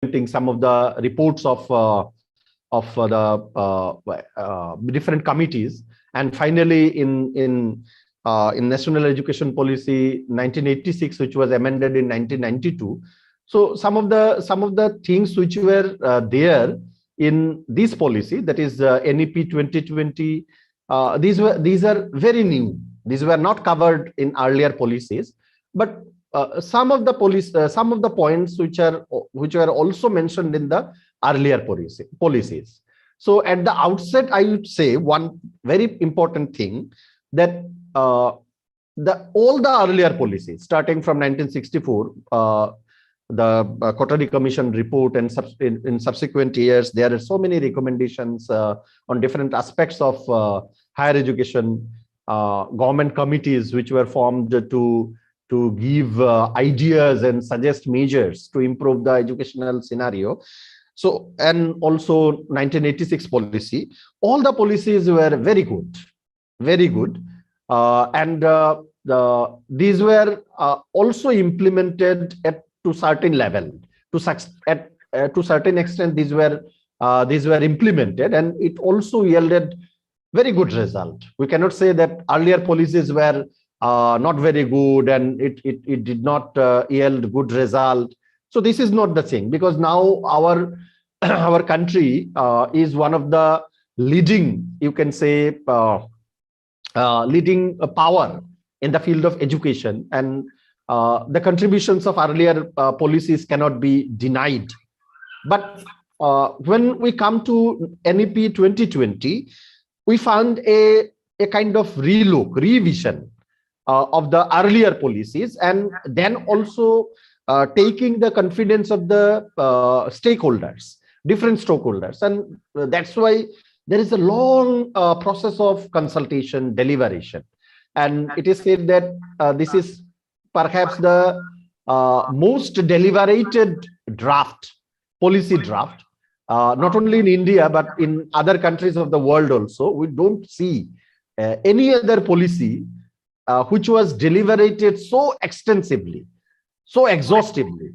documenting some of the reports of the different committees, and finally in National Education Policy 1986, which was amended in 1992. So some of the things which were there in this policy, that is NEP 2020, these are very new. These were not covered in earlier policies, but some of the points which were also mentioned in the earlier policies. So at the outset, I would say one very important thing, that all the earlier policies, starting from 1964, the Kothari Commission report, and in subsequent years, there are so many recommendations on different aspects of higher education, government committees which were formed to give ideas and suggest measures to improve the educational scenario. So, and also 1986 policy, all the policies were very good, and these were also implemented to certain level, to certain extent. These were implemented, and it also yielded very good result. We cannot say that earlier policies were not very good and it did not yield good result. So this is not the thing, because now our country is one of the leading, you can say, leading power in the field of education, and the contributions of earlier policies cannot be denied. But when we come to NEP 2020, we found a kind of revision of the earlier policies, and then also taking the confidence of the stakeholders, different stakeholders. And that's why there is a long process of consultation, deliberation. And it is said that this is perhaps the most deliberated policy draft, not only in India, but in other countries of the world also. We don't see any other policy which was deliberated so extensively, so exhaustively.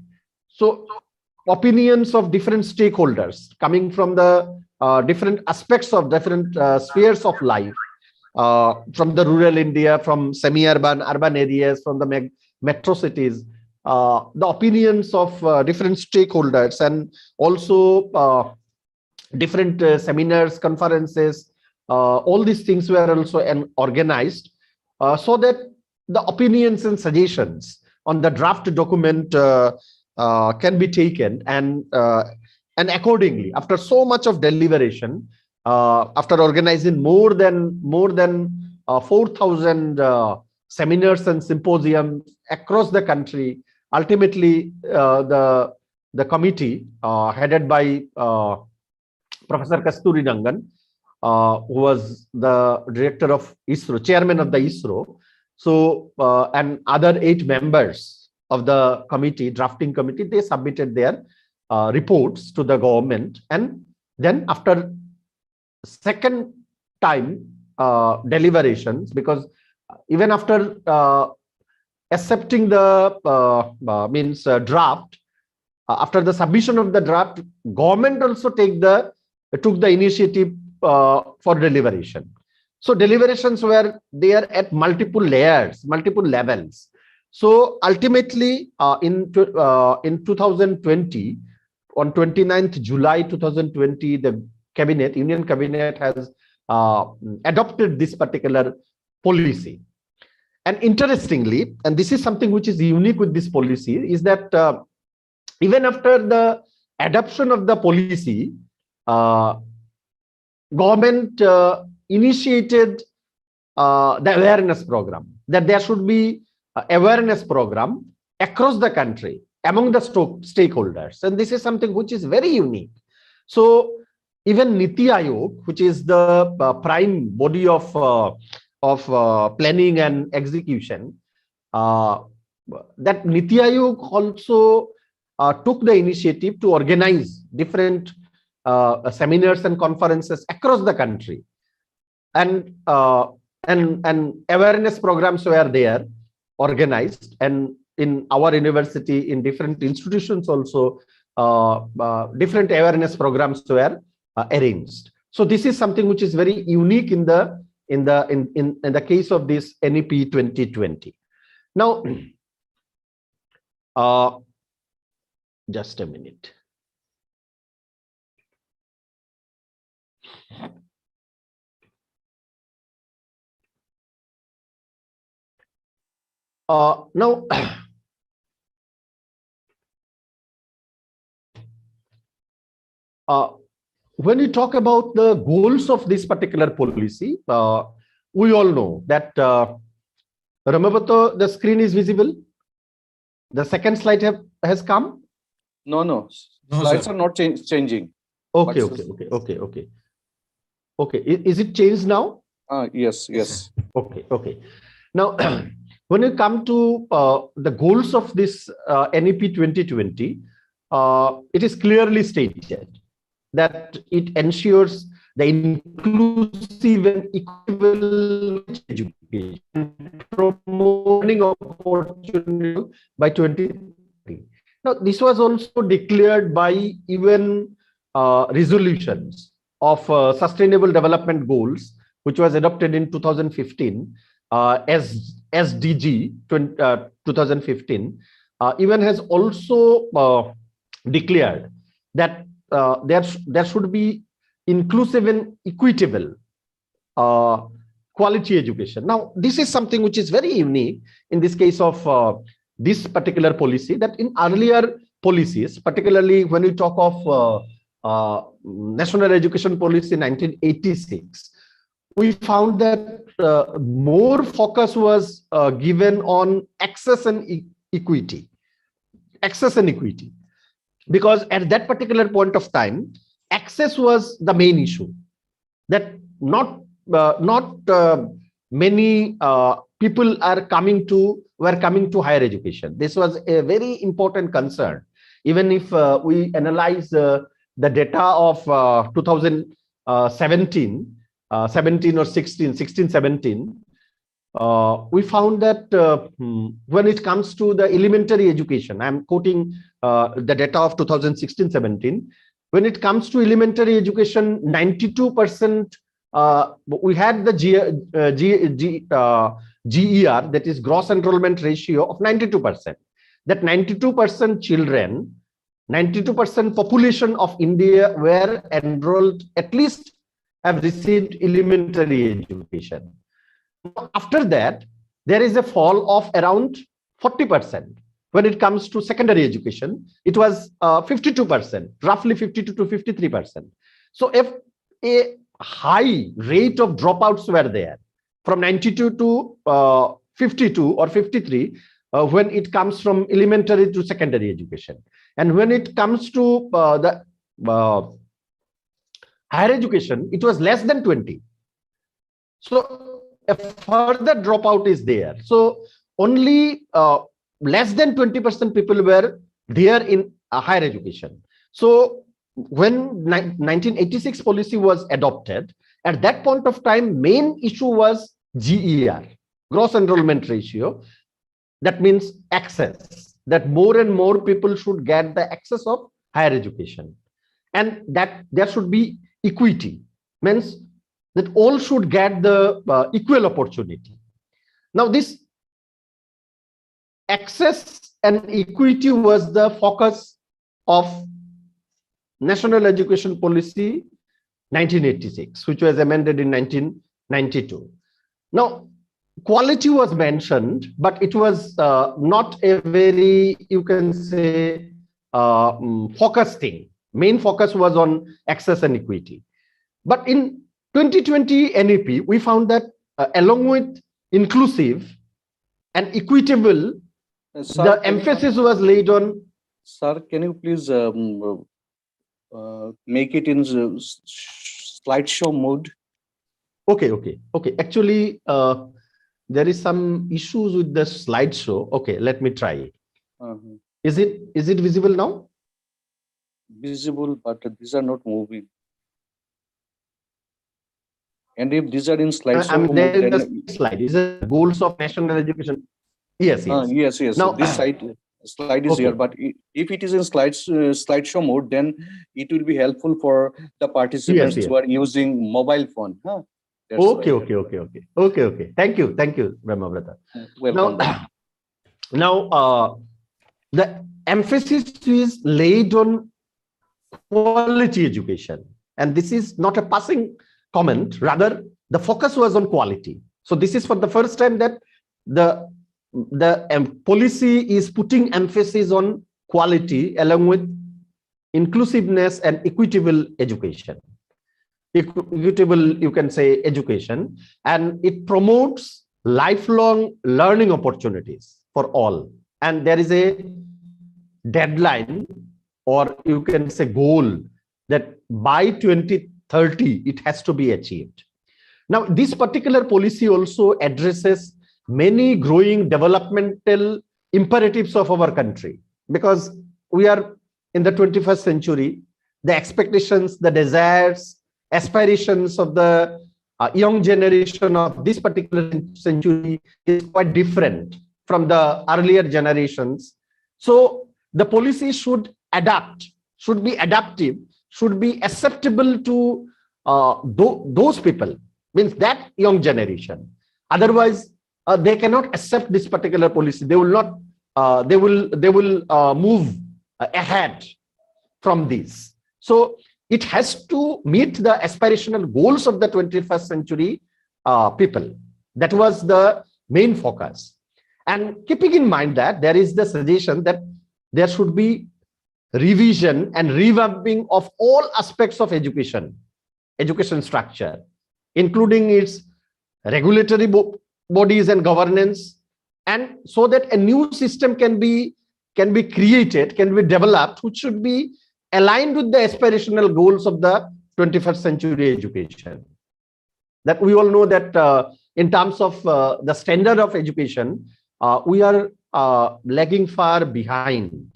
So opinions of different stakeholders coming from the different aspects of different spheres of life, from the rural India, from semi-urban, urban areas, from the metro cities, the opinions of different stakeholders, and also different seminars, conferences, all these things were also organized so that the opinions and suggestions on the draft document can be taken, and accordingly, after so much of deliberation, after organizing more than 4,000 seminars and symposiums across the country, ultimately the committee headed by Professor Kasturi Rangan, who was the director of ISRO, chairman of the ISRO, so and other 8 members of the committee, drafting committee, they submitted their reports to the government. And then after second time deliberations, because even after accepting the draft, after the submission of the draft, government also took the initiative for deliberation. So deliberations were there at multiple layers, multiple levels. So ultimately, in 2020, on 29th July 2020, the Union Cabinet has adopted this particular policy. And interestingly, and this is something which is unique with this policy, is that even after the adoption of the policy, government initiated the awareness program, that there should be awareness program across the country among the stakeholders. And this is something which is very unique. So even Niti Aayog, which is the prime body of planning and execution, that Niti Aayog also took the initiative to organize different seminars and conferences across the country, and awareness programs were there organized, and in our university, in different institutions also, different awareness programs were arranged. So this is something which is very unique in the case of this NEP 2020. Now, just a minute. Now, when we talk about the goals of this particular policy, we all know that, Ramabhato, the screen is visible. The second slide has come. No, slides are not changing. Okay. Is it changed now? Yes. Okay. Now, when you come to the goals of this NEP 2020, it is clearly stated that it ensures the inclusive and equitable education, promoting opportunity by 2030. Now, this was also declared by even resolutions of Sustainable Development Goals, which was adopted in 2015 as SDG 2015, even has also declared that there should be inclusive and equitable quality education. Now, this is something which is very unique in this case of this particular policy, that in earlier policies, particularly when we talk of National Education Policy 1986, we found that more focus was given on access and equity. Because at that particular point of time, access was the main issue. That not many people were coming to higher education. This was a very important concern. Even if we analyze the data of 2017, 17 or 16, 17, we found that when it comes to the elementary education, I'm quoting the data of 2016-17, when it comes to elementary education, 92%, we had the GER, that is gross enrollment ratio of 92%. That 92% children, 92% population of India were enrolled, at least have received elementary education. After that, there is a fall of around 40%. When it comes to secondary education, it was 52%, roughly 52 to 53%. So if a high rate of dropouts were there, from 92 to 52 or 53, when it comes from elementary to secondary education. And when it comes to the higher education, it was less than 20. So a further dropout is there. So only less than 20% people were there in higher education. So when 1986 policy was adopted, at that point of time, main issue was GER, gross enrollment ratio. That means access, that more and more people should get the access of higher education, and that there should be equity, means that all should get the equal opportunity. Now, this access and equity was the focus of National Education Policy 1986, which was amended in 1992. Now, quality was mentioned, but it was not a very, you can say, focused thing. Main focus was on access and equity. But in 2020 NEP, we found that along with inclusive and equitable, the emphasis was laid on. Sir, can you please make it in slideshow mode? Okay. Actually, there is some issues with the slideshow. Okay, let me try. Is it visible now? Visible, but these are not moving. And if these are in slideshow, I'm there in the slide. Is it goals of national education? Yes. Yes. Now, this side. slide is here, but if it is in slideshow mode, then it will be helpful for the participants who are using mobile phone. Huh? Okay. Thank you, Brahmabrata. Welcome. Now, the emphasis is laid on quality education, and this is not a passing comment. Rather, the focus was on quality. So this is for the first time that the policy is putting emphasis on quality along with inclusiveness and equitable education. Equitable, you can say, education, and it promotes lifelong learning opportunities for all. And there is a deadline, or you can say goal, that by 2030 it has to be achieved. Now, this particular policy also addresses many growing developmental imperatives of our country, because we are in the 21st century. The expectations, the desires, aspirations of the young generation of this particular century is quite different from the earlier generations. So the policy should adapt, should be adaptive, should be acceptable to those people, means that young generation. Otherwise, they cannot accept this particular policy. They will not. They will move ahead from this. So it has to meet the aspirational goals of the 21st century people. That was the main focus. And keeping in mind that there is the suggestion that there should be revision and revamping of all aspects of education structure, including its regulatory bodies and governance, and so that a new system can be created, can be developed, which should be aligned with the aspirational goals of the 21st century education. That we all know that in terms of the standard of education, we are lagging far behind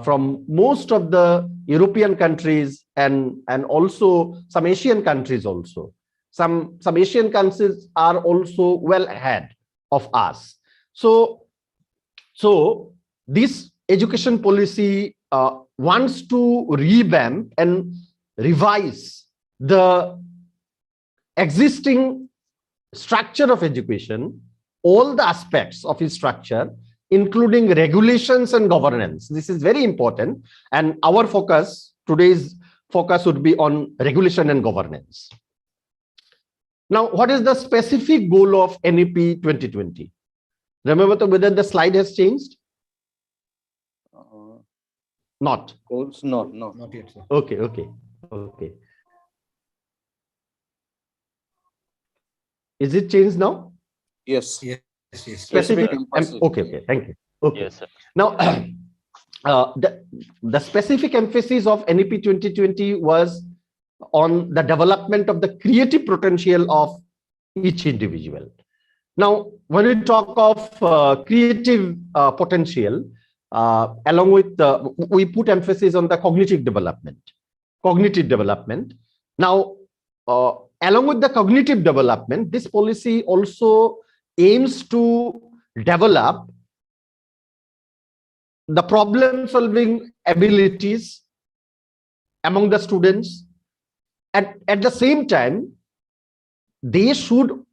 from most of the European countries and also some Asian countries also. Some Asian countries are also well ahead of us. So this education policy wants to revamp and revise the existing structure of education, all the aspects of its structure, including regulations and governance. This is very important, and our focus, today's focus, would be on regulation and governance. Now, what is the specific goal of NEP 2020? Remember whether the slide has changed? Not. Goals? No, not yet, sir. Okay. Is it changed now? Yes. Specific. Okay. Thank you. Okay. Yes, sir. Now, the specific emphasis of NEP 2020 was on the development of the creative potential of each individual. Now, when we talk of creative potential, along with we put emphasis on the cognitive development. Now, along with the cognitive development, this policy also aims to develop the problem-solving abilities among the students. At the same time, there should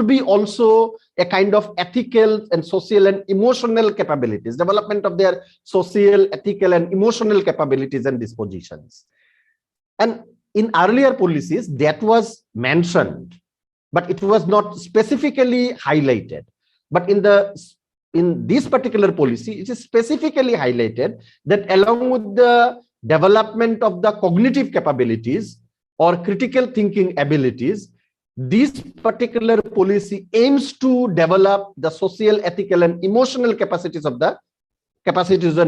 be also a kind of ethical and social and emotional capabilities, development of their social, ethical, and emotional capabilities and dispositions. And in earlier policies, that was mentioned, but it was not specifically highlighted. But in this particular policy, it is specifically highlighted that along with the development of the cognitive capabilities or critical thinking abilities, this particular policy aims to develop the social, ethical, and emotional capacities and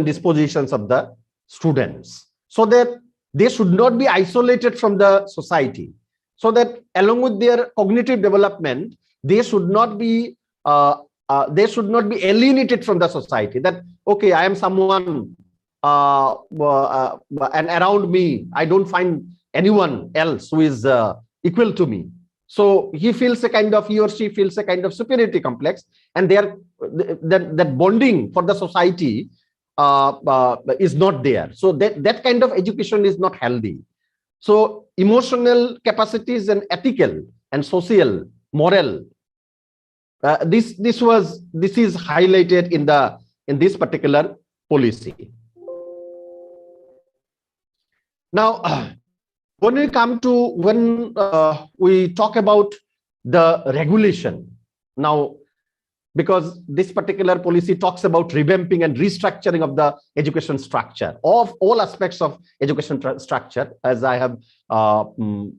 dispositions of the students, so that they should not be isolated from the society, so that along with their cognitive development, they should not be alienated from the society. That, okay, I am someone and around me, I don't find anyone else who is equal to me. So he or she feels a kind of superiority complex, and they are that bonding for the society is not there. So that kind of education is not healthy. So emotional capacities and ethical and social, moral, this is highlighted in this particular policy. Now, when we talk about the regulation, now, because this particular policy talks about revamping and restructuring of the education structure, of all aspects of education structure, as I have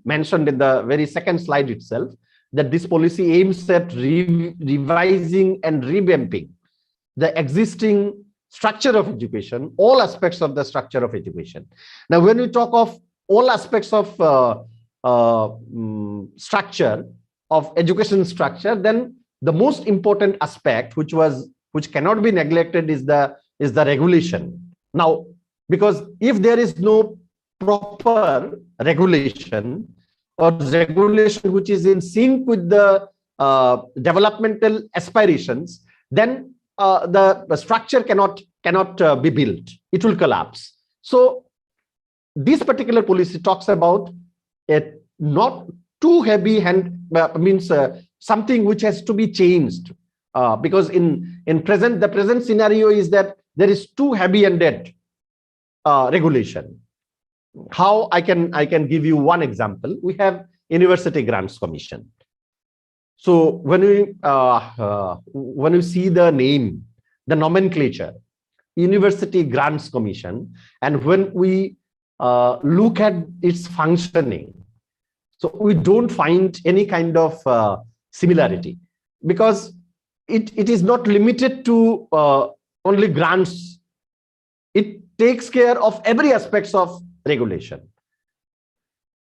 mentioned in the very second slide itself, that this policy aims at revising and revamping the existing structure of education, all aspects of the structure of education. Now, when we talk of all aspects of structure, of education structure, then the most important aspect, which cannot be neglected, is the regulation. Now, because if there is no proper regulation, or regulation which is in sync with the developmental aspirations, then the structure cannot be built. It will collapse. So this particular policy talks about a not too heavy hand, means something which has to be changed, because the present scenario is that there is too heavy-handed regulation. How I can give you one example. We have University Grants Commission. So when you see the name, the nomenclature, University Grants Commission, and when we look at its functioning, so we don't find any kind of similarity, because it is not limited to only grants. It takes care of every aspects of regulation.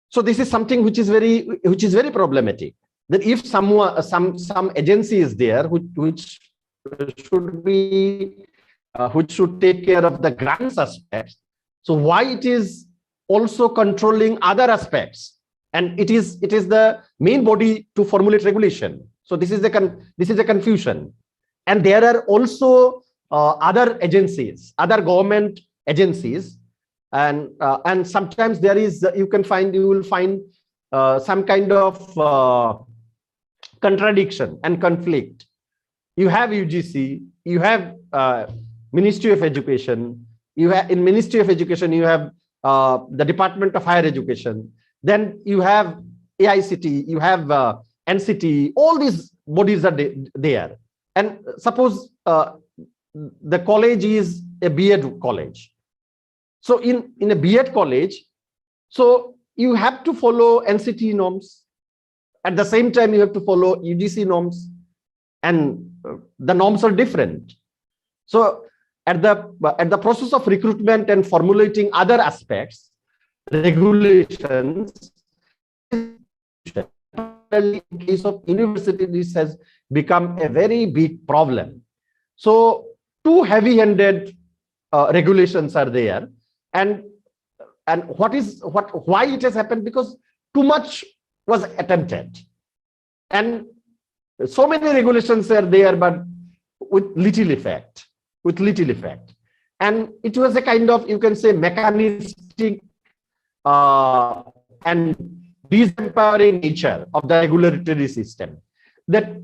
So this is something which is very problematic. That if some agency is there which should take care of the grants aspects, so why it is also controlling other aspects, and it is the main body to formulate regulation. So this is a confusion. And there are also other agencies, other government agencies, and sometimes there is you will find some kind of contradiction and conflict. You have UGC, you have Ministry of Education, in Ministry of Education you have the Department of Higher Education, then you have AICT, you have NCT, all these bodies are there. And suppose the college is a B.Ed college. So in a B.Ed college, so you have to follow NCT norms. At the same time, you have to follow UGC norms, and the norms are different. So at the process of recruitment and formulating other aspects, regulations, in case of university, this has become a very big problem. So too heavy-handed regulations are there, and why it has happened? Because too much was attempted, and so many regulations are there, but with little effect. And it was a kind of, you can say, mechanistic and disempowering nature of the regulatory system. That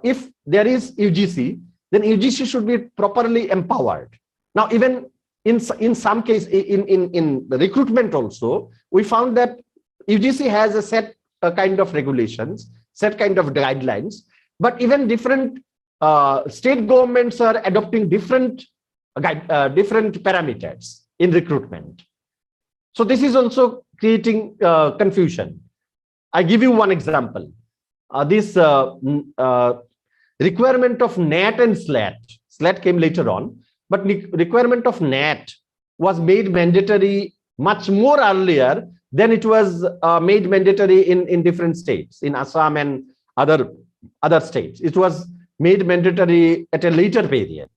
if there is UGC, then UGC should be properly empowered. Now, even in some case, in the recruitment also, we found that UGC has a set kind of regulations, set kind of guidelines, but even different state governments are adopting different parameters in recruitment. So this is also creating confusion. I give you one example. This requirement of NAT and SLAT. SLAT came later on, but requirement of NAT was made mandatory much more earlier than it was made mandatory in different states, in Assam and other states. It was made mandatory at a later period.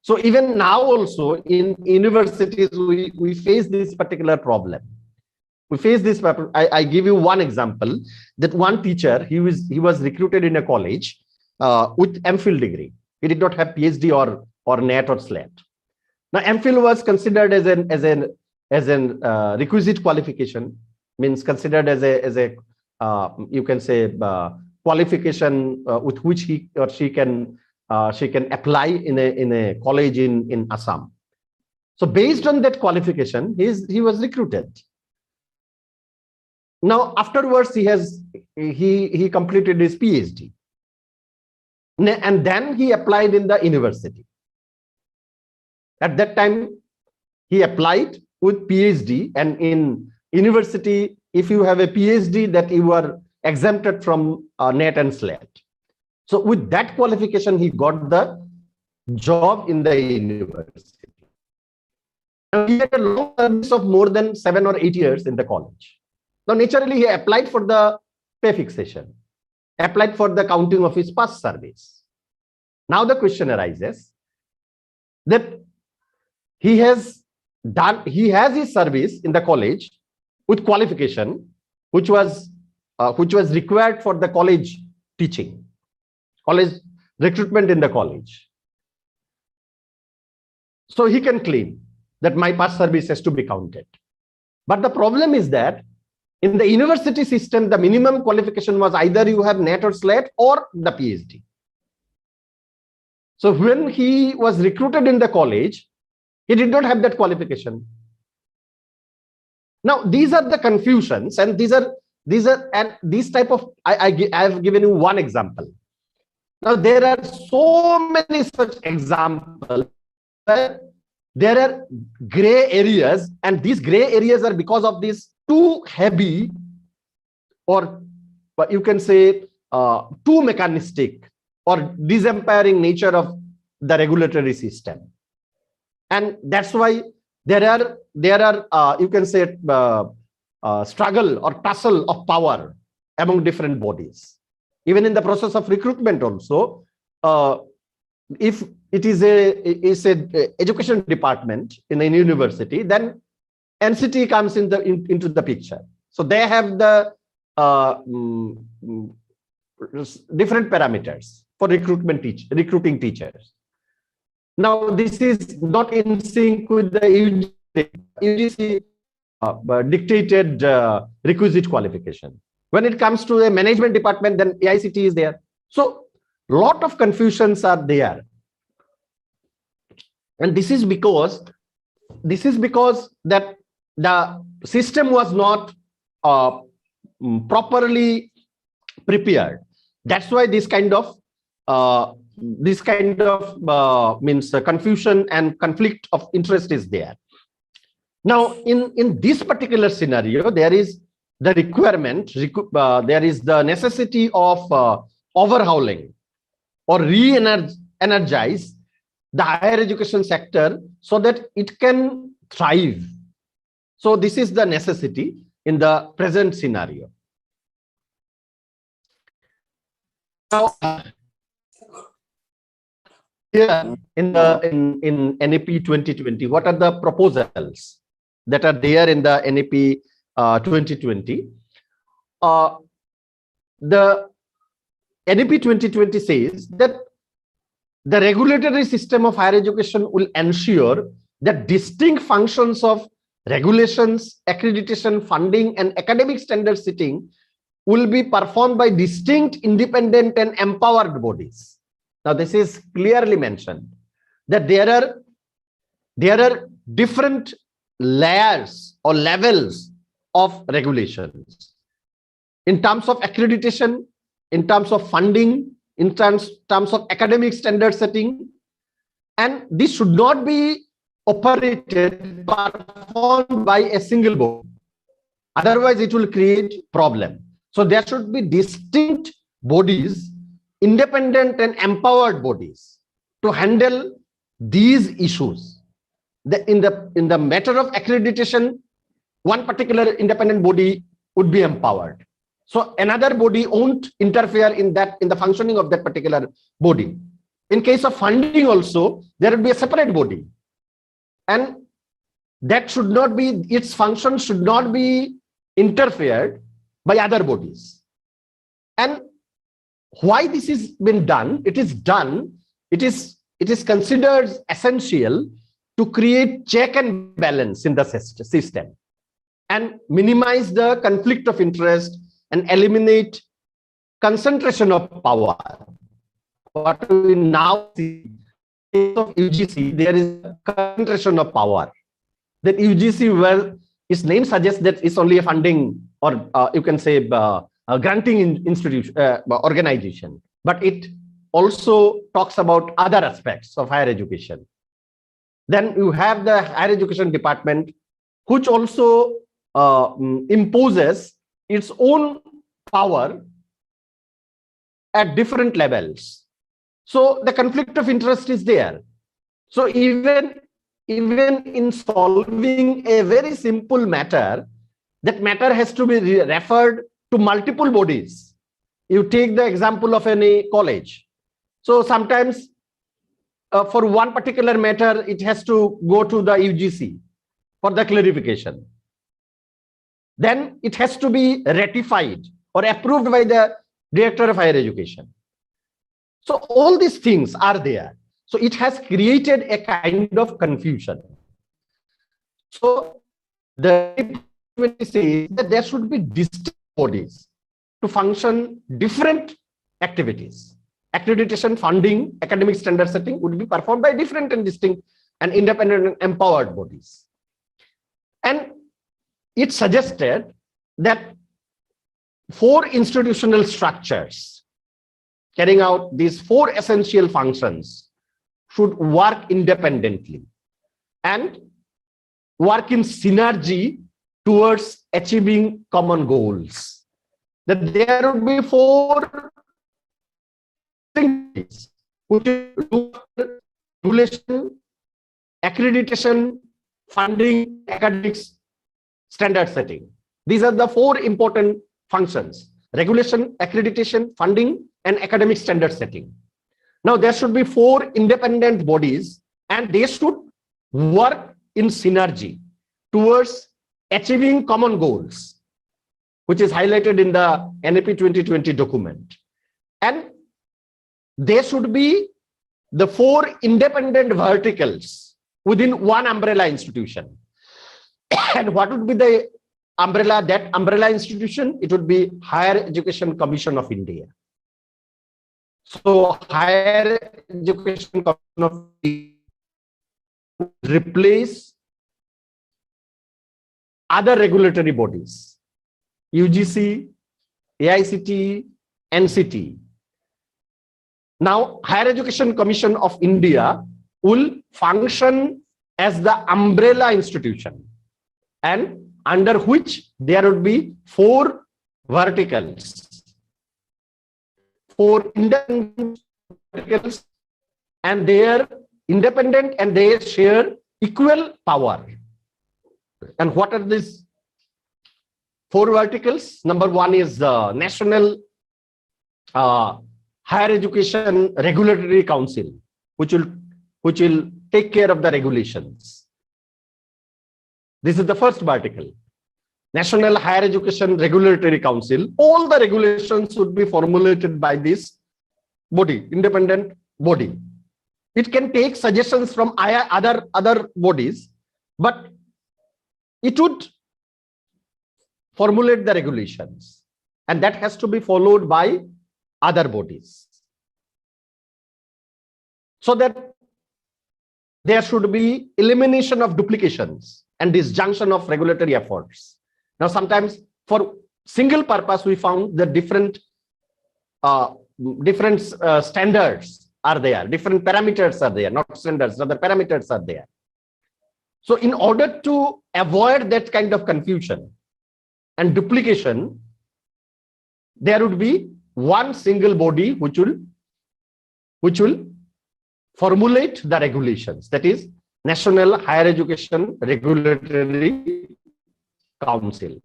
So even now also in universities, we face this particular problem. We face this problem. I give you one example, that one teacher, he was recruited in a college with MPhil degree. He did not have PhD or NET or SLAT. Now, MPhil was considered as an requisite qualification, means considered as a you can say qualification with which he or she can apply in a college in Assam. So based on that qualification, he was recruited. Now afterwards he completed his PhD, and then he applied in the university. At that time, he applied with PhD, and in university, if you have a PhD, that you are exempted from NET and SLAT. So with that qualification, he got the job in the university. Now, he had a long service of more than 7 or 8 years in the college. Now, naturally, he applied for the pay fixation, applied for the counting of his past service. Now the question arises that he has his service in the college with qualification, which was required for the college teaching, college recruitment in the college. So he can claim that my past service has to be counted. But the problem is that in the university system, the minimum qualification was either you have NET or SLAT or the PhD. So when he was recruited in the college, he did not have that qualification. Now, these are the confusions, and these type of, I have given you one example. Now, there are so many such examples where there are gray areas, and these gray areas are because of these too heavy, or you can say too mechanistic or disempowering nature of the regulatory system. And that's why there are you can say struggle or tussle of power among different bodies. Even in the process of recruitment also, if it is a education department in a university, then NCT comes into the picture. So they have the different parameters for recruiting teachers. Now, this is not in sync with the UGC dictated requisite qualification. When it comes to a management department, then AICT is there. So, lot of confusions are there, and this is because that the system was not properly prepared. That's why this kind of means confusion and conflict of interest is there. Now, in this particular scenario, there is the requirement, there is the necessity of overhauling or re-energize the higher education sector so that it can thrive. So this is the necessity in the present scenario. Now, here in NAP 2020, what are the proposals that are there in the NAP 2020? The NAP 2020 says that the regulatory system of higher education will ensure that distinct functions of regulations, accreditation, funding, and academic standard setting will be performed by distinct, independent, and empowered bodies. Now, this is clearly mentioned that there are different layers or levels of regulations in terms of accreditation, in terms of funding, in terms of academic standard setting, and this should not be performed by a single body. Otherwise, it will create problem. So there should be distinct bodies, independent and empowered bodies to handle these issues. In the matter of accreditation, one particular independent body would be empowered. So another body won't interfere in the functioning of that particular body. In case of funding also, there will be a separate body. And that should not be, its function should not be interfered by other bodies. And why this is been done? It is considered essential to create check and balance in the system and minimize the conflict of interest and eliminate concentration of power. What we now see in of UGC, there is a concentration of power. That UGC, well, its name suggests that it's only a funding, or you can say a granting institution, organization, but it also talks about other aspects of higher education. Then you have the higher education department, which also imposes its own power at different levels. So the conflict of interest is there. So even in solving a very simple matter, that matter has to be referred to multiple bodies. You take the example of any college. So sometimes for one particular matter, it has to go to the UGC for the clarification. Then it has to be ratified or approved by the Director of Higher Education. So all these things are there. So it has created a kind of confusion. So the says that there should be distinct bodies to function different activities. Accreditation, funding, academic standard setting would be performed by different and distinct and independent and empowered bodies. And it suggested that 4 institutional structures carrying out these 4 essential functions should work independently and work in synergy towards achieving common goals. That there would be 4 things, which is regulation, accreditation, funding, academics, standard setting. These are the 4 important functions: regulation, accreditation, funding, and academic standard setting. Now there should be 4 independent bodies, and they should work in synergy towards achieving common goals, which is highlighted in the NAP 2020 document. And there should be the 4 independent verticals within one umbrella institution. And what would be the umbrella, that umbrella institution? It would be Higher Education Commission of India. So Higher Education Commission of India would replace other regulatory bodies, UGC, AICTE, NCT. Now, Higher Education Commission of India will function as the umbrella institution, and under which there would be 4 verticals, 4 independent verticals, and they are independent and they share equal power. And what are these 4 verticals? Number 1 is the National Higher Education Regulatory Council, which will take care of the regulations. This is the first vertical. National Higher Education Regulatory Council. All the regulations would be formulated by this body, independent body. It can take suggestions from other bodies, but it would formulate the regulations, and that has to be followed by other bodies, so that there should be elimination of duplications and disjunction of regulatory efforts. Now, sometimes for single purpose, we found that different standards are there, different parameters are there, not standards, other parameters are there. So in order to avoid that kind of confusion and duplication, there would be one single body which will formulate the regulations, that is National Higher Education Regulatory Council.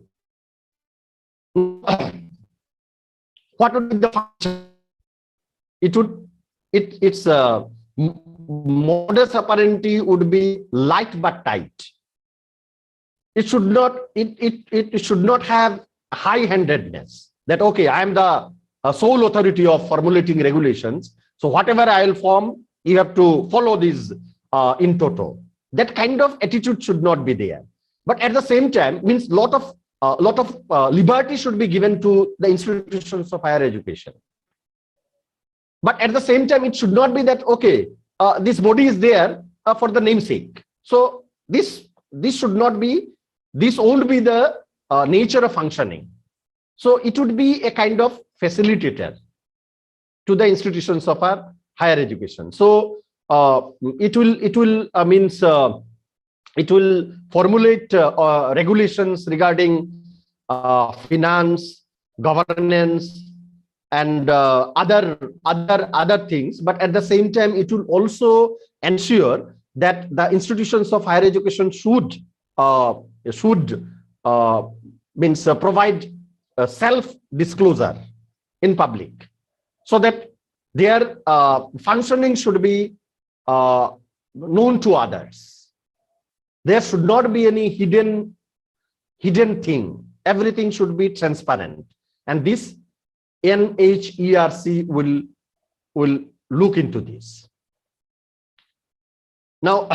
What would be the function? Its modus operandi would be light but tight. It should not have high-handedness, that okay, I am the sole authority of formulating regulations. So whatever I'll form, you have to follow these in toto. That kind of attitude should not be there. But at the same time, means lot of liberty should be given to the institutions of higher education. But at the same time, it should not be that, okay, this body is there for the namesake. So this should not be, this won't be the nature of functioning. So it would be a kind of facilitator to the institutions of our higher education. So it will formulate regulations regarding finance, governance, and other things. But at the same time, it will also ensure that the institutions of higher education should provide self-disclosure in public, so that their functioning should be known to others. There should not be any hidden thing. Everything should be transparent, and this NHERC will look into this. Now,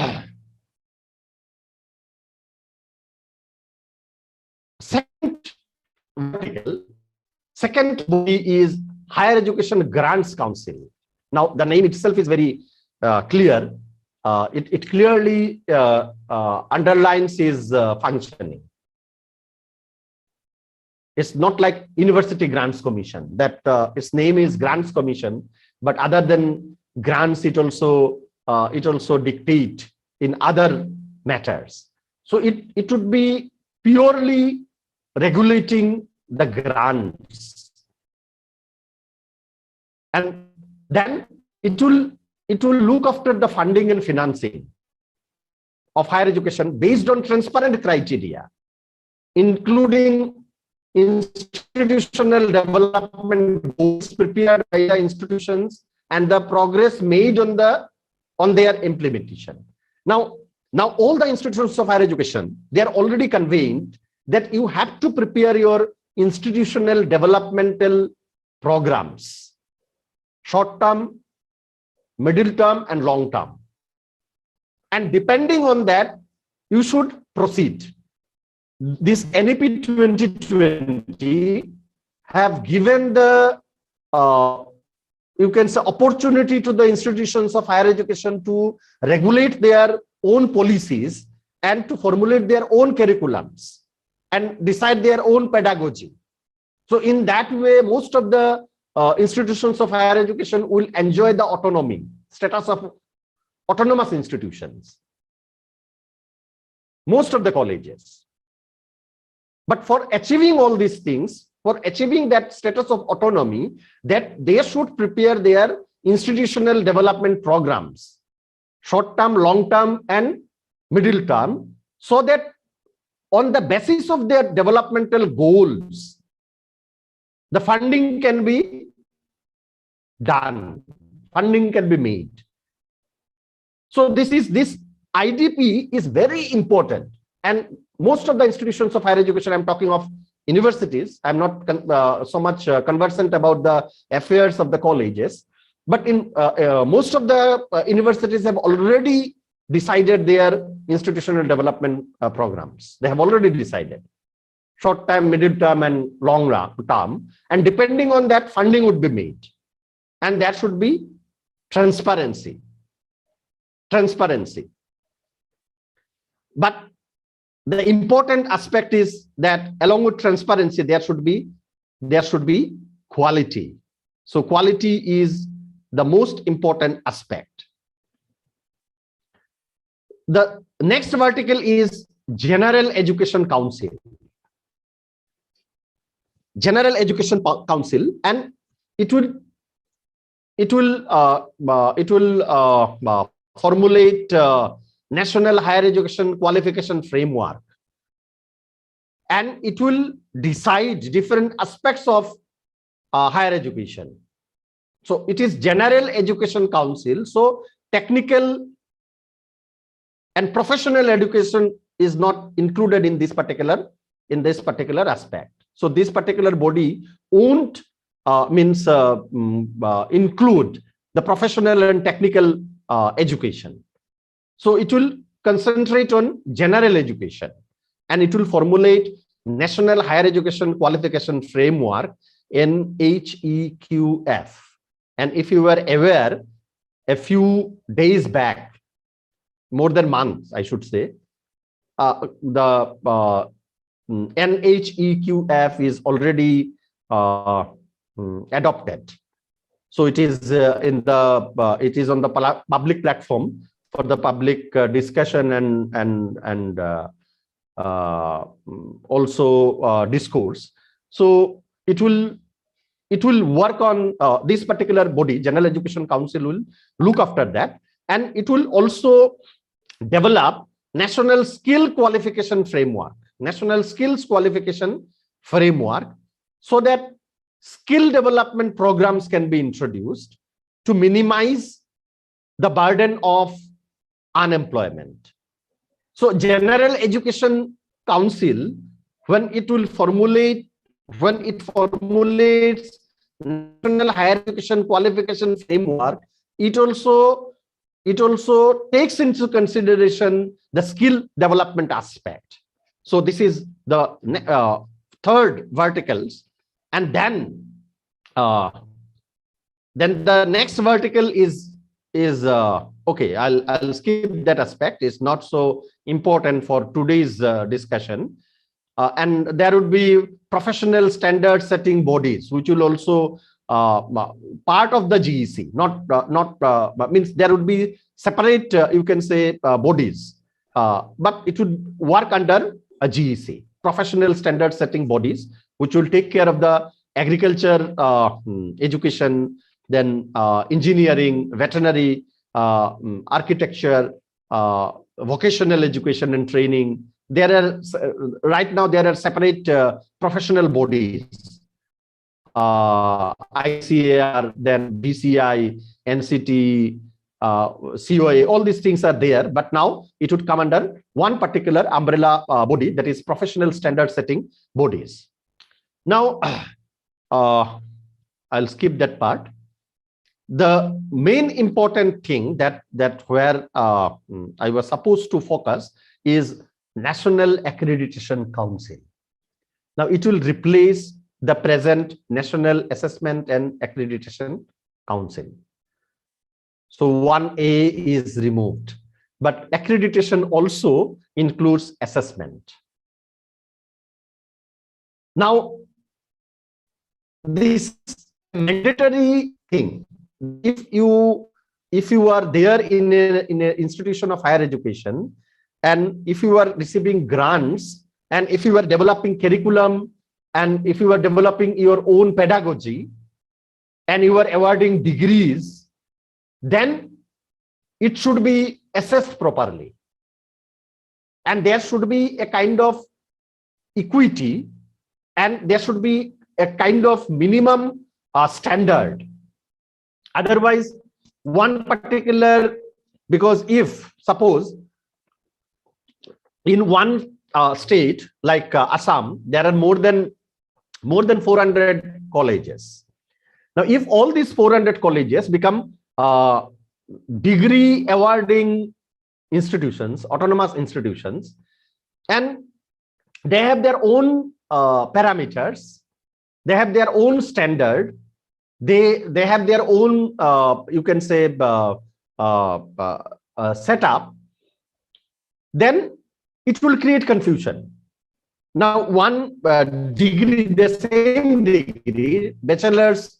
second body is Higher Education Grants Council. Now, the name itself is very clear. It clearly underlines its functioning. It's not like University Grants Commission, that its name is Grants Commission, but other than grants, it also dictate in other matters. So it would be purely regulating the grants, and then it will look after the funding and financing of higher education based on transparent criteria, including institutional development goals prepared by the institutions and the progress made on their implementation. Now all the institutions of higher education, they are already conveyed that you have to prepare your institutional developmental programs, short term, middle term, and long term. And depending on that, you should proceed. This NAP 2020 have given the you can say opportunity to the institutions of higher education to regulate their own policies and to formulate their own curriculums and decide their own pedagogy. So in that way, most of the institutions of higher education will enjoy the autonomy, status of autonomous institutions. Most of the colleges. But for achieving all these things, for achieving that status of autonomy, that they should prepare their institutional development programs, short term, long term, and middle term, so that on the basis of their developmental goals, the funding can be done, funding can be made. So this IDP is very important, and most of the institutions of higher education, I'm talking of universities, I'm not so much conversant about the affairs of the colleges, but in most of the universities have already decided their institutional development programs. They have already decided short term, middle term, and long term, and depending on that, funding would be made, and that should be transparency. But the important aspect is that along with transparency, there should be quality. So quality is the most important aspect. The next vertical is General Education Council. General Education Council, and it will formulate National Higher Education Qualification Framework, and it will decide different aspects of higher education. So it is General Education Council. So technical and professional education is not included in this particular aspect. So this particular body won't include the professional and technical education. So it will concentrate on general education, and it will formulate National Higher Education Qualification Framework, NHEQF. And if you were aware, a few days back, more than months, I should say, the NHEQF is already adopted. So it is on the public platform for the public discussion and also discourse. So it will work on this particular body. General Education Council will look after that, and it will also develop National Skill Qualification Framework, National Skills Qualification Framework, so that skill development programs can be introduced to minimize the burden of unemployment. So General Education Council, when it formulates National Higher Education Qualification Framework, it also takes into consideration the skill development aspect. So this is the third verticals, and then the next vertical is okay. I'll skip that aspect. It's not so important for today's discussion. And there would be professional standard setting bodies, which will also part of the GEC. Means there would be separate, you can say, bodies, but it would work under a GEC, professional standard setting bodies, which will take care of the agriculture education, then engineering, veterinary, architecture, vocational education and training. There are right now there are separate professional bodies, ICAR, then BCI, NCT, COA. All these things are there, but now it would come under one particular umbrella body, that is professional standard setting bodies. Now I'll skip that part. The main important thing that where I was supposed to focus is National Accreditation Council. Now it will replace the present National Assessment and Accreditation Council. So 1A is removed, but accreditation also includes assessment. Now this mandatory thing, if you are there in an institution of higher education, and if you are receiving grants, and if you are developing curriculum, and if you are developing your own pedagogy, and you are awarding degrees, then it should be assessed properly. And there should be a kind of equity, and there should be a kind of minimum standard. Otherwise, one particular, because if suppose in one state like Assam, there are more than 400 colleges. Now, if all these 400 colleges become degree awarding institutions, autonomous institutions, and they have their own parameters, they have their own standard, they have their own you can say setup, then it will create confusion. Now one degree, the same degree, bachelor's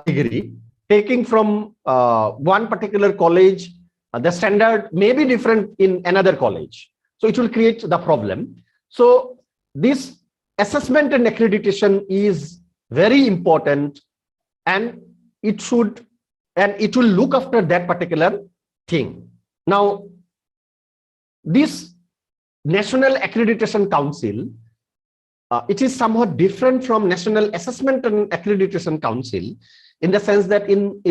degree, taking from one particular college, the standard may be different in another college. So it will create the problem. So this assessment and accreditation is very important, and it will look after that particular thing. Now, this National Accreditation Council, it is somewhat different from National Assessment and Accreditation Council, in the sense that in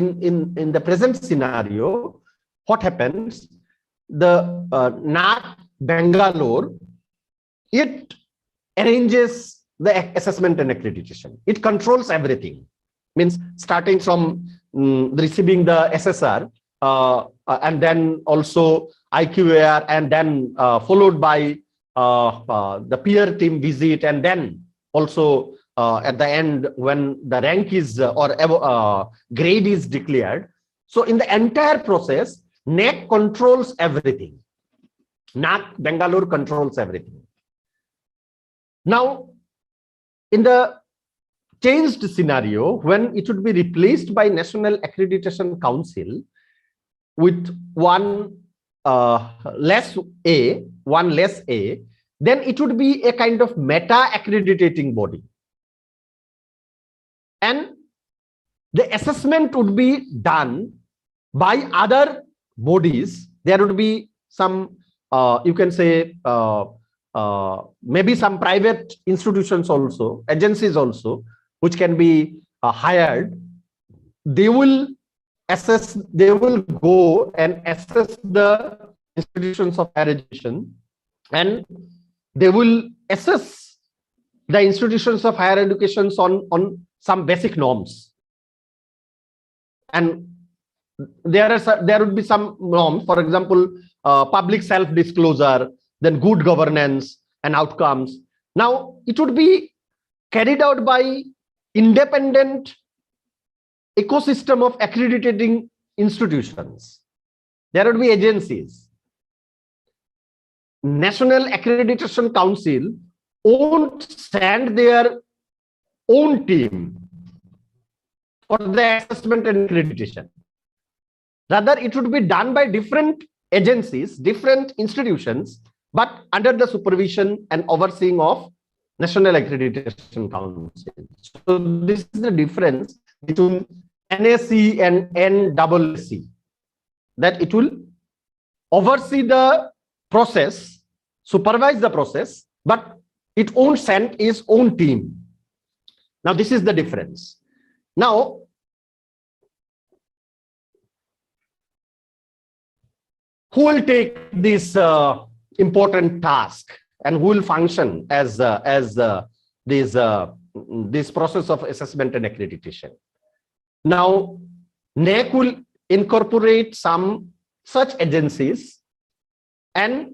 the present scenario, what happens, the NAAC Bangalore, it arranges the assessment and accreditation. It controls everything. means starting from receiving the SSR and then also IQAR, and then followed by the peer team visit, and then also at the end when the rank is or grade is declared. So in the entire process, NAAC controls everything. NAAC Bangalore controls everything. Now, in the changed scenario, when it would be replaced by National Accreditation Council with one less A, then it would be a kind of meta accrediting body. And the assessment would be done by other bodies. There would be some, you can say, maybe some private institutions also, agencies also, which can be hired. They will assess, they will go and assess the institutions of higher education, and they will assess the institutions of higher education on some basic norms. And there would be some norms, for example, public self-disclosure, then good governance and outcomes. Now, it would be carried out by independent ecosystem of accrediting institutions. There would be agencies. National Accreditation Council won't send their own team for the assessment and accreditation. Rather, it would be done by different agencies, different institutions, but under the supervision and overseeing of National Accreditation Council. So this is the difference between NAAC and NAAC, that it will oversee the process, supervise the process, but it won't send its own team. Now, this is the difference. Now, who will take this important task and who will function as this process of assessment and accreditation? Now, NAAC will incorporate some such agencies and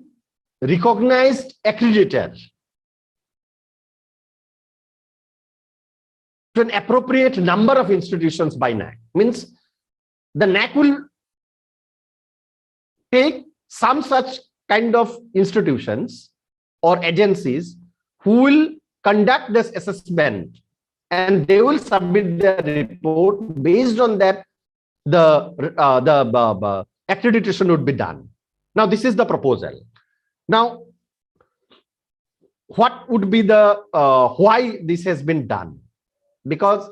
recognized accreditor to an appropriate number of institutions by NAAC. Means the NAAC will take some such kind of institutions or agencies who will conduct this assessment, and they will submit their report. Based on that, the accreditation would be done. Now, this is the proposal. Now, what would be the why this has been done? Because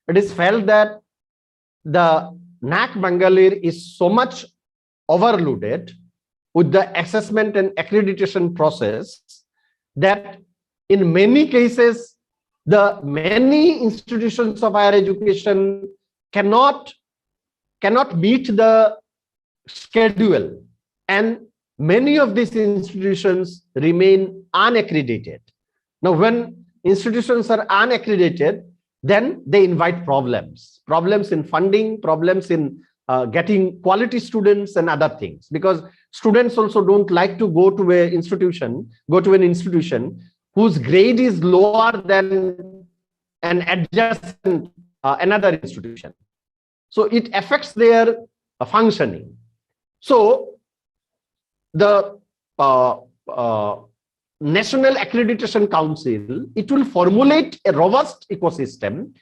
it is felt that the NAAC Bangalore is so much overloaded with the assessment and accreditation process that in many cases, the many institutions of higher education cannot meet the schedule, and many of these institutions remain unaccredited. Now, when institutions are unaccredited, then they invite problems in funding, problems in getting quality students and other things, because students also don't like to go to an institution whose grade is lower than an adjacent another institution. So it affects their functioning. So the National Accreditation Council, it will formulate a robust ecosystem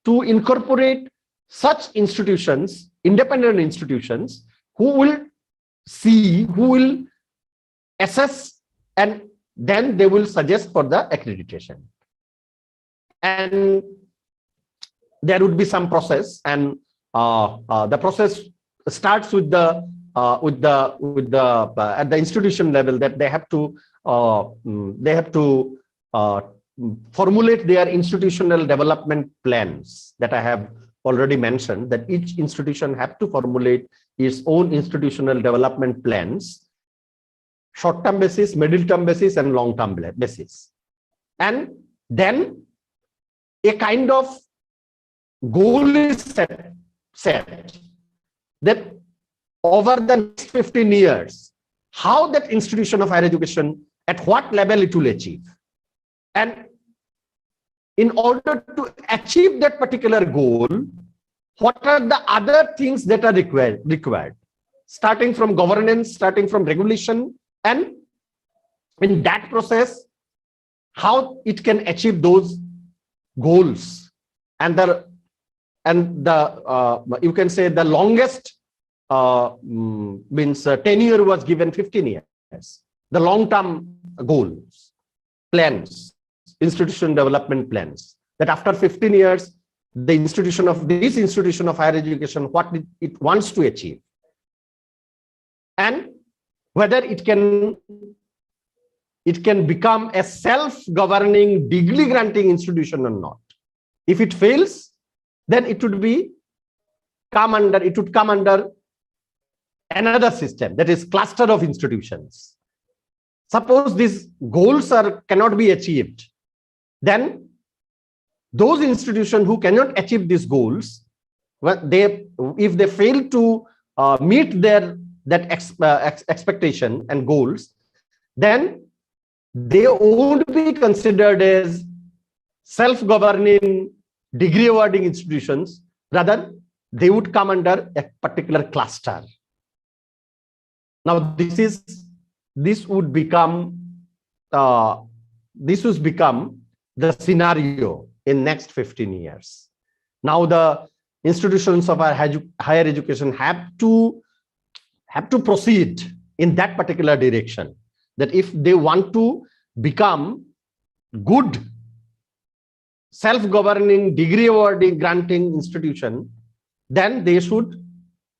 to incorporate such institutions, independent institutions, who will see, who will assess, and then they will suggest for the accreditation. And there would be some process, and the process starts with the at the institution level, that they have to formulate their institutional development plans that I have already mentioned, that each institution have to formulate its own institutional development plans, short-term basis, middle-term basis, and long-term basis. And then a kind of goal is set that over the next 15 years, how that institution of higher education, at what level it will achieve. And in order to achieve that particular goal, what are the other things that are required, starting from governance, starting from regulation, and in that process, how it can achieve those goals. And you can say the longest tenure was given 15 years. The long-term goals, plans, institution development plans, that after 15 years, the institution of higher education, what it wants to achieve, and whether it can become a self-governing degree granting institution or not. If it fails, then it would come under another system, that is cluster of institutions. Suppose these goals cannot be achieved, then those institutions who cannot achieve these goals, if they fail to meet that expectation and goals, then they won't be considered as self-governing degree awarding institutions. Rather, they would come under a particular cluster. Now, this would become the scenario in next 15 years. Now, the institutions of our higher education have to proceed in that particular direction. That if they want to become good self-governing degree awarding granting institution, then they should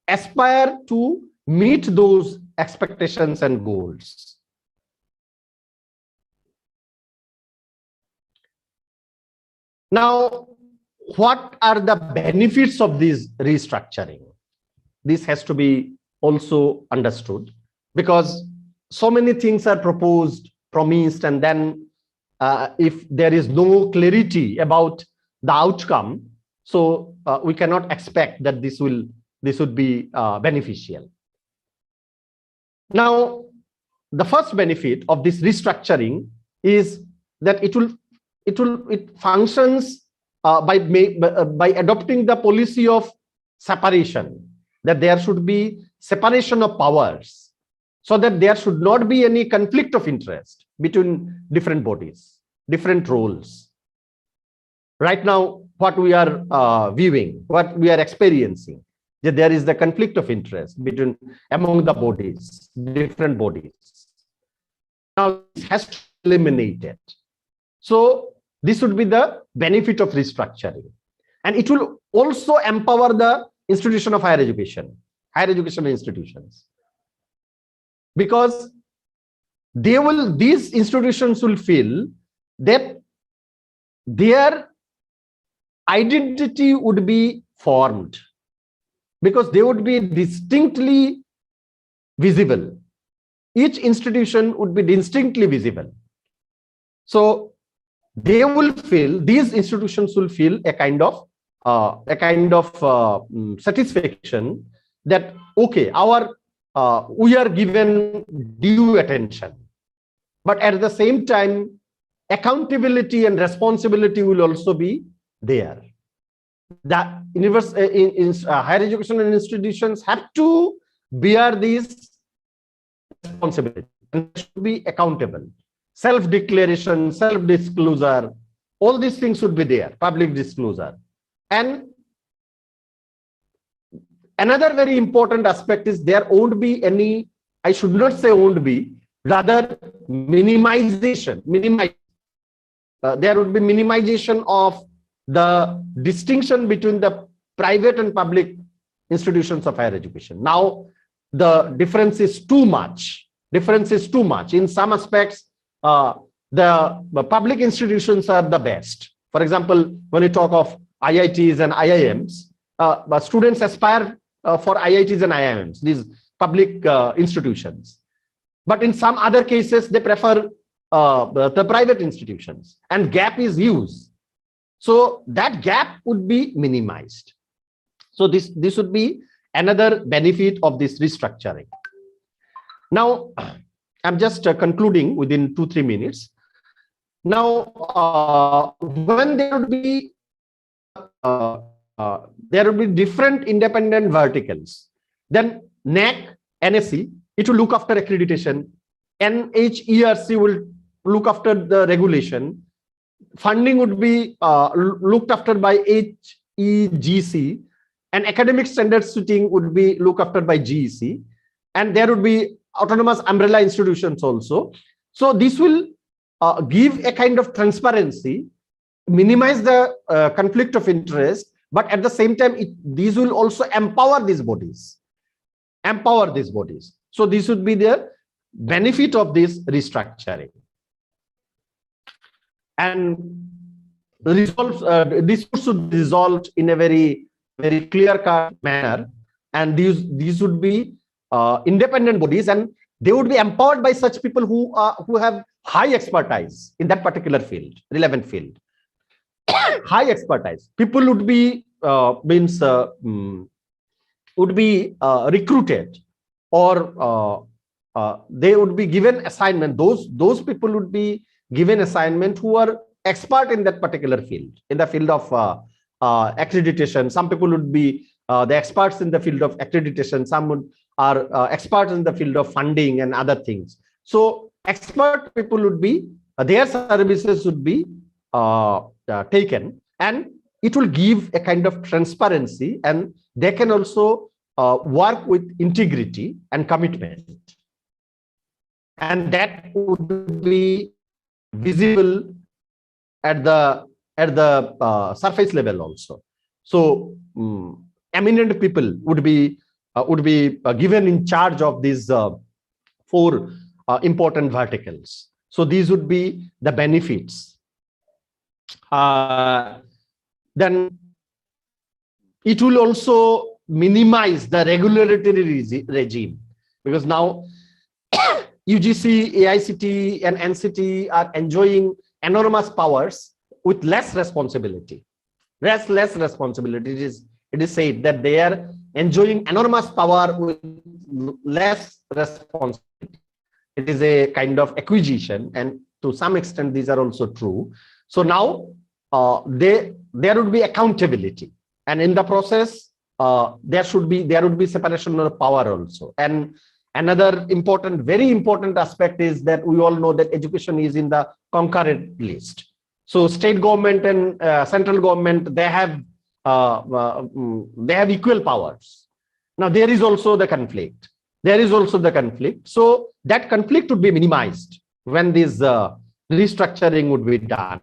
aspire to meet those expectations and goals. Now, what are the benefits of this restructuring? This has to be also understood, because so many things are promised, and then if there is no clarity about the outcome, so we cannot expect that this would be beneficial. Now, the first benefit of this restructuring is that it functions by adopting the policy of separation, that there should be separation of powers, so that there should not be any conflict of interest between different bodies, different roles. Right now, what we are viewing, what we are experiencing, that there is the conflict of interest among the bodies, different bodies. Now, this has to be eliminated. So this would be the benefit of restructuring. And it will also empower the institution of higher education institutions. Because these institutions will feel that their identity would be formed, because they would be distinctly visible. Each institution would be distinctly visible. So these institutions will feel a kind of satisfaction that, okay, we are given due attention, but at the same time, accountability and responsibility will also be there. The higher education institutions have to bear these responsibilities and should be accountable. Self-declaration, self-disclosure, all these things should be there, public disclosure. And another very important aspect is there won't be any, I should not say won't be, rather minimization. There would be minimization of the distinction between the private and public institutions of higher education. Now, the difference is too much. In some aspects, the public institutions are the best. For example, when you talk of IITs and IIMs, students aspire for IITs and IIMs, these public institutions. But in some other cases, they prefer the private institutions, and gap is huge. So that gap would be minimized. So this would be another benefit of this restructuring. Now, I'm just concluding within 2-3 minutes. Now, when there would be different independent verticals, then NAAC, NAAC, it will look after accreditation. NHERC will look after the regulation. Funding would be looked after by HEGC, and academic standards setting would be looked after by GEC, and there would be autonomous umbrella institutions also. So this will give a kind of transparency, minimize the conflict of interest, but at the same time, these will also empower these bodies. So this would be the benefit of this restructuring. And this should be resolved in a very, very clear-cut manner. And these would be independent bodies, and they would be empowered by such people who have high expertise in that particular field, relevant field. High expertise. People would be recruited, or they would be given assignment. Those people would be given assignment who are expert in that particular field, in the field of accreditation. Some people would be the experts in the field of accreditation. Some are experts in the field of funding and other things. So expert people would be, their services would be taken, and it will give a kind of transparency, and they can also work with integrity and commitment. And that would be visible at the surface level also. So eminent people would be given in charge of these 4 important verticals. So these would be the benefits. Then it will also minimize the regulatory regime, because now UGC, AICT, and NCT are enjoying enormous powers with less responsibility. Less responsibility. It is said that they are enjoying enormous power with less responsibility. It is a kind of acquisition, and to some extent these are also true. So now there would be accountability, and in the process there would be separation of power also. And another very important aspect is that we all know that education is in the concurrent list. So state government and central government, they have equal powers. Now there is also the conflict. So that conflict would be minimized when this restructuring would be done.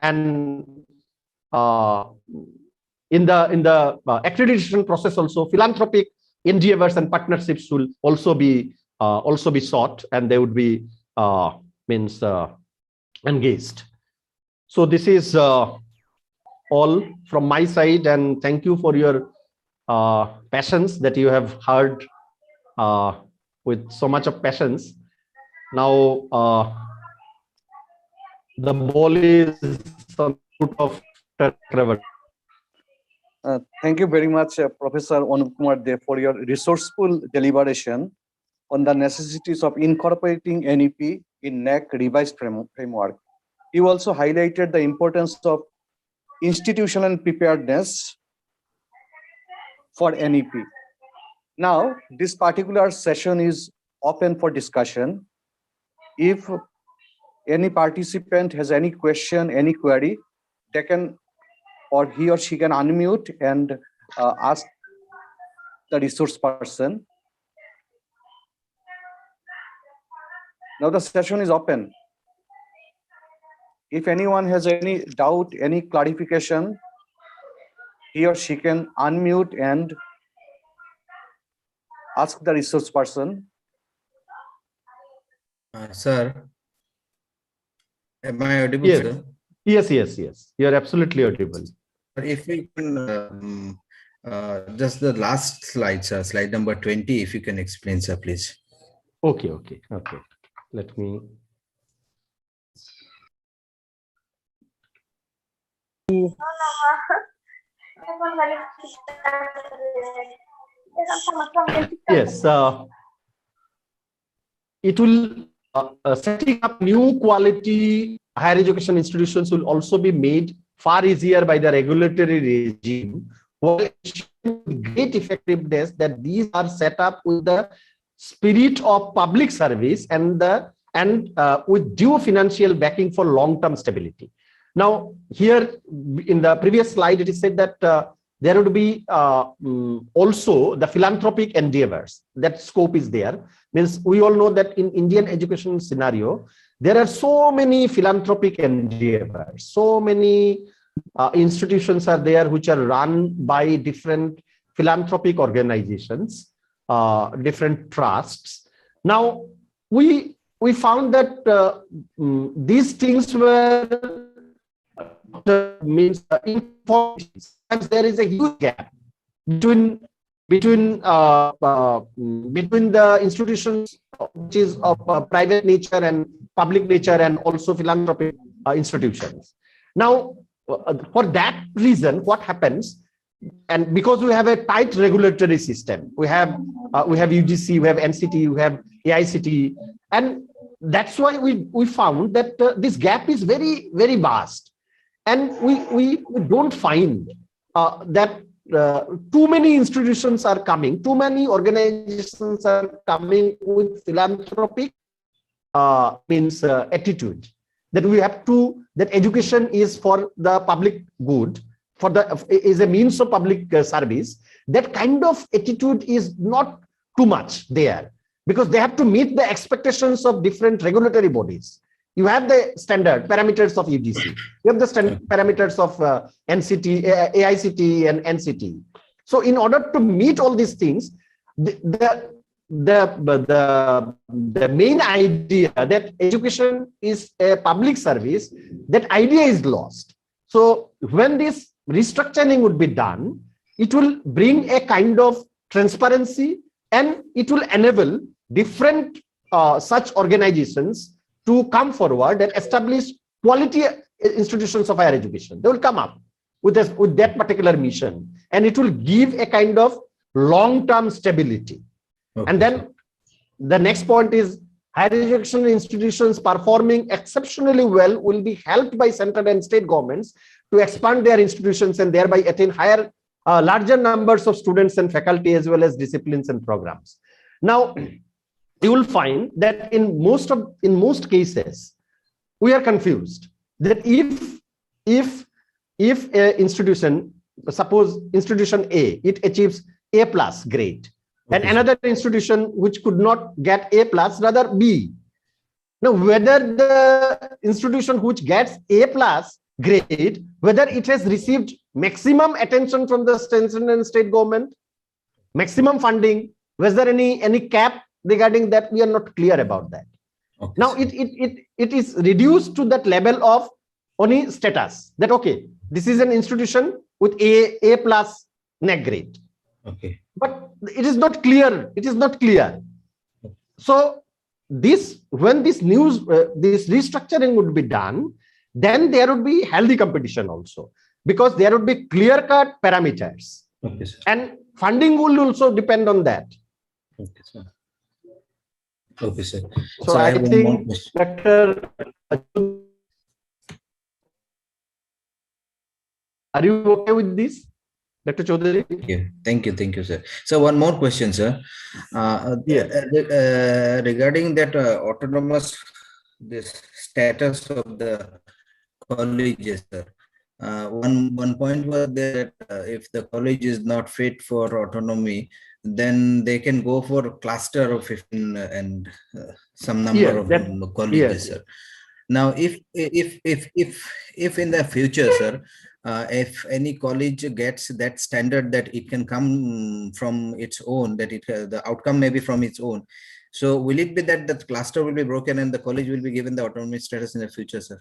And in the accreditation process also, philanthropic endeavors and partnerships will also be sought, and they would be engaged. So this is all from my side, and thank you for your patience that you have heard with so much of patience. Now the ball is on the foot of Trevor. Thank you very much, Professor Anup Kumar De, for your resourceful deliberation on the necessities of incorporating NEP in NAAC revised framework. You also highlighted the importance of institutional preparedness for NEP. Now, this particular session is open for discussion. If any participant has any question, any query, they can, or he or she can unmute and ask the resource person. Now the session is open. If anyone has any doubt, any clarification, he or she can unmute and ask the resource person. Sir, am I audible, Yes. sir? Yes. You are absolutely audible. If we can, just the last slide, sir, slide number 20, if you can explain, sir, please. Okay. Let me. Yes, it will setting up new quality higher education institutions will also be made far easier by the regulatory regime, while with great effectiveness that these are set up with the spirit of public service and with due financial backing for long-term stability. Now, here in the previous slide, it is said that there would be also the philanthropic endeavors. That scope is there. Means we all know that in Indian education scenario, there are so many philanthropic endeavors, so many institutions are there which are run by different philanthropic organizations, different trusts. Now, we found that these things were means there is a huge gap between the institutions which is of private nature and public nature and also philanthropic institutions. Now, for that reason, what happens, and because we have a tight regulatory system, we have UGC, we have NCT, we have AICT, and that's why we found that this gap is very, very vast. And we don't find that too many institutions are coming, too many organizations are coming with philanthropic attitude that we have to, that education is for the public good, is a means of public service. That kind of attitude is not too much there, because they have to meet the expectations of different regulatory bodies. You have the standard parameters of UGC. You have the standard parameters of NCT, AICT, and NCT. So, in order to meet all these things, the main idea that education is a public service, that idea is lost. So, when this restructuring would be done, it will bring a kind of transparency, and it will enable different such organizations to come forward and establish quality institutions of higher education. They will come up with that particular mission, and it will give a kind of long-term stability. Okay. And then the next point is higher education institutions performing exceptionally well will be helped by central and state governments to expand their institutions and thereby attain higher, larger numbers of students and faculty, as well as disciplines and programs. Now, you will find that in most cases, we are confused that if a institution, suppose institution A, it achieves A+ grade, and another institution which could not get A+, rather B. Now, whether the institution which gets A+ grade, whether it has received maximum attention from the central and state government, maximum funding, was there any cap regarding that? We are not clear about that. Okay. Now it is reduced to that level of only status, that okay, this is an institution with A+ NAAC grade. Okay. But it is not clear. It is not clear. So when this restructuring would be done, then there would be healthy competition also, because there would be clear-cut parameters. Okay, sir. And funding will also depend on that. Okay, sir. Okay, sir. So I think Dr. Are you okay with this, Dr. Chaudhary? Yeah, thank you, sir. So one more question, sir. Regarding that autonomous, this status of the colleges, sir. One point was that if the college is not fit for autonomy, then they can go for a cluster of 15 and some number of colleges, sir. Now, if in the future, sir, if any college gets that standard that it can come from its own, that the outcome may be from its own, so will it be that the cluster will be broken and the college will be given the autonomy status in the future, sir?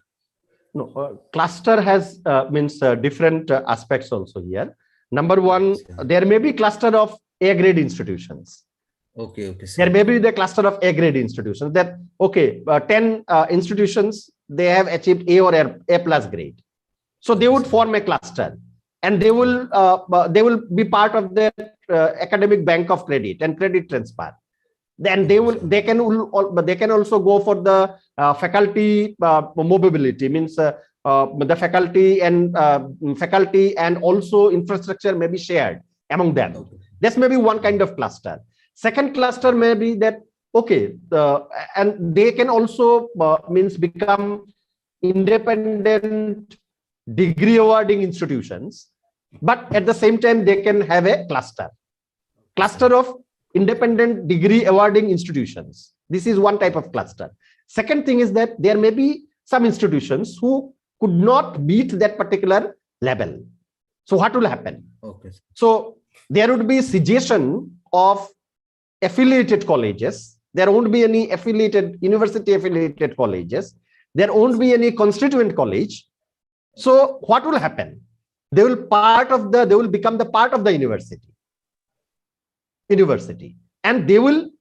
No, cluster has different aspects also here. Number one, there may be cluster of A-grade institutions. Okay. Sir. There may be the cluster of A-grade institutions that, okay, 10 institutions, they have achieved A or A+ grade. So they would form a cluster, and they will be part of their academic bank of credit and credit transfer. Then they can also go for the faculty mobility, means the faculty and also infrastructure may be shared among them. This may be one kind of cluster. Second cluster may be that, okay, and they can also means become independent degree awarding institutions, but at the same time they can have a cluster of independent degree awarding institutions. This is one type of cluster. Second thing is that there may be some institutions who could not meet that particular level. So what will happen? Okay. So there would be cessation of affiliated colleges. There won't be any university affiliated colleges. There won't be any constituent college. So what will happen? They will become the part of the university, and they will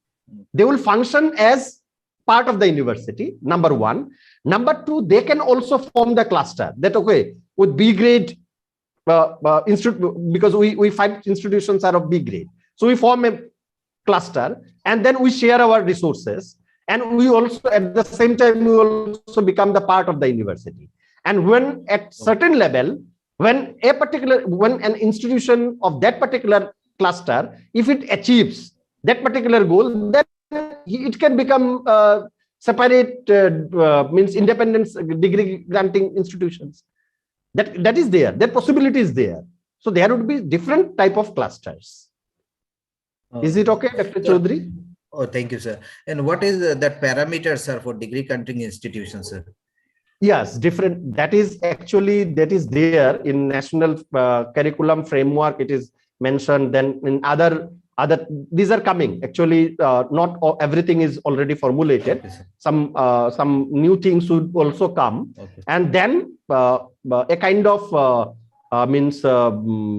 function as part of the university. Number one. Number two, they can also form the cluster that, okay, with B grade institute, because we find institutions are of B grade, so we form a cluster, and then we share our resources, and we also at the same time we also become the part of the university. And when at certain level, when an institution of that particular cluster, if it achieves that particular goal, then it can become separate means independence degree granting institutions. That is there. That possibility is there. So there would be different type of clusters. Is it okay, Dr. Chaudhary? Oh, thank you, sir. And what is that parameter, sir, for degree granting institutions, sir? Yes, different. That is there in national curriculum framework. It is mentioned. Then in other these are coming. Actually, not everything is already formulated. Okay, some new things should also come. Okay. And then a kind of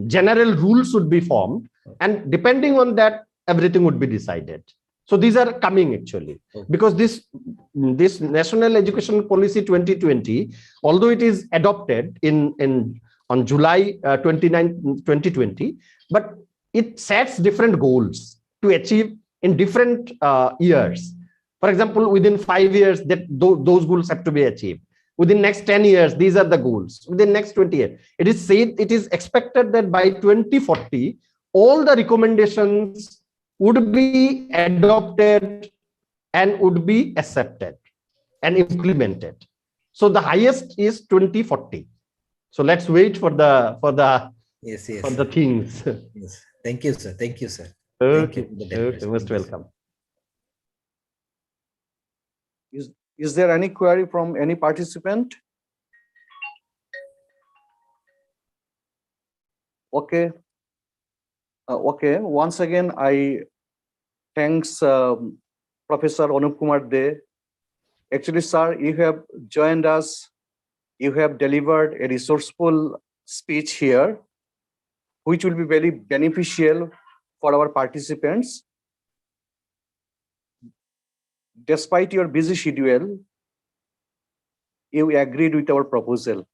general rule should be formed. Okay. And depending on that, everything would be decided. So these are coming actually, okay, because this National Education Policy 2020, although it is adopted on July 29, 2020, but it sets different goals to achieve in different years. For example, within 5 years, those goals have to be achieved. Within next 10 years, these are the goals. Within next 20 years, it is expected that by 2040, all the recommendations would be adopted and would be accepted and implemented. So the highest is 2040. So let's wait for the yes. For the things. Yes. Thank you, sir. Thank you, sir. Okay. Okay. Most welcome. Is there any query from any participant? Okay. Okay. Once again, I thanks Professor Anup Kumar De. Actually, sir, you have joined us. You have delivered a resourceful speech here, which will be very beneficial for our participants. Despite your busy schedule, you agreed with our proposal.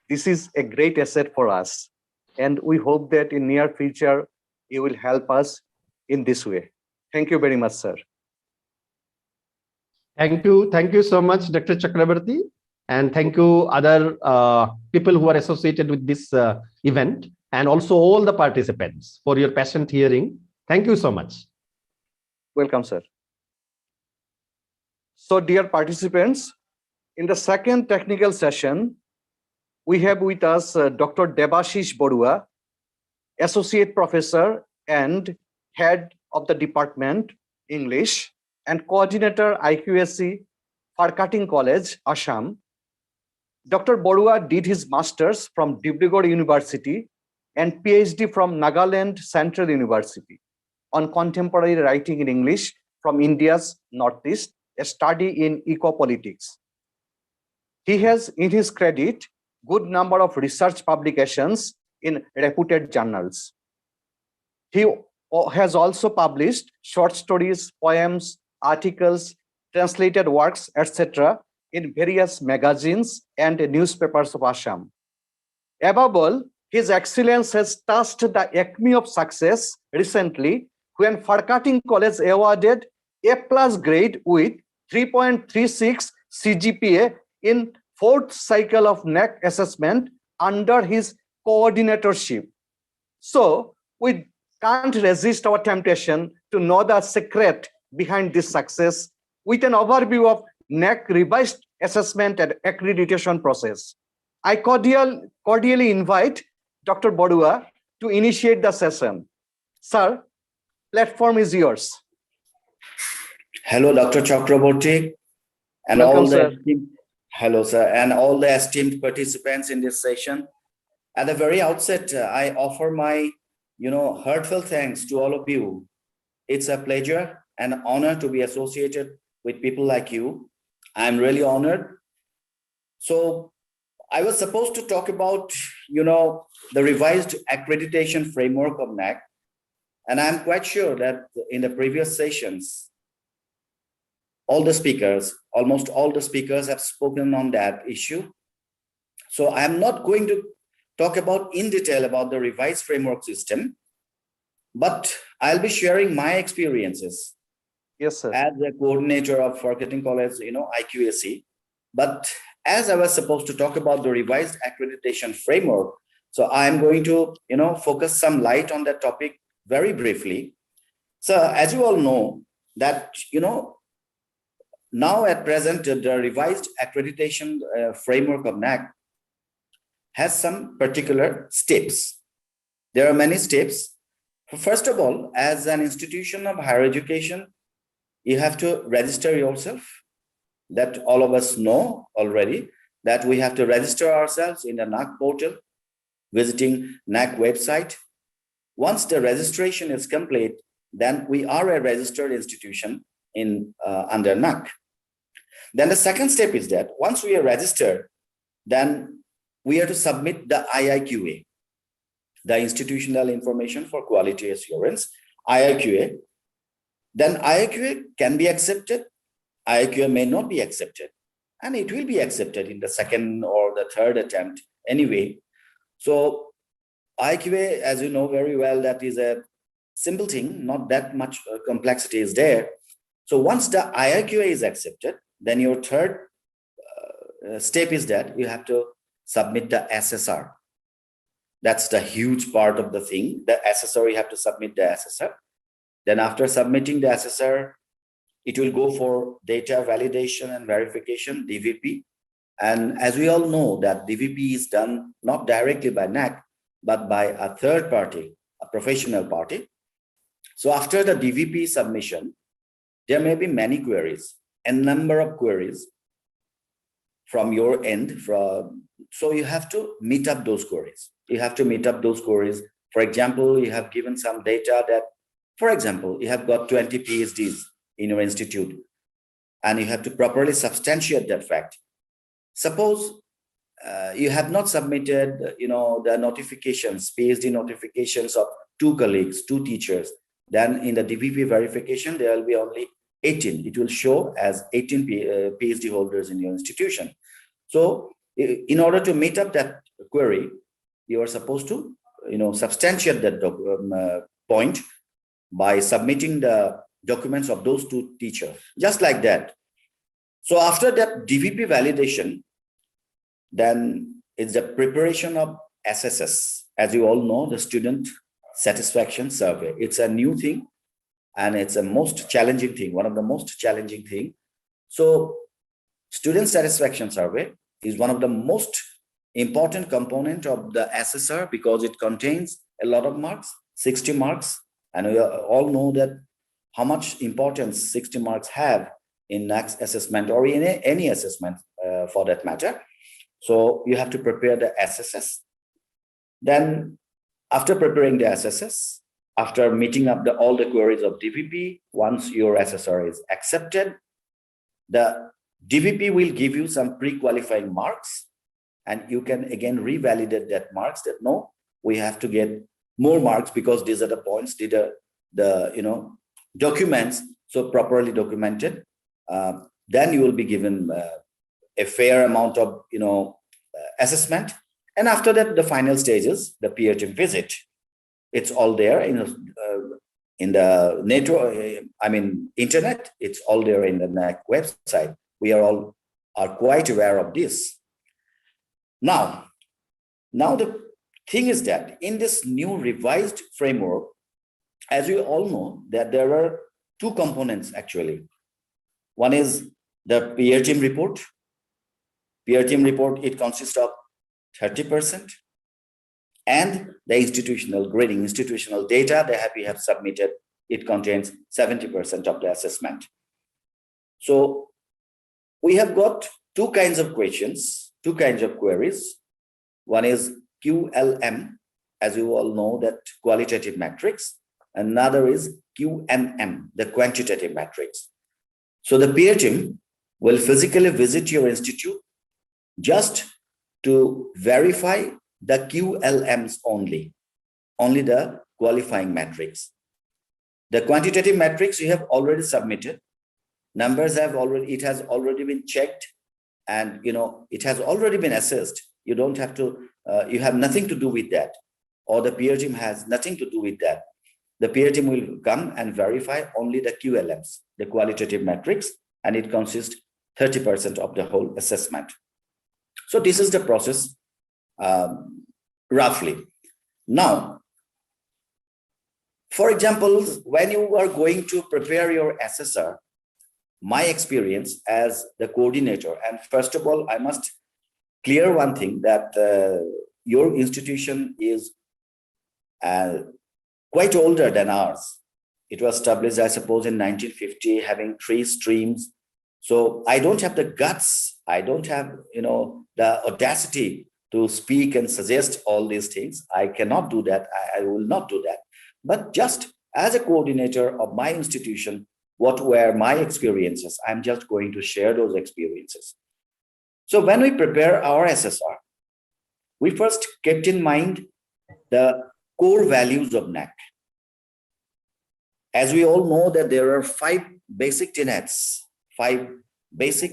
This is a great asset for us, and we hope that in near future, you will help us in this way. Thank you very much, sir. Thank you so much, Dr. Chakrabarty, and thank you other people who are associated with this event, and also all the participants for your patient hearing. Thank you so much. Welcome, sir. So, dear participants, in the second technical session, we have with us Dr. Debashish Borua, Associate Professor and Head of the Department, English, and Coordinator IQSC, Farkating College, Assam. Dr. Borua did his Masters from Dibrugarh University and PhD from Nagaland Central University on Contemporary Writing in English from India's Northeast, a study in eco-politics. He has in his credit good number of research publications in reputed journals. He has also published short stories, poems, articles, translated works, etc. in various magazines and newspapers of Assam. Above all, his excellence has touched the acme of success recently when Farkating College awarded A+ grade with 3.36 CGPA in 4th cycle of NAAC assessment under his coordinatorship. So we can't resist our temptation to know the secret behind this success with an overview of NAAC revised assessment and accreditation process. I cordially invite Dr. Bodua to initiate the session. Sir, platform is yours. Hello, Dr. Chakraborty, and Welcome, all the sir. hello, sir, and all the esteemed participants in this session. At the very outset, I offer my, heartfelt thanks to all of you. It's a pleasure and honor to be associated with people like you. I'm really honored. So I was supposed to talk about, the revised accreditation framework of NAAC, and I'm quite sure that in the previous sessions, almost all the speakers have spoken on that issue. So I'm not going to talk about in detail about the revised framework system, but I'll be sharing my experiences. Yes, sir. As the coordinator of Farkating College, IQAC. But as I was supposed to talk about the revised accreditation framework, so I'm going to, focus some light on that topic very briefly. So as you all know that, now at present, the revised accreditation framework of NAAC has some particular steps. There are many steps. First of all, as an institution of higher education, you have to register yourself. That all of us know already, that we have to register ourselves in the NAAC portal, visiting NAAC website. Once the registration is complete, then we are a registered institution under NAAC. Then the second step is that once we are registered, then we have to submit the IIQA, the Institutional Information for Quality Assurance, IIQA. Then IIQA can be accepted, IIQA may not be accepted, and it will be accepted in the second or the third attempt anyway. So IIQA, as you know very well, that is a simple thing, not that much complexity is there. So once the IIQA is accepted, then your third step is that you have to submit the SSR. That's the huge part of the thing. The SSR, you have to submit the SSR. Then after submitting the SSR, it will go for data validation and verification, DVP. And as we all know that DVP is done not directly by NAAC, but by a third party, a professional party. So after the DVP submission, there may be many queries, a number of queries from your end. So you have to meet up those queries. You have to meet up those queries. For example, you have given some data that, for example, you have got 20 PhDs in your institute, and you have to properly substantiate that fact. Suppose you have not submitted, the notifications, PhD notifications of 2 colleagues, 2 teachers. Then in the DVP verification, there will be only 18. It will show as 18 PhD holders in your institution. So in order to meet up that query, you are supposed to, substantiate that point by submitting the documents of those 2 teachers, just like that. So after that DVP validation, then it's the preparation of SSS. As you all know, the Student Satisfaction Survey. It's a new thing, and it's a most challenging thing, one of the most challenging thing. So Student Satisfaction Survey is one of the most important component of the SSR because it contains a lot of marks, 60 marks. And we all know that how much importance 60 marks have in NAAC assessment or in any assessment for that matter. So you have to prepare the SSS. Then after preparing the SSS, after meeting up all the queries of DVP, once your SSR is accepted, the DVP will give you some pre-qualifying marks, and you can again revalidate that marks that no, we have to get more marks because these are the points, these are the documents, so properly documented. Then you will be given a fair amount of assessment, And after that, the final stages, the peer team visit. It's all there in the network, internet. It's all there in the NAAC website. We are quite aware of this. Now the thing is that in this new revised framework, as we all know, that there are two components actually. One is the peer team report. Peer team report, it consists of 30%, and the institutional grading, institutional data that we have submitted, it contains 70% of the assessment. So we have got two kinds of questions, two kinds of queries. One is QLM, as you all know, that qualitative matrix. Another is QNM, the quantitative matrix. So the peer team will physically visit your institute just to verify the QLMs only the qualifying matrix. The quantitative matrix you have already submitted. Numbers it has already been checked, and it has already been assessed. You don't have to, you have nothing to do with that, or the peer team has nothing to do with that. The peer team will come and verify only the QLMs, the qualitative matrix, and it consists 30% of the whole assessment. So this is the process roughly. Now, for example, when you are going to prepare your assessor, my experience as the coordinator, and first of all, I must clear one thing, that your institution is quite older than ours. It was established, I suppose, in 1950, having 3 streams. So I don't have the guts, I don't have the audacity to speak and suggest all these things. I cannot do that. I will not do that. But just as a coordinator of my institution, what were my experiences? I'm just going to share those experiences. So when we prepare our SSR, we first kept in mind the core values of NAAC. As we all know that there are 5 basic tenets, 5 basic,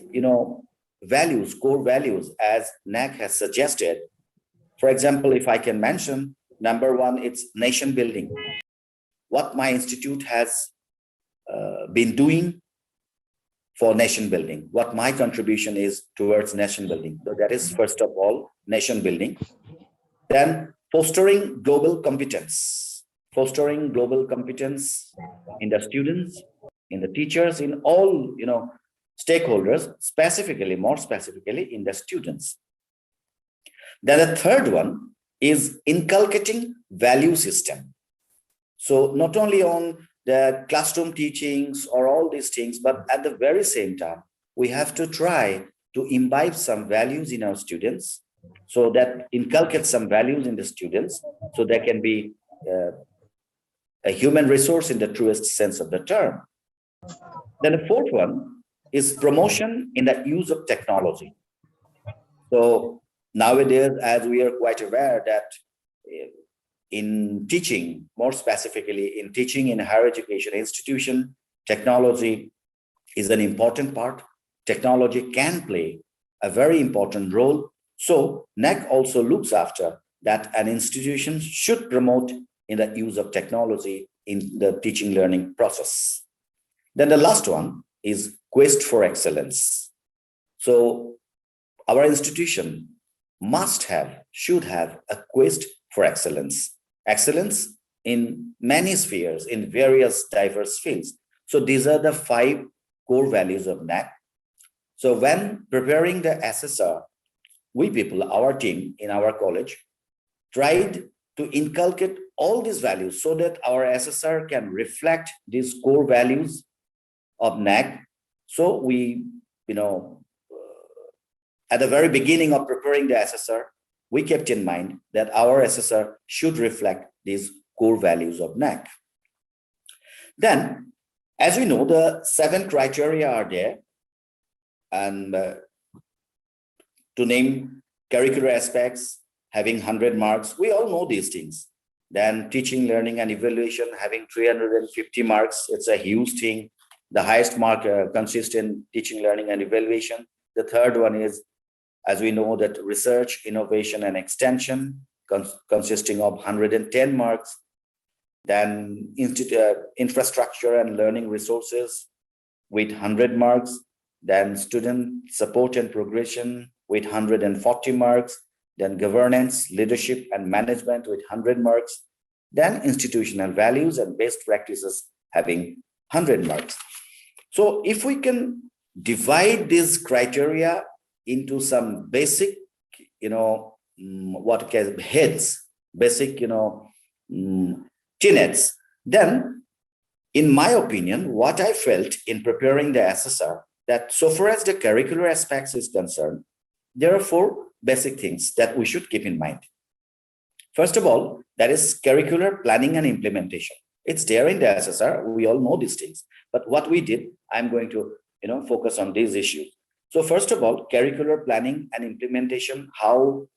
values, core values, as NAAC has suggested. For example, if I can mention, number 1, it's nation building. What my institute has been doing for nation building, what my contribution is towards nation building. So that is, first of all, nation building. Then fostering global competence, in the students, in the teachers, in all, stakeholders, more specifically in the students. Then the third one is inculcating value system. So not only on the classroom teachings or all these things, but at the very same time, we have to try to imbibe some values in our students, so that inculcate some values in the students, so they can be a human resource in the truest sense of the term. Then the fourth one is promotion in the use of technology. So nowadays, as we are quite aware that in teaching, more specifically in teaching in higher education institution, technology is an important part. Technology can play a very important role. So NAAC also looks after that an institution should promote in the use of technology in the teaching learning process. Then the last one is quest for excellence. So our institution should have a quest for excellence. Excellence in many spheres, in various diverse fields. So these are the 5 core values of NAAC. So when preparing the SSR, we people, our team in our college, tried to inculcate all these values so that our SSR can reflect these core values of NAAC. So we, at the very beginning of preparing the SSR, we kept in mind that our SSR should reflect these core values of NAAC. Then, as we know, the 7 criteria are there, and to name curricular aspects, having 100 marks, we all know these things. Then teaching, learning, and evaluation, having 350 marks, it's a huge thing. The highest mark consists in teaching, learning, and evaluation. The third one is As we know that research, innovation, and extension consisting of 110 marks, then infrastructure and learning resources with 100 marks, then student support and progression with 140 marks, then governance, leadership, and management with 100 marks, then institutional values and best practices having 100 marks. So if we can divide these criteria into some basic, heads, basic, tenets, then in my opinion, what I felt in preparing the SSR, that so far as the curricular aspects is concerned, there are 4 basic things that we should keep in mind. First of all, that is curricular planning and implementation. It's there in the SSR. We all know these things. But what we did, I'm going to focus on these issues. So first of all, curricular planning and implementation, how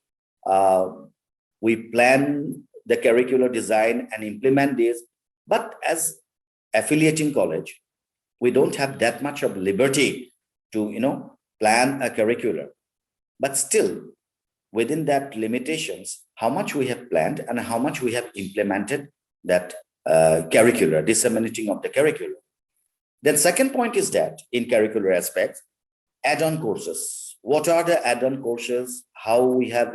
we plan the curricular design and implement this. But as affiliating college, we don't have that much of liberty to plan a curricular. But still, within that limitations, how much we have planned and how much we have implemented that curricular, disseminating of the curricular. Then second point is that in curricular aspects, add-on courses. What are the add-on courses? How we have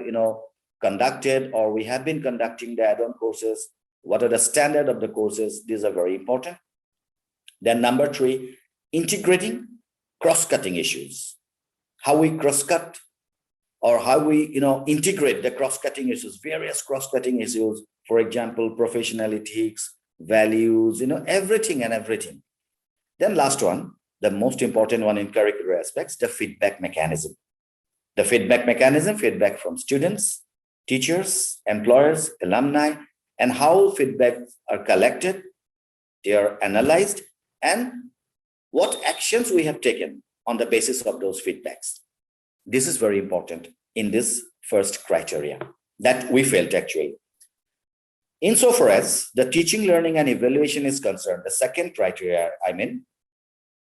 conducted or we have been conducting the add-on courses? What are the standard of the courses? These are very important. Then number 3, integrating cross-cutting issues. How we cross-cut or how we integrate the cross-cutting issues, various cross-cutting issues, for example, professional ethics, values, everything and everything. Then last one, the most important one in curricular aspects, the feedback mechanism. The feedback mechanism, feedback from students, teachers, employers, alumni, and how feedbacks are collected, they are analyzed, and what actions we have taken on the basis of those feedbacks. This is very important in this first criteria that we felt actually. Insofar as the teaching, learning, and evaluation is concerned, the second criteria,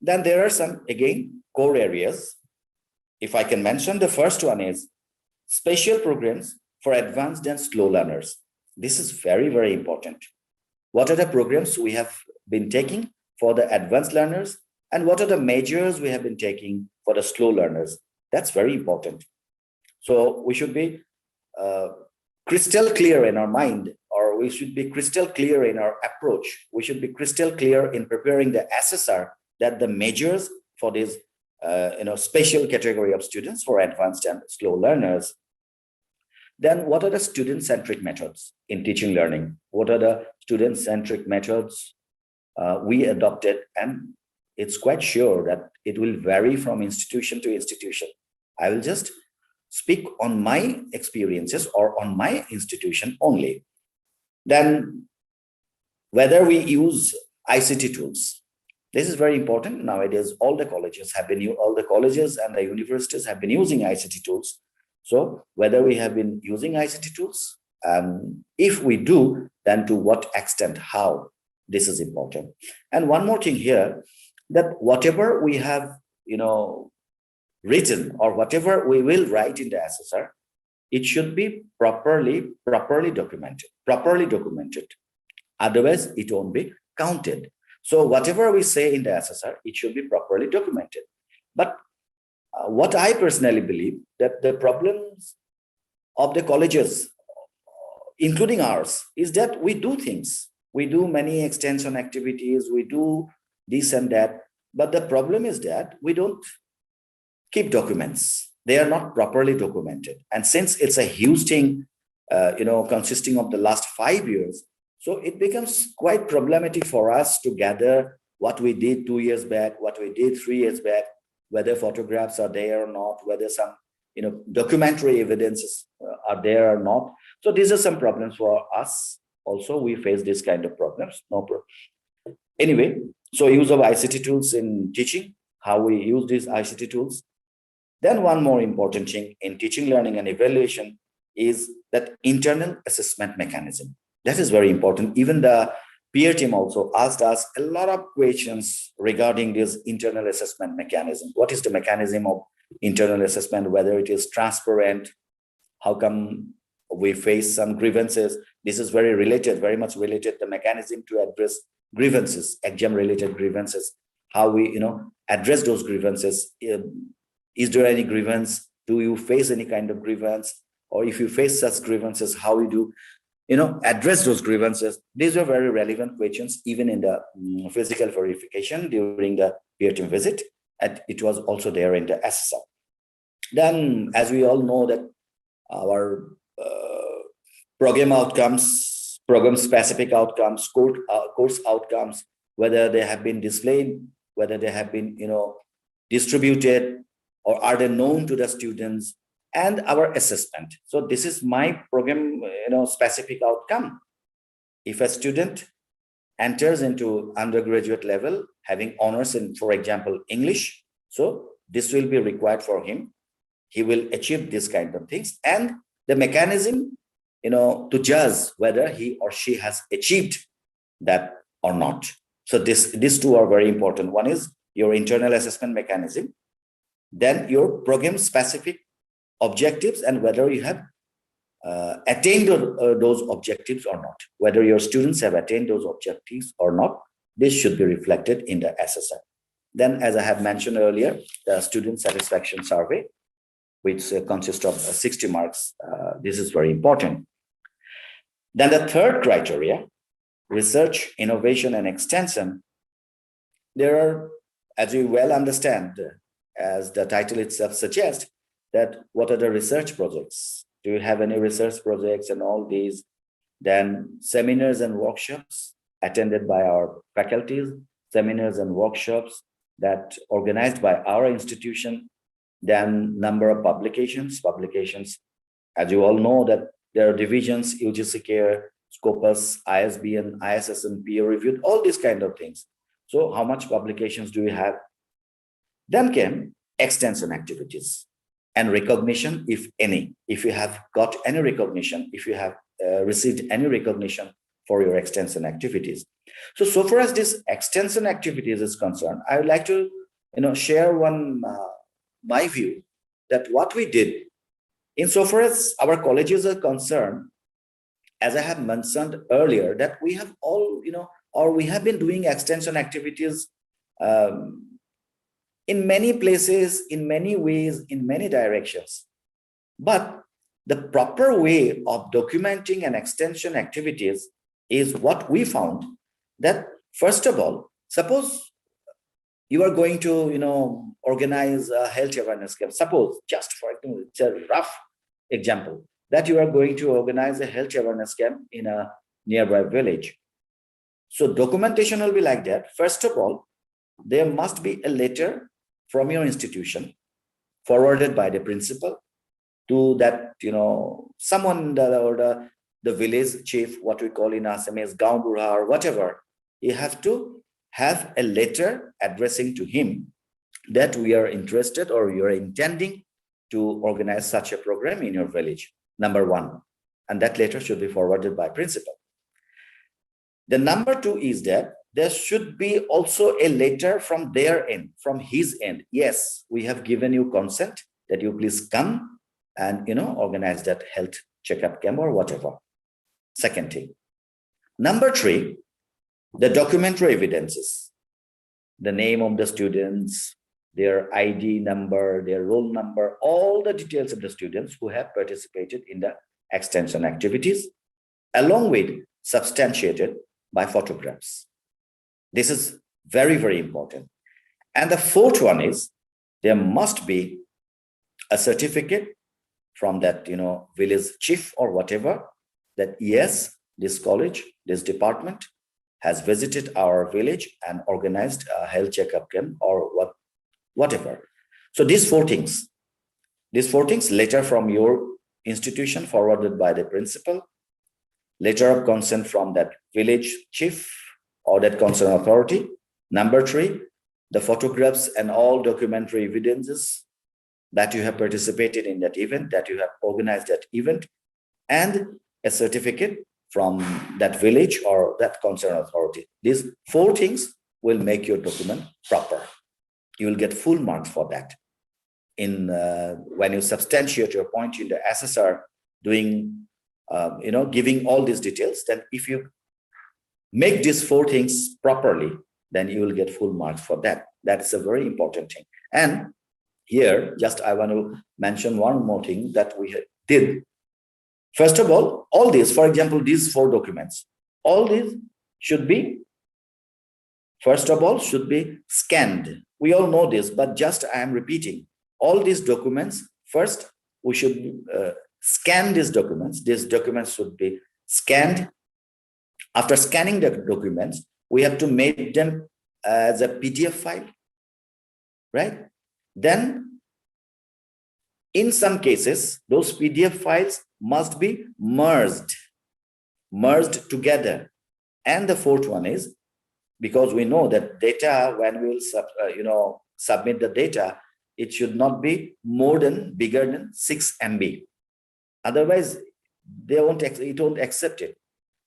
then there are some, again, core areas. If I can mention, the first one is special programs for advanced and slow learners. This is very, very important. What are the programs we have been taking for the advanced learners, and what are the measures we have been taking for the slow learners? That's very important. So we should be crystal clear in our mind, or we should be crystal clear in our approach. We should be crystal clear in preparing the SSR that the measures for this special category of students for advanced and slow learners. Then what are the student-centric methods in teaching learning? What are the student-centric methods we adopted? And it's quite sure that it will vary from institution to institution. I will just speak on my experiences or on my institution only. Then whether we use ICT tools. This is very important. Nowadays, all the colleges and the universities have been using ICT tools. So whether we have been using ICT tools, if we do, then to what extent, how, this is important. And one more thing here, that whatever we have, written or whatever we will write in the SSR, it should be properly documented. Otherwise, it won't be counted. So whatever we say in the SSR, it should be properly documented. But what I personally believe that the problems of the colleges, including ours, is that we do things. We do many extension activities, we do this and that. But the problem is that we don't keep documents. They are not properly documented. And since it's a huge thing, consisting of the last 5 years, so it becomes quite problematic for us to gather what we did 2 years back, what we did 3 years back, whether photographs are there or not, whether some documentary evidences are there or not. So these are some problems for us. Also, we face this kind of problems. No problem. Anyway, so use of ICT tools in teaching, how we use these ICT tools. Then one more important thing in teaching, learning, and evaluation is that internal assessment mechanism. That is very important. Even the peer team also asked us a lot of questions regarding this internal assessment mechanism. What is the mechanism of internal assessment, whether it is transparent, how come we face some grievances. This is very related, very much related, the mechanism to address grievances, exam related grievances, how we address those grievances. Is there any grievance? Do you face any kind of grievance? Or if you face such grievances, how you do address those grievances? These are very relevant questions, even in the physical verification during the peer team visit. And it was also there in the SSR. Then, as we all know, that our program outcomes, program specific outcomes, course outcomes, whether they have been displayed, whether they have been distributed, or are they known to the students, and our assessment. So this is my program specific outcome. If a student enters into undergraduate level having honors in, for example, English, so this will be required for him. He will achieve this kind of things, and the mechanism to judge whether he or she has achieved that or not. So these two are very important. One is your internal assessment mechanism, then your program specific objectives, and whether you have attained those objectives or not, whether your students have attained those objectives or not. This should be reflected in the SSR. Then, as I have mentioned earlier, the student satisfaction survey, which consists of 60 marks. This is very important. Then the third criteria, research, innovation, and extension. There are, as you well understand, as the title itself suggests, that what are the research projects? Do you have any research projects and all these? Then seminars and workshops attended by our faculties, seminars and workshops that organized by our institution. Then number of publications, as you all know that there are divisions, UGC Care, Scopus, ISBN, ISSN, peer reviewed, all these kind of things. So how much publications do you have? Then came extension activities and recognition, if any. If you have got any recognition, if you have received any recognition for your extension activities. So far as this extension activities is concerned, I would like to share my view that what we did, insofar as our colleges are concerned, as I have mentioned earlier, that we have all, or we have been doing extension activities in many places, in many ways, in many directions. But the proper way of documenting an extension activities is what we found, that first of all, suppose you are going to, organize a health awareness camp. Suppose, just for example, it's a rough example, that you are going to organize a health awareness camp in a nearby village. So documentation will be like that. First of all, there must be a letter from your institution forwarded by the principal to that, someone or the village chief, what we call in Assam as Gaon Budha or whatever. You have to have a letter addressing to him that we are interested or you are intending to organize such a program in your village, number one. And that letter should be forwarded by principal. The number two is that there should be also a letter from their end, from his end. Yes, we have given you consent that you please come and organize that health checkup camp or whatever. Second thing. Number three, the documentary evidences, the name of the students, their ID number, their roll number, all the details of the students who have participated in the extension activities, along with substantiated by photographs. This is very, very important. And the fourth one is there must be a certificate from that, village chief or whatever, that yes, this college, this department has visited our village and organized a health checkup camp or whatever. So these four things, letter from your institution forwarded by the principal, letter of consent from that village chief or that concerned authority. Number three, the photographs and all documentary evidences that you have participated in that event, that you have organized that event, and a certificate from that village or that concerned authority. These four things will make your document proper. You will get full marks for that. in when you substantiate your point in the SSR, doing giving all these details, then if you make these 4 things properly, then you will get full marks for that. That is a very important thing. And here, just I want to mention one more thing that we did. First of all these, for example, these 4 documents, all these should be, first of all, should be scanned. We all know this, but just I am repeating. All these documents, first, we should scan these documents. These documents should be scanned. After scanning the documents, we have to make them as a PDF file, right? Then, in some cases, those PDF files must be merged together. And the 4th one is, because we know that data, when we will submit the data, it should not be bigger than 6 MB. Otherwise, it won't accept it.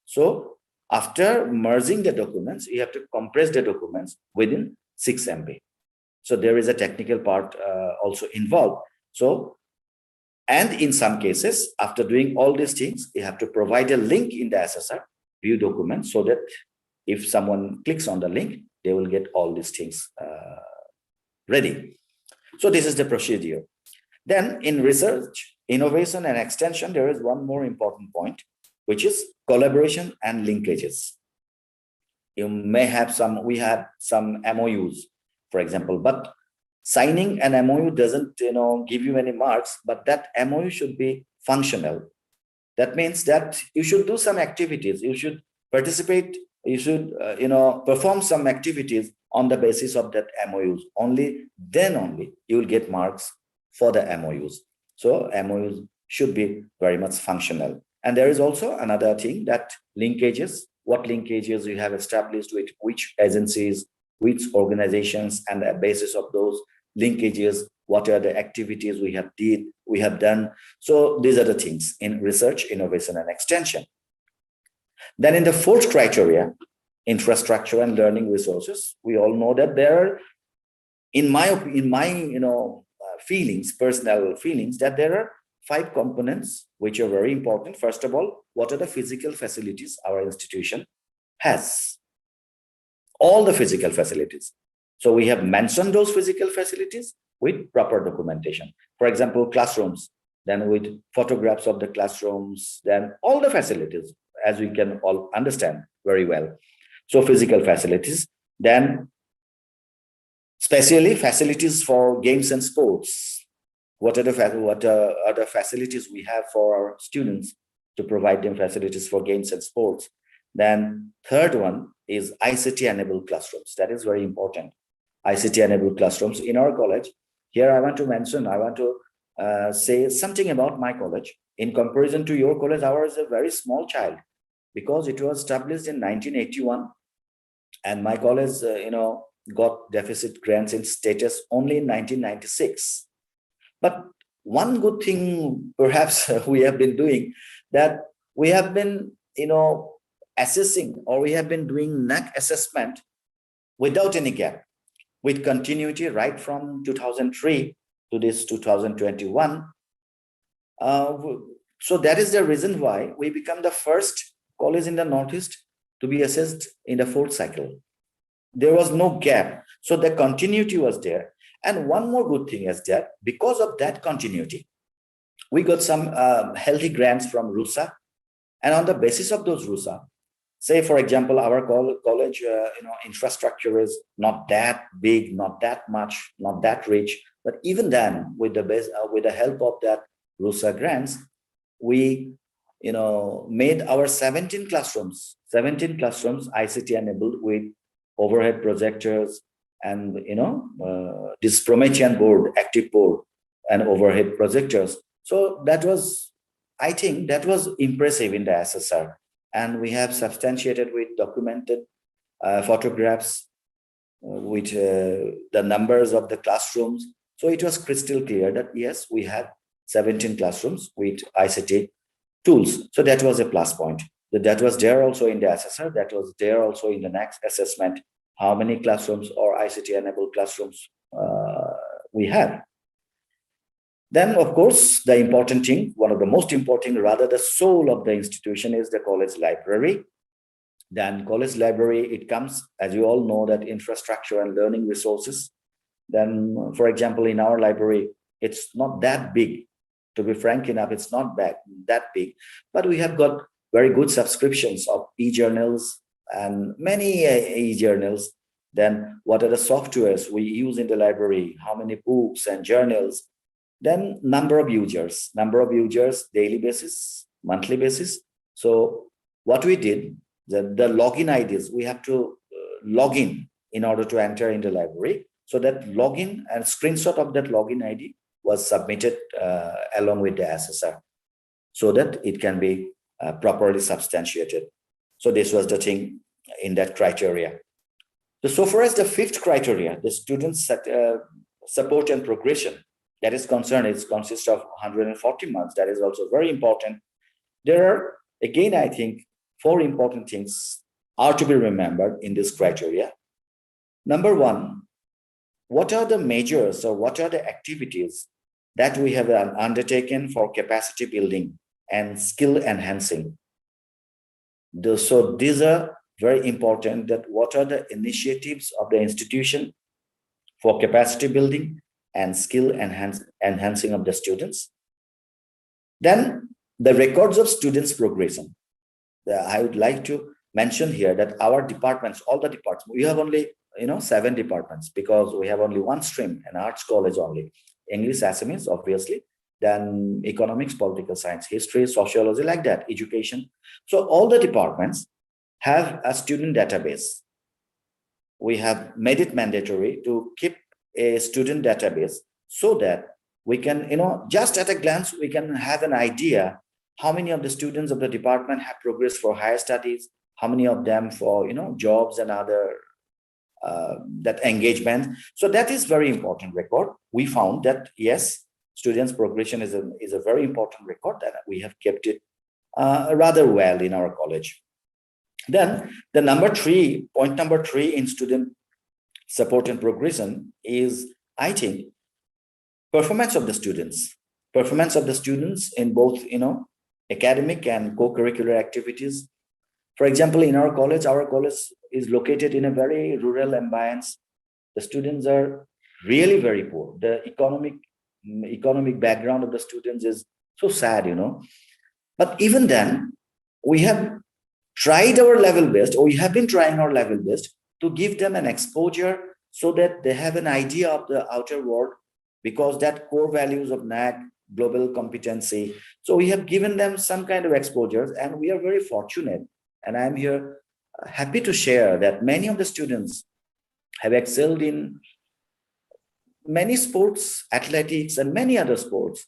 So after merging the documents, you have to compress the documents within 6 MB. So there is a technical part also involved. So, and in some cases, after doing all these things, you have to provide a link in the SSR view document, so that if someone clicks on the link, they will get all these things ready. So this is the procedure. Then in research, innovation and extension, there is one more important point, which is collaboration and linkages. You may have we have some MOUs, for example, but signing an MOU doesn't give you any marks, but that MOU should be functional. That means that you should do some activities, you should participate, you should perform some activities on the basis of that MOUs. Then only you will get marks for the MOUs. So MOUs should be very much functional. And there is also another thing, that linkages, what linkages you have established with which agencies, which organizations, and the basis of those linkages, what are the activities we have done. So these are the things in research, innovation, and extension. Then in the 4th criteria, infrastructure and learning resources, we all know that there are, in my feelings, personal feelings, that there are 5 components which are very important. First of all, what are the physical facilities our institution has? All the physical facilities. So we have mentioned those physical facilities with proper documentation. For example, classrooms, then with photographs of the classrooms, then all the facilities, as we can all understand very well. So physical facilities, then especially facilities for games and sports. What are the facilities we have for our students to provide them facilities for games and sports? Then 3rd one is ICT enabled classrooms. That is very important. ICT enabled classrooms in our college. Here I want to say something about my college. In comparison to your college, ours is a very small child, because it was established in 1981, and my college got deficit grants in status only in 1996. But one good thing perhaps we have been doing, that we have been assessing, or we have been doing NAAC assessment without any gap, with continuity right from 2003 to this 2021. So that is the reason why we become the first college in the Northeast to be assessed in the 4th cycle. There was no gap. So the continuity was there. And one more good thing is that because of that continuity, we got some healthy grants from RUSA. And on the basis of those RUSA, say, for example, our college infrastructure is not that big, not that much, not that rich. But even then, with the help of that RUSA grants, we made our 17 classrooms ICT enabled, with overhead projectors and this Promethean board, active board, and overhead projectors. So that was, I think, that was impressive in the SSR. And we have substantiated with documented photographs with the numbers of the classrooms. So it was crystal clear that yes, we have 17 classrooms with ICT tools. So that was a plus point. That was there also in the SSR. That was there also in the next assessment. How many classrooms or ICT enabled classrooms we have. Then, of course, the important thing, one of the most important, rather the soul of the institution, is the college library. Then college library, it comes, as you all know, that infrastructure and learning resources. Then, for example, in our library, it's not that big. To be frank enough, it's not that big, but we have got very good subscriptions of e-journals and many e-journals. Then what are the softwares we use in the library? How many books and journals? Then number of users, daily basis, monthly basis. So what we did, the login IDs, we have to log in order to enter in the library. So that login and screenshot of that login ID was submitted along with the SSR so that it can be properly substantiated. So this was the thing in that criteria. So far as the fifth criteria, the students' support and progression, that is concerned, it consists of 140 months. That is also very important. There are, again, I think, 4 important things are to be remembered in this criteria. Number 1, what are the measures or what are the activities that we have undertaken for capacity building and skill enhancing? So these are very important, that what are the initiatives of the institution for capacity building and skill enhancing of the students. Then the records of students' progression. I would like to mention here that our departments, all the departments, we have only 7 departments because we have only 1 stream, an arts college only. English, Assamese, obviously, then economics, political science, history, sociology, like that, education. So all the departments have a student database. We have made it mandatory to keep a student database so that we can, just at a glance, we can have an idea how many of the students of the department have progressed for higher studies, how many of them for, jobs and other that engagement. So that is very important record. We found that, yes, students' progression is a very important record, and we have kept it rather well in our college. Then the point number 3 in student support and progression is, I think, performance of the students. Performance of the students in both, academic and co-curricular activities. For example, in our college is located in a very rural ambience. The students are really very poor. The economic background of the students is so sad, But even then, we have tried our level best, or we have been trying our level best to give them an exposure so that they have an idea of the outer world, because that core values of NAAC, global competency. So we have given them some kind of exposure, and we are very fortunate. And I'm here happy to share that many of the students have excelled in many sports, athletics, and many other sports,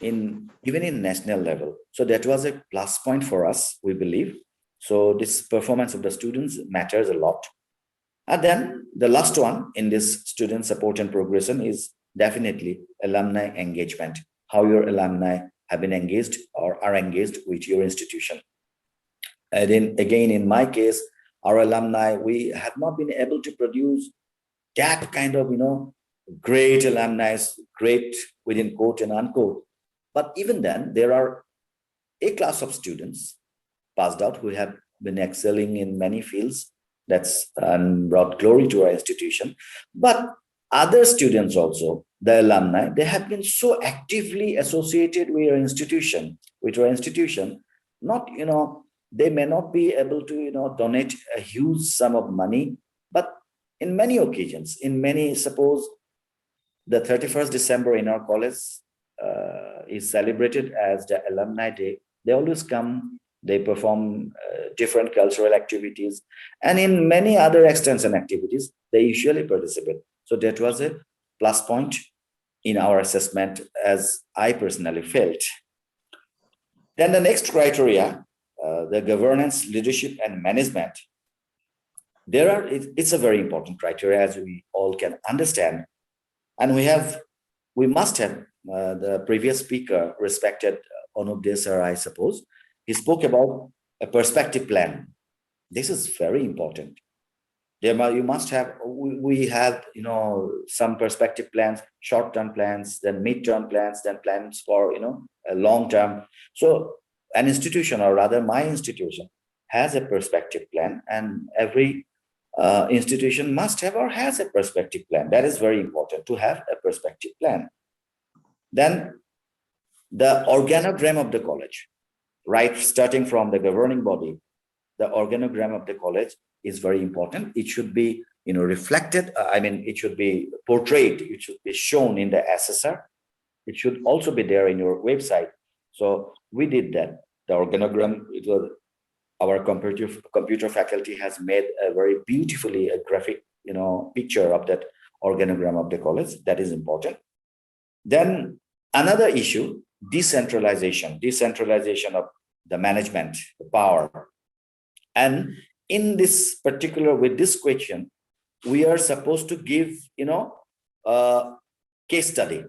even in national level. So that was a plus point for us, we believe. So this performance of the students matters a lot. And then the last one in this student support and progression is definitely alumni engagement. How your alumni have been engaged or are engaged with your institution. And then again, in my case, our alumni, we have not been able to produce that kind of, great alumni, great within quote and unquote. But even then, there are a class of students passed out who have been excelling in many fields. That's brought glory to our institution. But other students also, the alumni, they have been so actively associated with our institution, not, they may not be able to, donate a huge sum of money, but in many occasions, suppose the 31st December in our college is celebrated as the Alumni Day. They always come, they perform different cultural activities, and in many other extension activities, they usually participate. So that was a plus point in our assessment, as I personally felt. Then the next criteria, the governance, leadership, and management. It's a very important criteria, as we all can understand. And we must have the previous speaker, respected Anup Desar, I suppose. He spoke about a perspective plan. This is very important. You must have, we have, some perspective plans, short-term plans, then mid-term plans, then plans for, a long-term. So an institution, or rather my institution, has a perspective plan, and every institution must have or has a perspective plan. That is very important, to have a perspective plan. Then the organogram of the college, right, starting from the governing body, the organogram of the college is very important. It should be, reflected. It should be portrayed. It should be shown in the SSR. It should also be there in your website. So we did that. The organogram, it was our computer faculty has made a very beautifully a graphic, picture of that organogram of the college. That is important. Then another issue, decentralization of the management, the power. And in this particular, with this question, we are supposed to give, a case study,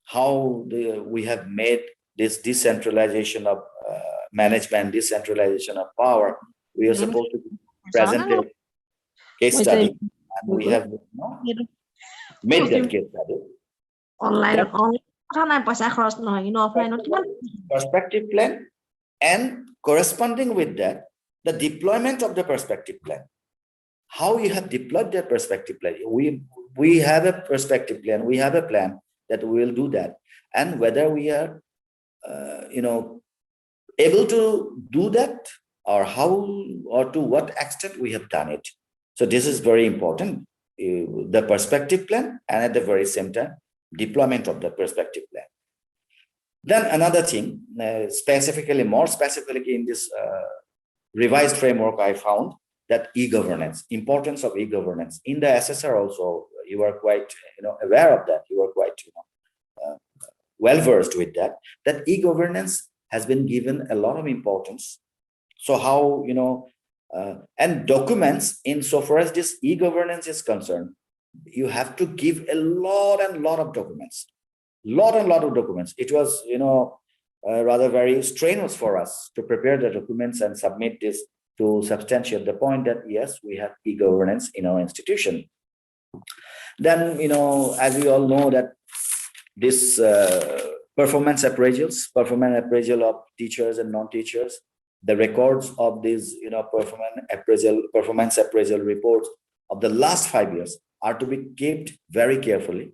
how we have made this decentralization of management, decentralization of power. We are supposed to present a case study, and we have made that case study. Online. Perspective plan, and corresponding with that, the deployment of the perspective plan. How you have deployed the perspective plan. We have a perspective plan. We have a plan that we will do that, and whether we are, able to do that, or how, or to what extent we have done it. So this is very important. The perspective plan, and at the very same time, deployment of the perspective plan. Then another thing, more specifically in this revised framework, I found that e-governance, importance of e-governance. In the SSR also, you are quite aware of that. You are quite well-versed with that, that e-governance has been given a lot of importance. So how, and documents, insofar as this e-governance is concerned, you have to give a lot of documents. Lot of documents. It was, rather very strenuous for us to prepare the documents and submit this to substantiate the point that, yes, we have e-governance in our institution. Then, as we all know that this performance appraisal of teachers and non-teachers, the records of these, performance appraisal reports of the last 5 years are to be kept very carefully.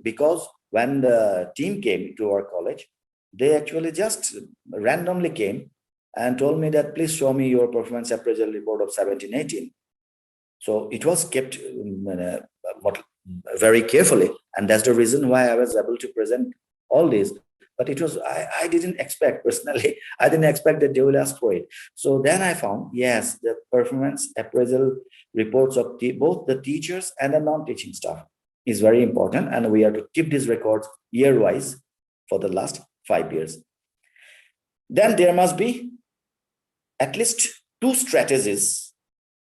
Because when the team came to our college, they actually just randomly came and told me that, please show me your performance appraisal report of 17-18. So it was kept very carefully, and that's the reason why I was able to present all this. But it was, I didn't expect, personally, I didn't expect that they will ask for it. So then I found, yes, the performance appraisal reports of both the teachers and the non-teaching staff is very important, and we have to keep these records year-wise for the last 5 years. Then there must be at least 2 strategies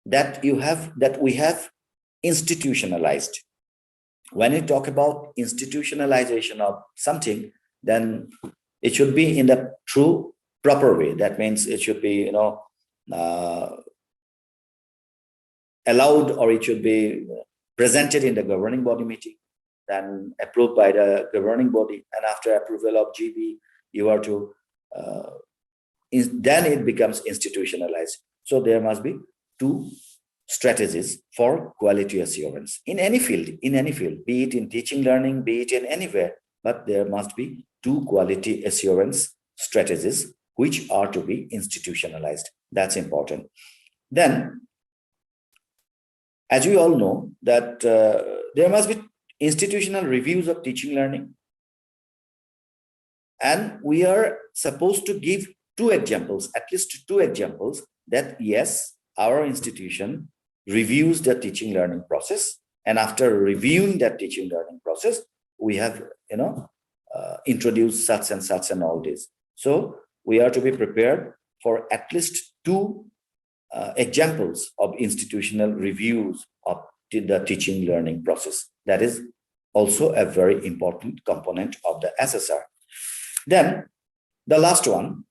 that we have institutionalized. When you talk about institutionalization of something, then it should be in the true proper way. That means it should be, allowed, or it should be presented in the governing body meeting, then approved by the governing body, and after approval of GB, you are to, then it becomes institutionalized. So there must be 2 strategies for quality assurance in any field, be it in teaching, learning, be it in anywhere, but there must be 2 quality assurance strategies which are to be institutionalized. That's important. Then, as we all know, that there must be institutional reviews of teaching, learning. And we are supposed to give 2 examples, at least 2 examples, that yes, our institution reviews the teaching, learning process. And after reviewing that teaching, learning process, we have, introduced such and all this. So we are to be prepared for at least 2 examples of institutional reviews of the teaching learning process. That is also a very important component of the SSR. Then the last one,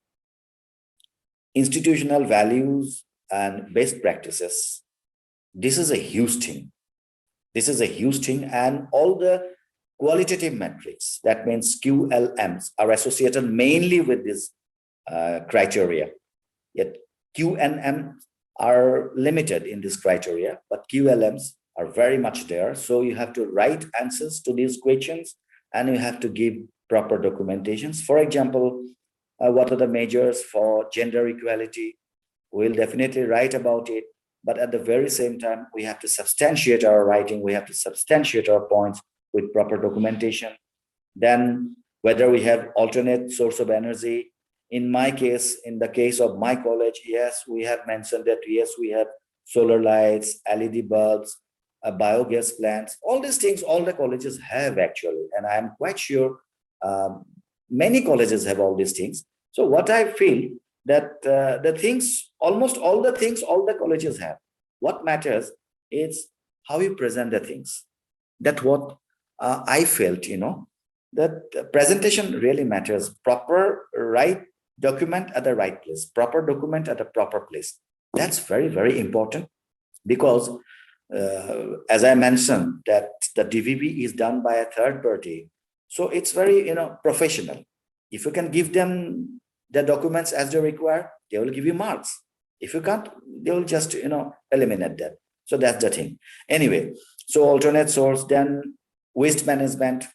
institutional values and best practices. This is a huge thing. This is a huge thing, and all the qualitative metrics, that means QLMs, are associated mainly with this criteria. Yet QNM are limited in this criteria, but QLMs are very much there. So you have to write answers to these questions, and you have to give proper documentations. For example, what are the measures for gender equality? We'll definitely write about it, but at the very same time, we have to substantiate our writing. We have to substantiate our points with proper documentation. Then whether we have alternate source of energy. In my case, in the case of my college, yes, we have mentioned that, yes, we have solar lights, LED bulbs, biogas plants, all these things, all the colleges have actually. And I'm quite sure many colleges have all these things. So what I feel that the things, almost all the things, all the colleges have. What matters is how you present the things. That's what I felt, that presentation really matters. Proper right document at the right place, proper document at the proper place. That's very, very important, because as I mentioned, that the DVB is done by a third party. So it's very, professional. If you can give them the documents as they require, they will give you marks. If you can't, they will just, eliminate them. So that's the thing. Anyway, so alternate source, then waste management,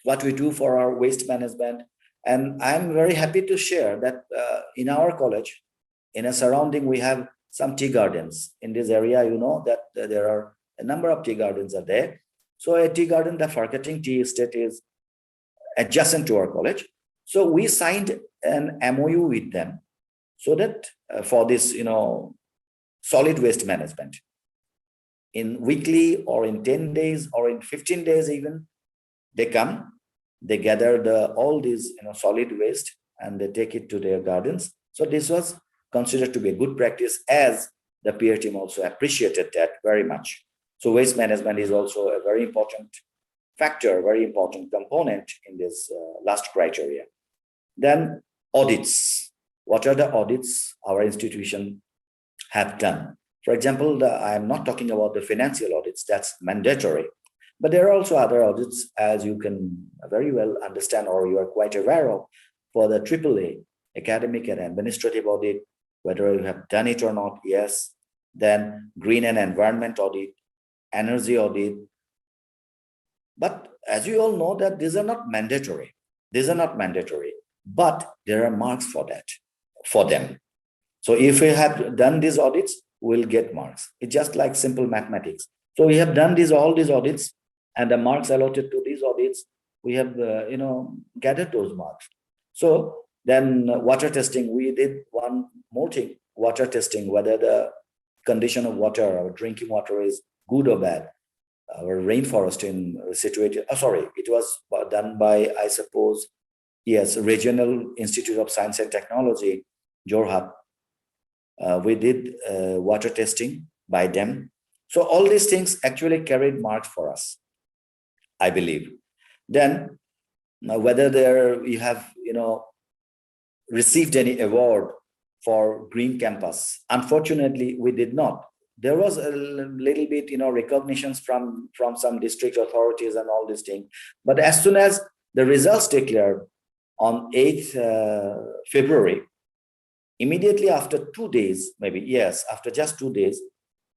what we do for our waste management. And I'm very happy to share that in our college, in a surrounding, we have some tea gardens. In this area, that there are a number of tea gardens are there. So a tea garden, the Farkating Tea Estate, is adjacent to our college. So we signed an MOU with them so that for this, solid waste management, in weekly or in 10 days or in 15 days even, they come, they gather all these solid waste, and they take it to their gardens. So this was considered to be a good practice, as the peer team also appreciated that very much. So waste management is also a very important factor, very important component in this last criteria. Then audits. What are the audits our institution have done? For example, I'm not talking about the financial audits, that's mandatory. But there are also other audits, as you can very well understand, or you are quite aware of, for the AAA, academic and administrative audit, whether you have done it or not, yes. Then green and environment audit, energy audit. But as you all know, that these are not mandatory. These are not mandatory, but there are marks for that, for them. So if we have done these audits, we'll get marks. It's just like simple mathematics. So we have done all these audits, and the marks allotted to these audits, we have, gathered those marks. So then water testing, we did one more thing, water testing, whether the condition of water, our drinking water, is good or bad. Our rainforest it was done by, I suppose, yes, Regional Institute of Science and Technology, Jorhat. We did water testing by them. So all these things actually carried marks for us, I believe. Then whether we have, received any award for Green Campus. Unfortunately, we did not. There was a little bit, recognitions from some district authorities and all these things. But as soon as the results declared on 8th February, immediately after 2 days, after just 2 days,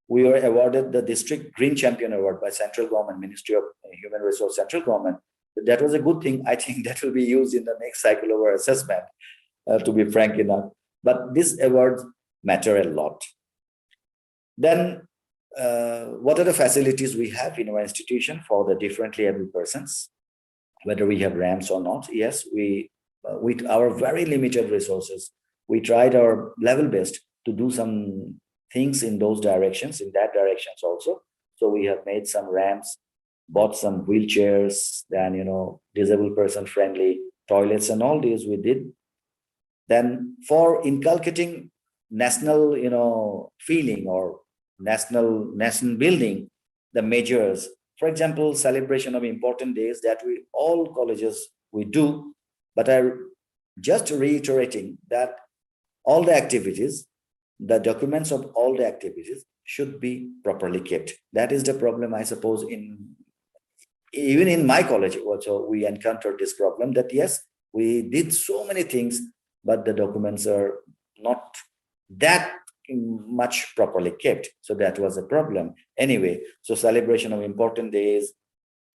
we were awarded the District Green Champion Award by Central Government, Ministry of Human Resource, Central Government. That was a good thing. I think that will be used in the next cycle of our assessment, to be frank enough. But these awards matter a lot. Then, what are the facilities we have in our institution for the differently able persons, whether we have ramps or not? Yes, with our very limited resources, we tried our level best to do some things in that directions also. So we have made some ramps, bought some wheelchairs, then, disabled person friendly toilets, and all these we did. Then for inculcating national, feeling, or national building, the measures, for example, celebration of important days that all colleges we do, but I just reiterating that all the activities the documents of all the activities should be properly kept. That is the problem, I suppose, even in my college also we encountered this problem that yes, we did so many things, but the documents are not that much properly kept. So that was a problem. Anyway, so celebration of important days,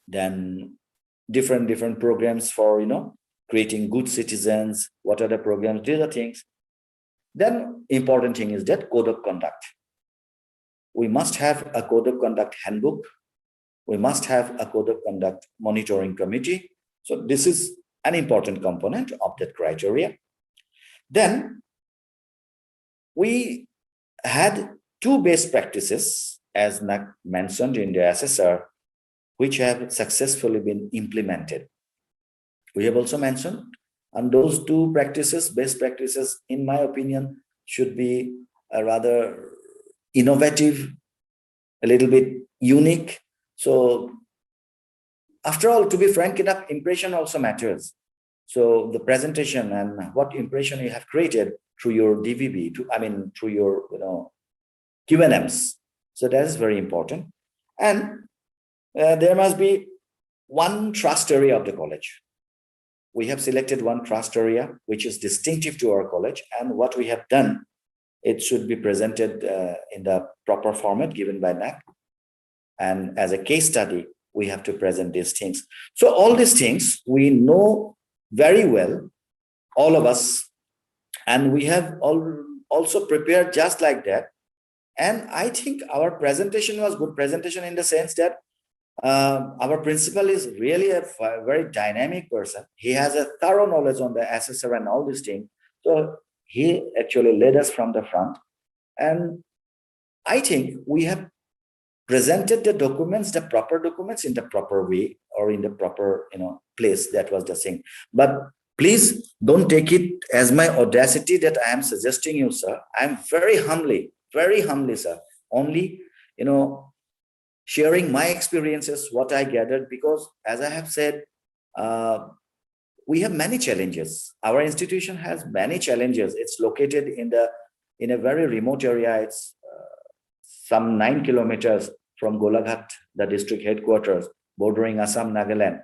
then different programs for, creating good citizens. What are the programs? These are things. Then important thing is that code of conduct. We must have a code of conduct handbook. We must have a code of conduct monitoring committee. So this is an important component of that criteria. Then we had 2 best practices, as NAAC mentioned in the SSR, which have successfully been implemented. We have also mentioned, and those 2 practices, best practices, in my opinion, should be a rather innovative, a little bit unique. So after all, to be frank enough, impression also matters. So the presentation and what impression you have created through your DVB, through your Q&Ms. So that is very important. And there must be one trust area of the college. We have selected one trust area which is distinctive to our college, and what we have done, it should be presented in the proper format given by NAAC. And as a case study, we have to present these things. So all these things we know very well, all of us, and we have also prepared just like that. And I think our presentation was good presentation in the sense that our principal is really a very dynamic person. He has a thorough knowledge on the SSR and all these things. So he actually led us from the front. And I think we have presented the documents, the proper documents, in the proper way or in the proper place. That was the thing. But please don't take it as my audacity that I am suggesting you, sir. I am very humbly, sir, only sharing my experiences, what I gathered, because as I have said, we have many challenges. Our institution has many challenges. It's located in a very remote area. It's some 9 kilometers from Golaghat, the district headquarters, bordering Assam, Nagaland.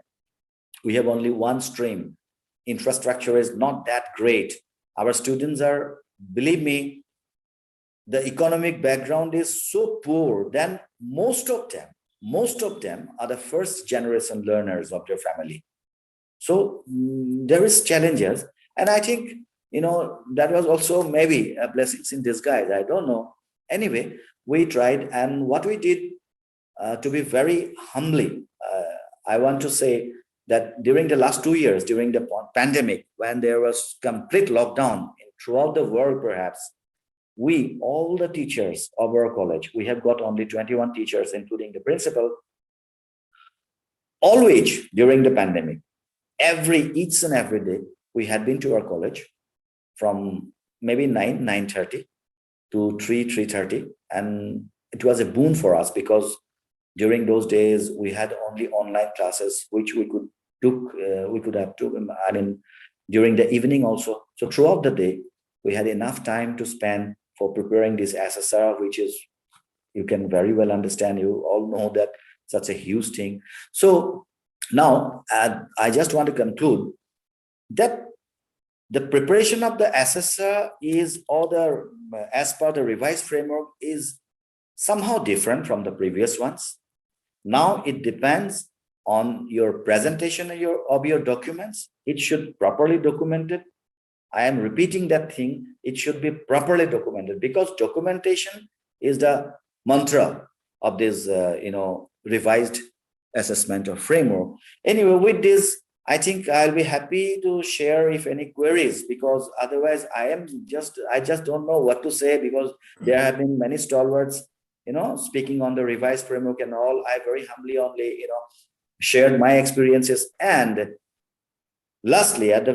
We have only one stream. Infrastructure is not that great. Our students are, believe me, the economic background is so poor that most of them are the first generation learners of their family. So there is challenges. And I think, that was also maybe a blessing in disguise. I don't know. Anyway, we tried, and what we did, to be very humbly, I want to say that during the last 2 years, during the pandemic, when there was complete lockdown throughout the world, perhaps, all the teachers of our college, we have got only 21 teachers, including the principal, always during the pandemic, each and every day, we had been to our college from maybe 9:30 to 3:30. And it was a boon for us because during those days, we had only online classes, which we could have during the evening also. So throughout the day, we had enough time to spend for preparing this SSR, which is, you can very well understand, you all know that such a huge thing. So now I just want to conclude that the preparation of the SSR as per the revised framework is somehow different from the previous ones. Now it depends on your presentation of your documents. It should properly documented. I am repeating that thing. It should be properly documented, because documentation is the mantra of this, revised assessment or framework. Anyway, with this, I think I'll be happy to share if any queries, because otherwise I just don't know what to say, because there have been many stalwarts, speaking on the revised framework and all. I very humbly only, shared my experiences. And lastly, at the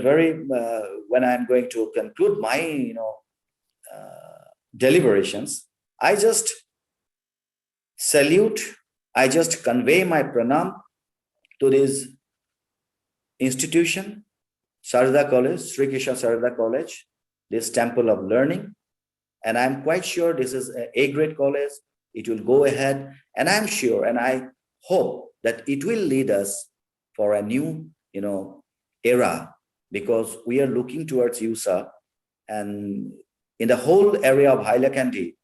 when I'm going to conclude my, deliberations, I just salute, I just convey my pranam to this institution, Sarada College, Sri Krishna Sarada College, this temple of learning. And I'm quite sure this is an A-grade college. It will go ahead, and I'm sure and I hope that it will lead us for a new, era, because we are looking towards USA. And in the whole area of Hailakandi,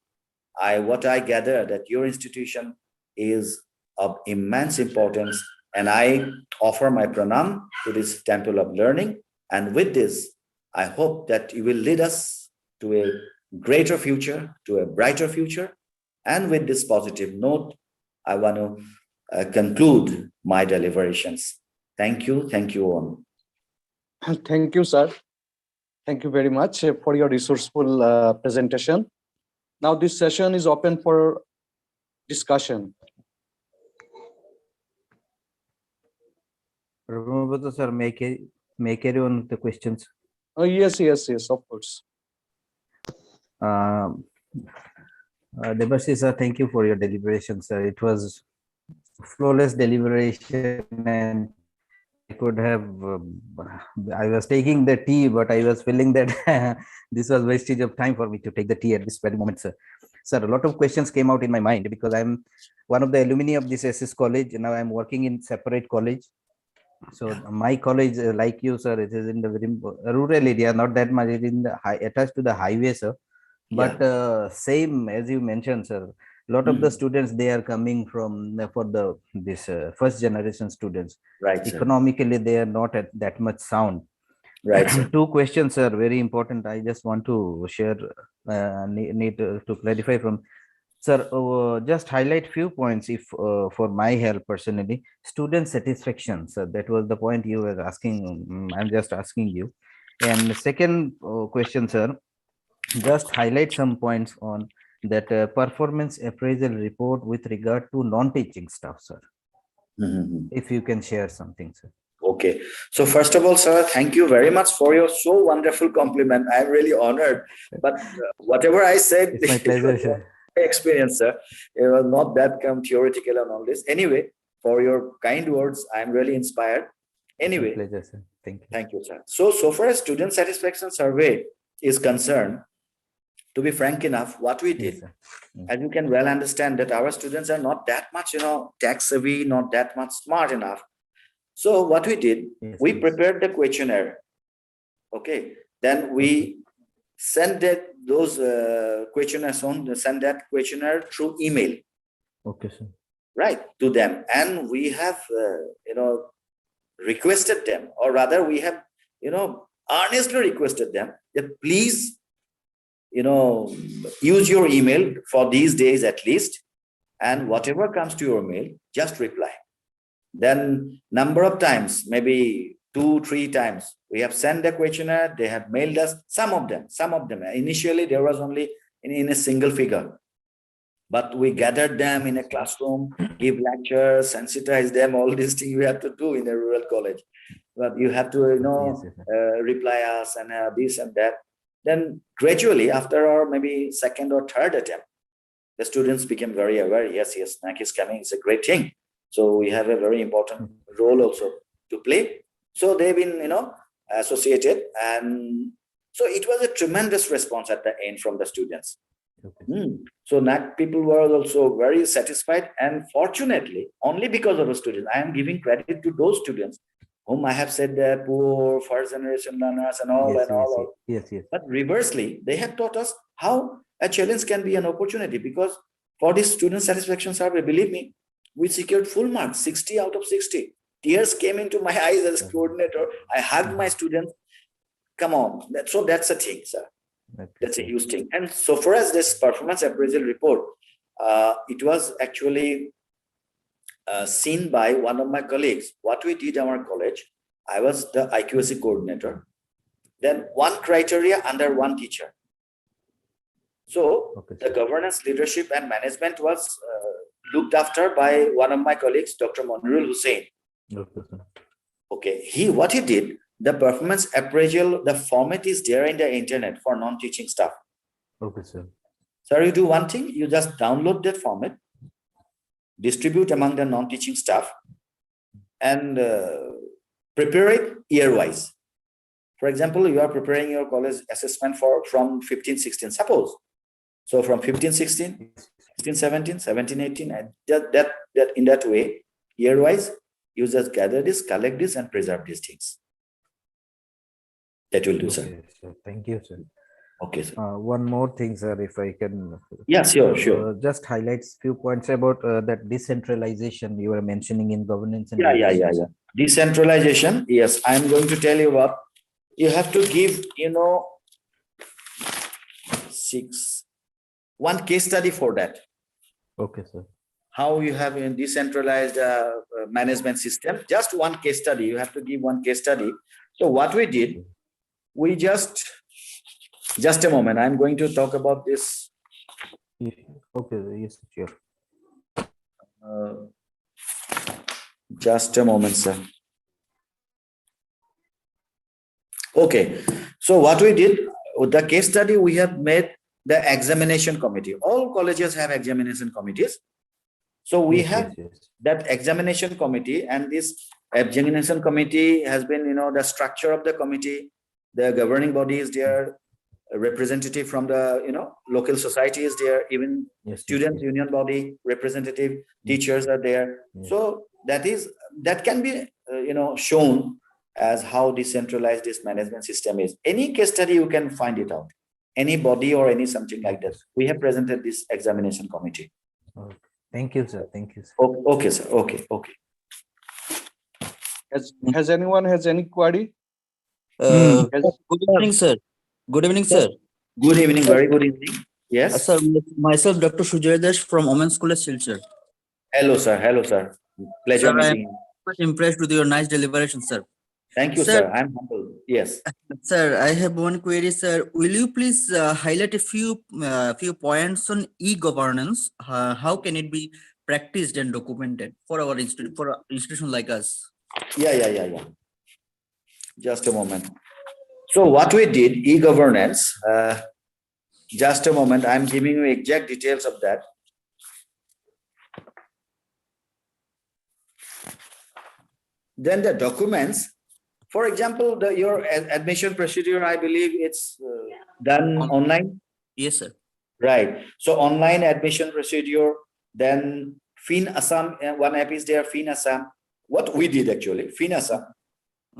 what I gather that your institution is of immense importance, and I offer my pranam to this temple of learning. And with this, I hope that you will lead us to a greater future, to a brighter future. And with this positive note, I want to conclude my deliberations. Thank you all. Thank you, sir. Thank you very much for your resourceful presentation. Now this session is open for discussion. Ramabhadra sir, may carry on with the questions. Oh, yes, of course. Debashis sir, thank you for your deliberation, sir. It was flawless deliberation, and I could have, I was taking the tea, but I was feeling that this was wastage of time for me to take the tea at this very moment, sir. Sir, a lot of questions came out in my mind because I'm one of the alumni of this SS college. Now I'm working in separate college. So my college, like you, sir, it is in the very rural area, not that much. It is in the attached to the highway, sir. But same as you mentioned, sir. A lot of the students, they are coming from for this first generation students. Right. Economically, they are not at that much sound. Right. Sir. Two questions are very important. I just want to share, need to clarify from. Sir, just highlight few points if for my help personally. Student satisfaction, sir, that was the point you were asking. I'm just asking you. And second question, sir, just highlight some points on that performance appraisal report with regard to non-teaching staff, sir. If you can share something, sir. Okay. So first of all, sir, thank you very much for your so wonderful compliment. I'm really honored. But whatever I said, it's my pleasure, sir. Experience, sir. It was not that theoretical and all this. Anyway, for your kind words, I'm really inspired. Anyway, pleasure, sir. Thank you. Thank you, sir. So far as student satisfaction survey is concerned, to be frank enough, what we did, as you can well understand, that our students are not that much, tech savvy, not that much smart enough. So what we did, we prepared the questionnaire. Okay, then we send those questionnaires send that questionnaire through email. Okay, sir. Right, to them, and we have requested them, or rather, we have earnestly requested them that please use your email for these days at least, and whatever comes to your mail, just reply. Then number of times, maybe 2-3 times, we have sent the questionnaire, they have mailed us, some of them. Initially, there was only in a single figure, but we gathered them in a classroom, give lectures, sensitize them, all these things we have to do in a rural college. But you have to, reply us and this and that. Then gradually, after our maybe second or third attempt, the students became very aware. Yes, NAAC is coming. It's a great thing. So we have a very important role also to play. So they've been, associated, and so it was a tremendous response at the end from the students. So NAAC people were also very satisfied, and fortunately, only because of the students, I am giving credit to those students whom I have said they're poor, first generation learners and all. Yes. But reversely, they have taught us how a challenge can be an opportunity, because for this student satisfaction survey, believe me, we secured full marks, 60 out of 60. Tears came into my eyes as coordinator. I hugged my students. Come on. So that's a thing, sir. That's a huge thing. And so far as this performance appraisal report, it was actually seen by one of my colleagues. What we did in our college, I was the IQAC coordinator. Then one criteria under one teacher. So the governance, leadership, and management was looked after by one of my colleagues, Dr. Monirul Hussain. Okay, what he did, the performance appraisal, the format is there in the internet for non-teaching staff. Okay, sir. Sir, you do one thing, you just download that format, distribute among the non-teaching staff, and prepare it year-wise. For example, you are preparing your college assessment from 15-16. Suppose So from 15, 16, 16, 17, 17, 18, and that in that way, year-wise, you just gather this, collect this, and preserve these things. That will do, sir. Okay, sir. Thank you, sir. Okay, sir. One more thing, sir, if I can. Yeah, sure. Just highlights few points about that decentralization you were mentioning in governance and Yeah. Decentralization. Yes, I'm going to tell you about. You have to give, one case study for that. Okay, sir. How you have a decentralized management system. Just one case study. You have to give one case study. So what we did, we just a moment. I'm going to talk about this. Okay, yes, sure. Just a moment, sir. Okay. So what we did, with the case study, we have made the examination committee. All colleges have examination committees. So we have that examination committee, and this examination committee has been, the structure of the committee, the governing body is there, a representative from the, local society is there, even student union body representative, teachers are there. So that can be, shown as how decentralized this management system is. Any case study, you can find it out. Any body or any something like that. We have presented this examination committee. Okay. Thank you, sir. Thank you, sir. Okay, sir. Okay. Has anyone any query? Good evening, sir. Good evening, sir. Good evening. Very good evening. Yes. Sir, myself, Dr. Sujoy Das from Women's School, Silchar. Hello, sir. Pleasure Sir, meeting you. I'm much impressed with your nice deliberation, sir. Thank you, sir. I'm humble. Yes. Sir, I have one query, sir. Will you please highlight a few points on e-governance? How can it be practiced and documented for our institution like us? Yeah. Just a moment. So what we did, e-governance, just a moment, I'm giving you exact details of that. Then the documents, for example, your admission procedure, I believe it's done online. Yes, sir. Right. So online admission procedure, then Fin Assam, one app is there, Fin Assam. What we did actually, Fin Assam.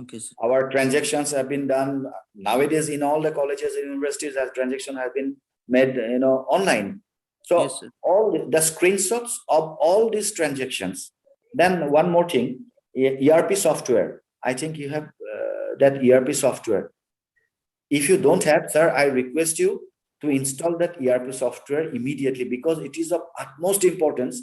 Okay, sir. Our transactions have been done nowadays in all the colleges and universities, as transactions have been made, online. So yes, all the screenshots of all these transactions. Then one more thing, ERP software. I think you have that ERP software. If you don't have, sir, I request you to install that ERP software immediately, because it is of utmost importance.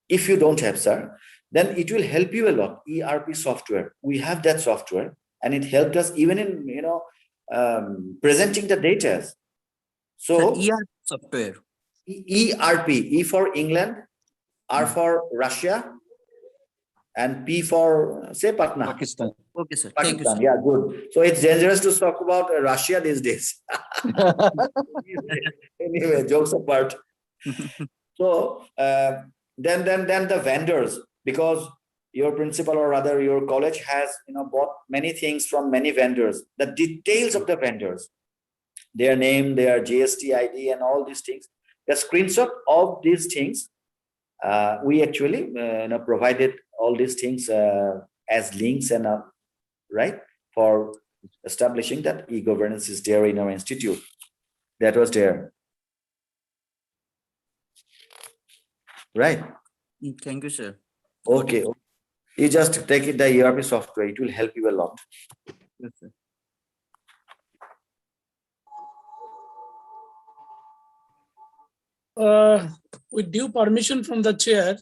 If you don't have, sir, then it will help you a lot. ERP software. We have that software, and it helped us even in presenting the data. So ERP software. ERP, E for England, R for Russia, and P for say Patna. Pakistan. Okay, sir. Pakistan. Thank you, sir. Yeah, good. So it's dangerous to talk about Russia these days. Anyway, jokes apart. So then the vendors, because your principal or rather your college has bought many things from many vendors. The details of the vendors, their name, their GST ID, and all these things. The screenshot of these things, we actually provided all these things as links and right for establishing that e-governance is there in our institute. That was there. Right. Thank you, sir. Okay. You just take it, the ERP software. It will help you a lot. Yes, sir. With due permission from the chair.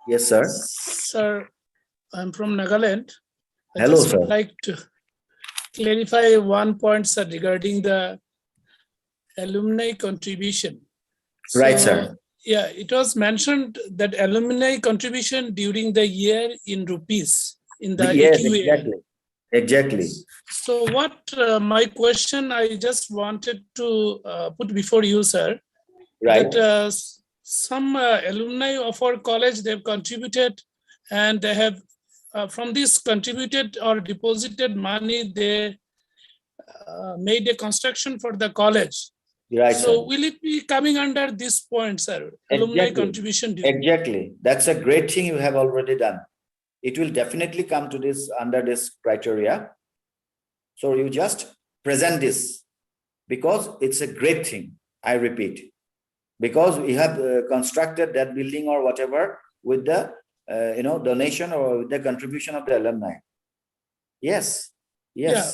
Yes, sir. Sir, I'm from Nagaland. Hello, just sir. would like to clarify one point, sir, regarding the alumni contribution. Right, sir. Yeah, it was mentioned that alumni contribution during the year in rupees in the Yes, AQA. exactly. So what my question I just wanted to put before you, sir, Right. that some alumni of our college, they've contributed, and they have from this contributed or deposited money, they made a construction for the college. Right, So sir. will it be coming under this point, sir? Alumni Exactly. contribution. Duty? Exactly. That's a great thing you have already done. It will definitely come to this under this criteria. So you just present this because it's a great thing. I repeat, because we have constructed that building or whatever with the donation or with the contribution of the alumni. Yes. Yes. Yeah.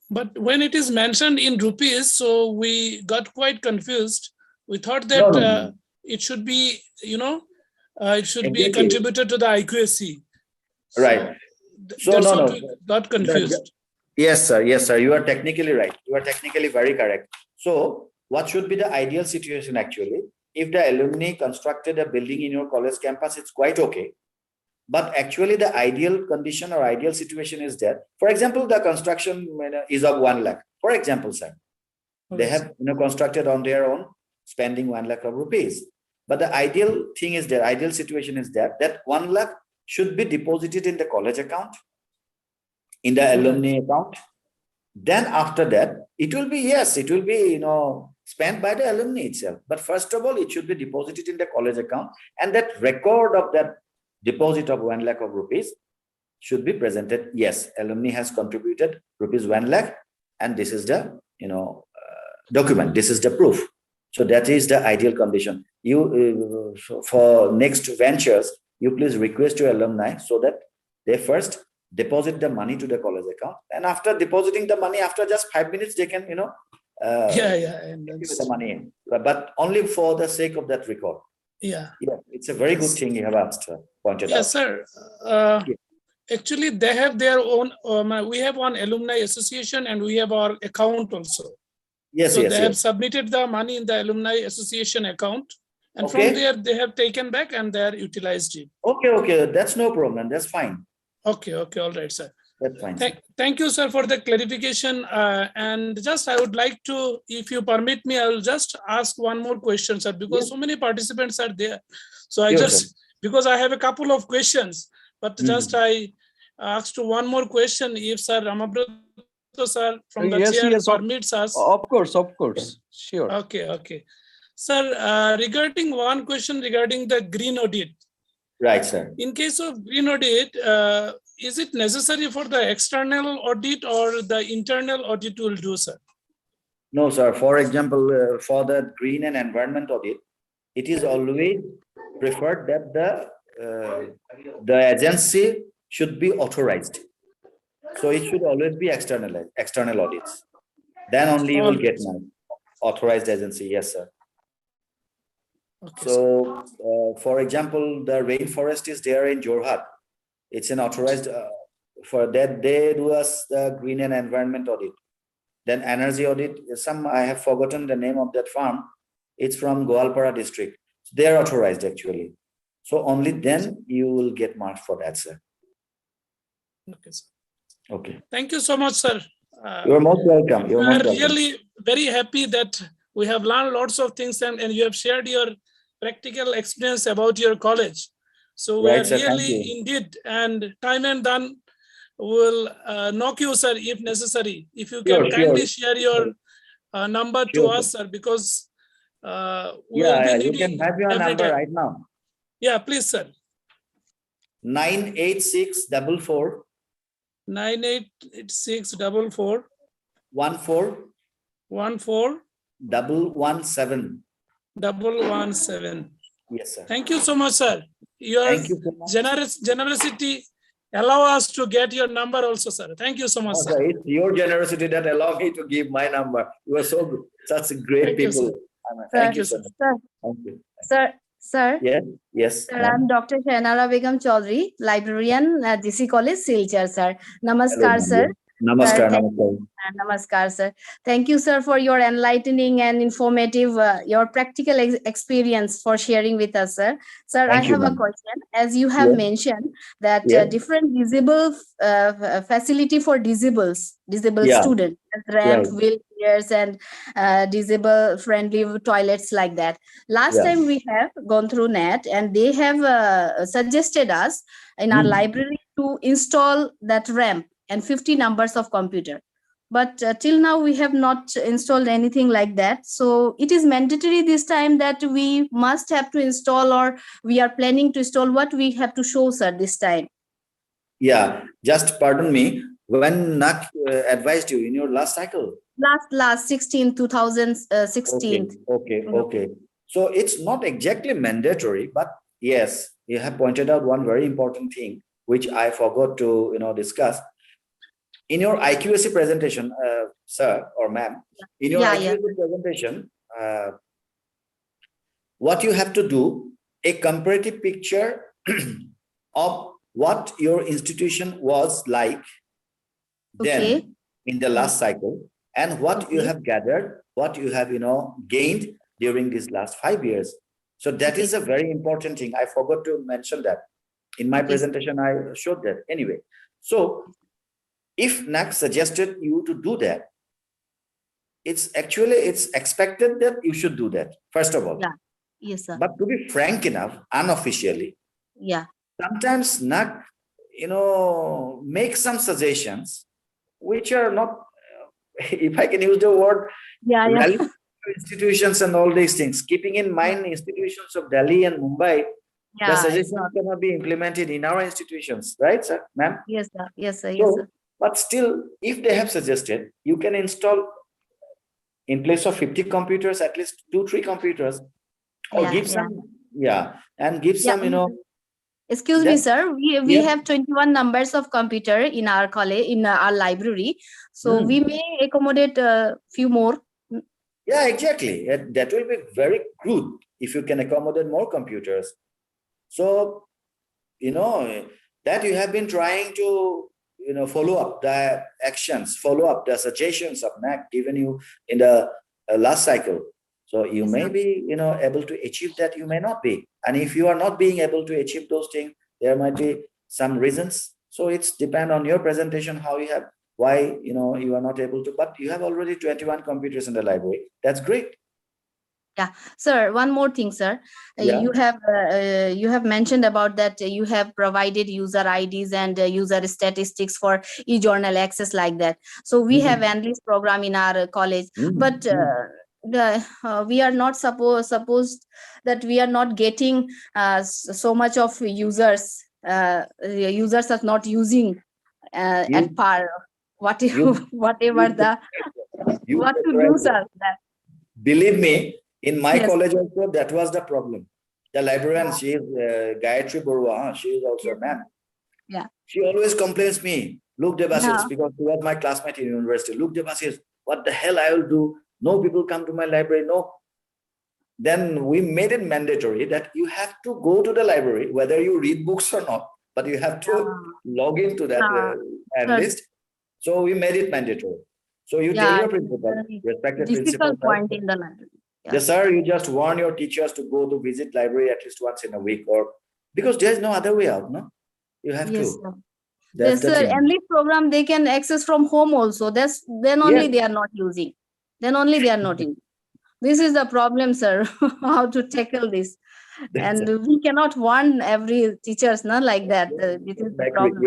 But when it is mentioned in rupees, so we got quite confused. We thought that No. it should be, it should be Exactly. contributed to the IQAC. Right. So that's no, what no. we got confused. Yes, sir. Yes, sir. You are technically right. You are technically very correct. So what should be the ideal situation actually? If the alumni constructed a building in your college campus, it's quite okay. But actually the ideal condition or ideal situation is that, for example, the construction is of 1 lakh. For example, sir, they have constructed on their own, spending 1 lakh of rupees. But the ideal thing is that, ideal situation is that 1 lakh should be deposited in the college account, in the alumni account. Then after that, it will be, yes, it will be, spent by the alumni itself. But first of all, it should be deposited in the college account, and that record of that deposit of 1 lakh of rupees should be presented. Yes, alumni has contributed rupees 1 lakh, and this is the document. This is the proof. So that is the ideal condition. You for next ventures, you please request your alumni so that they first deposit the money to the college account, and after depositing the money, after just 5 minutes, they can give the money in. But only for the sake of that record. Yeah, it's a very good thing you have asked, pointed out. Yes, sir. Actually, they have their own. We have one alumni association, and we have our account also. Yes, so yes, they have submitted the money in the alumni association account, and from there they have taken back and they are utilized it. Okay, that's no problem. That's fine. Okay, all right, sir. That's fine. Thank you, sir, for the clarification. And just I would like to, if you permit me, I will just ask one more question, sir, because so many participants are there. So I because I have a couple of questions, but just I asked one more question. If Sir Ramabrata sir from the chair permits us. Of course, sure. Okay. Sir, regarding one question regarding the green audit. Right, sir. In case of green audit, is it necessary for the external audit or the internal audit will do, sir? No, sir. For example, for the green and environment audit, it is always preferred that the agency should be authorized. So it should always be external audits. Then only you will get an authorized agency. Yes, sir. Okay, so, for example, the rainforest is there in Jorhat. It's an authorized, for that they do us the green and environment audit. Then energy audit, I have forgotten the name of that farm. It's from Goalpara district. They're authorized actually. So only then you will get marks for that, sir. Okay, sir. Okay. Thank you so much, sir. You're most welcome. We are really very happy that we have learned lots of things and you have shared your practical experience about your college. So we are really indeed, and time and done, will knock you, sir, if necessary. If you can kindly share your number to us, sir, because we will be needing. You can have your number right now. Yeah, please, sir. 98644. 98644. 14. 117. 117. Yes, sir. Thank you so much, sir. Your generosity allow us to get your number also, sir. Thank you so much, sir. It's your generosity that allow me to give my number. You are so good. Such great people. Thank you, sir. Thank you. Sir. Yes. Sir, I'm Dr. Shahnara Begum Chaudhary, librarian at DC College, Silchar, sir. Namaskar, sir. Namaskar, sir. Thank you, sir, for your enlightening and informative, your practical experience for sharing with us, sir. Sir, I have a question. As you have mentioned that different visible facility for disabled students, ramp, wheelchairs, and disable friendly toilets like that. Last time we have gone through NET, and they have suggested us in our library to install that ramp and 50 numbers of computer. but till now we have not installed anything like that. So it is mandatory this time that we must have to install, or we are planning to install. What we have to show, sir, this time? Yeah, just pardon me. When NAAC advised you in your last cycle? Last 2016. Okay. So it's not exactly mandatory, but yes, you have pointed out one very important thing, which I forgot to discuss. In your IQAC presentation, sir or ma'am, in your IQAC presentation, what you have to do, a comparative picture of what your institution was like then in the last cycle, and what you have gathered, what you have gained during these last 5 years. So that is a very important thing. I forgot to mention that in my presentation. I showed that anyway. So if NAAC suggested you to do that, it's expected that you should do that, first of all. Yeah. Yes, sir. But to be frank enough, unofficially, sometimes NAAC make some suggestions which are not, if I can use the word, relevant to institutions and all these things. Keeping in mind institutions of Delhi and Mumbai, the suggestions cannot be implemented in our institutions, right, sir, ma'am? Yes, sir. Yes, sir. Yes, sir. But still, if they have suggested, you can install in place of 50 computers, at least 2-3 computers, or give some, and give some, Excuse me, sir. We have 21 numbers of computer in our college, in our library. So we may accommodate a few more. Yeah, exactly. That will be very good if you can accommodate more computers. So, that you have been trying to, follow up the actions, follow up the suggestions of NAAC given you in the last cycle. So you may be, able to achieve that, you may not be. And if you are not being able to achieve those things, there might be some reasons. So it's depend on your presentation, how you have, why, you are not able to, but you have already 21 computers in the library. That's great. Yeah, sir, one more thing, sir. You have mentioned about that you have provided user IDs and user statistics for e-journal access like that. So we have analyst program in our college, but we are not supposed that we are not getting so much of users. Users are not using at par whatever the what to do, sir. Believe me, in my college also, that was the problem. The librarian, she is Gayatri Barua, she is also a man. Yeah. She always complains me, look, Debasis, because she was my classmate in university. Look, Debasis, what the hell I will do? No people come to my library, no. Then we made it mandatory that you have to go to the library, whether you read books or not, but you have to log into that list. So we made it mandatory. So you tell your principal, respected principal. Difficult point in the library. Yes, sir, you just warn your teachers to go to visit library at least once in a week, or because there's no other way out, no? You have to. Sir. Yes, sir. Enlist program they can access from home also. Then only they are not using. Then only they are not using. This is the problem, sir. How to tackle this? And we cannot warn every teachers, not like that. This is the problem.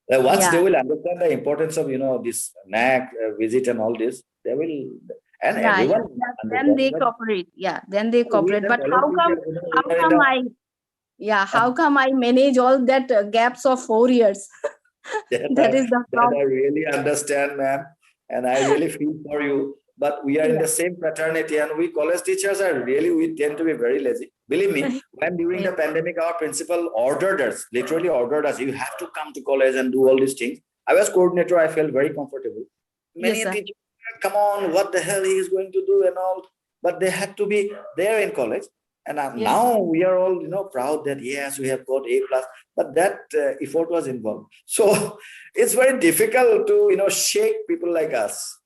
Once they will understand the importance of this NAAC visit and all this, they will. And everyone then they cooperate. Yeah, then they cooperate. But how come I manage all that gaps of 4 years? That is the problem. I really understand, ma'am, and I really feel for you. But we are in the same fraternity, and we college teachers we tend to be very lazy. Believe me, when during the pandemic, our principal literally ordered us, you have to come to college and do all these things. I was coordinator, I felt very comfortable. Many teachers, come on, what the hell he is going to do and all, but they had to be there in college. And now we are all, proud that yes, we have got A+, but that effort was involved. So it's very difficult to, shake people like us.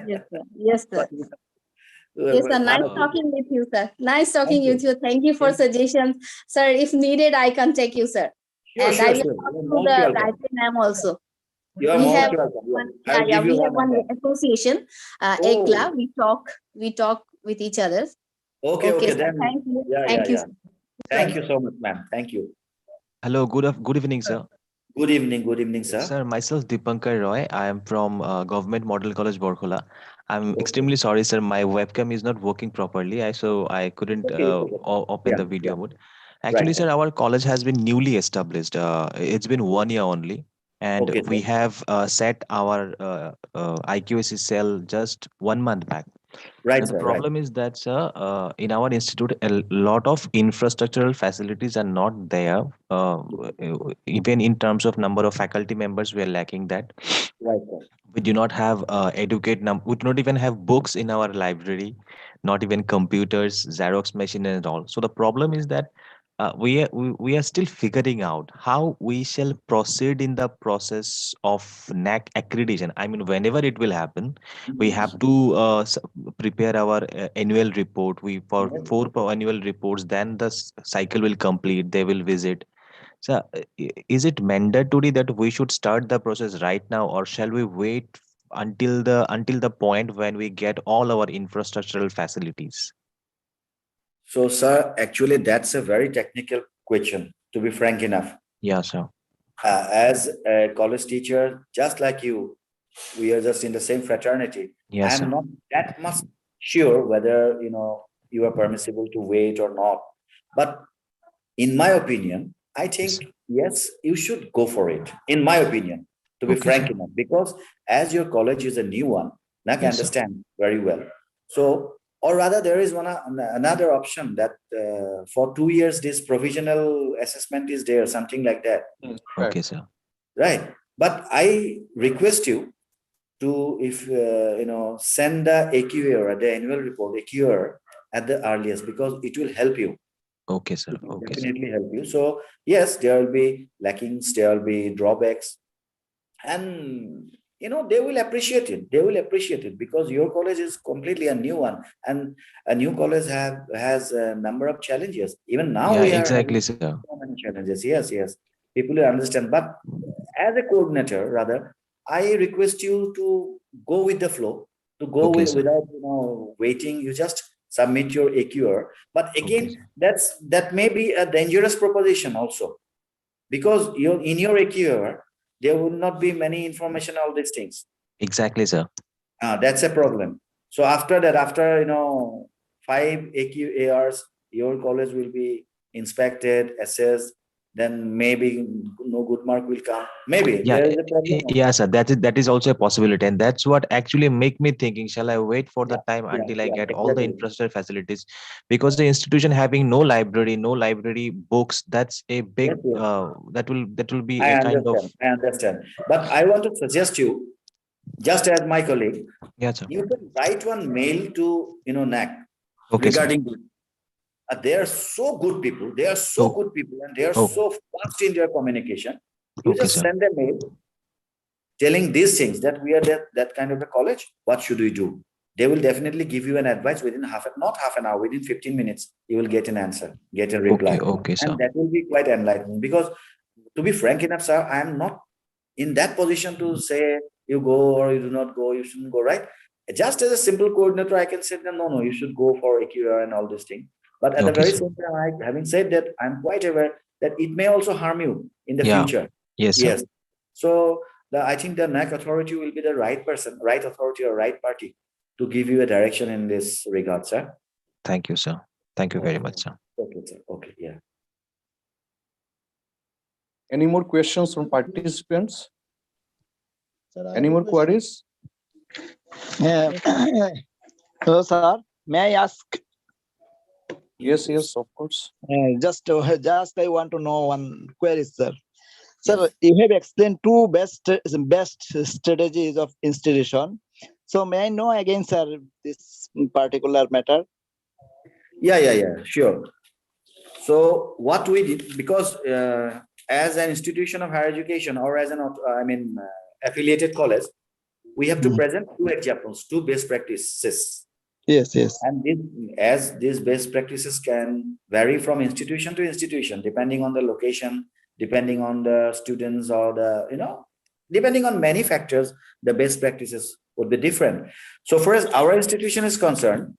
Yes, sir. Yes, sir. Yes, sir. Nice talking with you, sir. Nice talking with you. Thank you for suggestions. Sir, if needed, I can take you, sir. Sure, and sure, I will talk to the IPNM also. You are most welcome. We have one association, ECLA. We talk with each other. Okay. Then, thank you. Thank you so much, ma'am. Thank you. Hello, good evening, sir. Good evening, sir. Sir, myself Dipankar Roy. I am from Government Model College, Borkhola. I'm extremely sorry, sir. My webcam is not working properly, so I couldn't open the video mode. Actually, Right. sir, our college has been newly established. It's been 1 year only, and we have set our IQAC cell just 1 month back. Right, Now, sir. the problem is that, sir, in our institute, a lot of infrastructural facilities are not there. Even in terms of number of faculty members, we are lacking that. Right, sir. We do not have we do not even have books in our library, not even computers, Xerox machine and all. So the problem is that we are still figuring out how we shall proceed in the process of NAAC accreditation. I mean, whenever it will happen, we have to prepare our annual report. For 4 annual reports, then the cycle will complete. They will visit. So, is it mandatory that we should start the process right now, or shall we wait until the point when we get all our infrastructural facilities? So, sir, actually, that's a very technical question, to be frank enough. Yeah, sir. As a college teacher, just like you, we are just in the same fraternity. Yes, I'm not that much sure whether you are permissible to wait or not. But in my opinion, I think yes, you should go for it. In my opinion, to be frank enough, because as your college is a new one, I can understand very well. So, or rather, there is another option that for 2 years this provisional assessment is there, something like that. Okay, sir. Right, but I request you to, if send the AQR, the annual report AQR at the earliest, because it will help you. Okay, sir. Okay, definitely help you. So yes, there will be lackings, there will be drawbacks, and they will appreciate it. They will appreciate it because your college is completely a new one, and a new college has a number of challenges. Even now, we are exactly, sir. So many challenges. Yes. People will understand. But as a coordinator, rather, I request you to go with the flow, to go without waiting. You just submit your AQR. But again, that may be a dangerous proposition also, because in your AQR, there will not be many information, all these things. Exactly, sir. That's a problem. So after that, after 5 AQARs, your college will be inspected, assessed, then maybe no good mark will come. Maybe there is a problem. Yeah, sir. That is also a possibility, and that's what actually make me thinking: shall I wait for the time until I get all the infrastructure facilities? Because the institution having no library books, that's a big that will be a kind of. I understand, but I want to suggest you, just as my colleague, you can write one mail to NAAC regarding this. They are so good people. They are so good people, and they are so fast in their communication. You just send a mail telling these things, that we are that kind of a college. What should we do? They will definitely give you an advice within not half an hour, within 15 minutes. You will get an answer, get a reply, and that will be quite enlightening. Because to be frank enough, sir, I am not in that position to say you go or you do not go. You shouldn't go, right? Just as a simple coordinator, I can say no, you should go for AQR and all this thing. But at the very same time, having said that, I'm quite aware that it may also harm you in the future. Yes. So I think the NAAC authority will be the right person, right authority or right party to give you a direction in this regard, sir. Thank you, sir. Thank you very much, sir. Okay, sir. Okay, yeah. Any more questions from participants? Any more queries? Hello, sir. May I ask? Yes, of course. Just I want to know one query, sir. Sir, you have explained two best strategies of institution. So may I know again, sir, this particular matter? Yeah, sure. So what we did, because as an institution of higher education or as an affiliated college, we have to present 2 examples, 2 best practices. Yes. And as these best practices can vary from institution to institution, depending on the location, depending on the students, or depending on many factors, the best practices would be different. So far as our institution is concerned,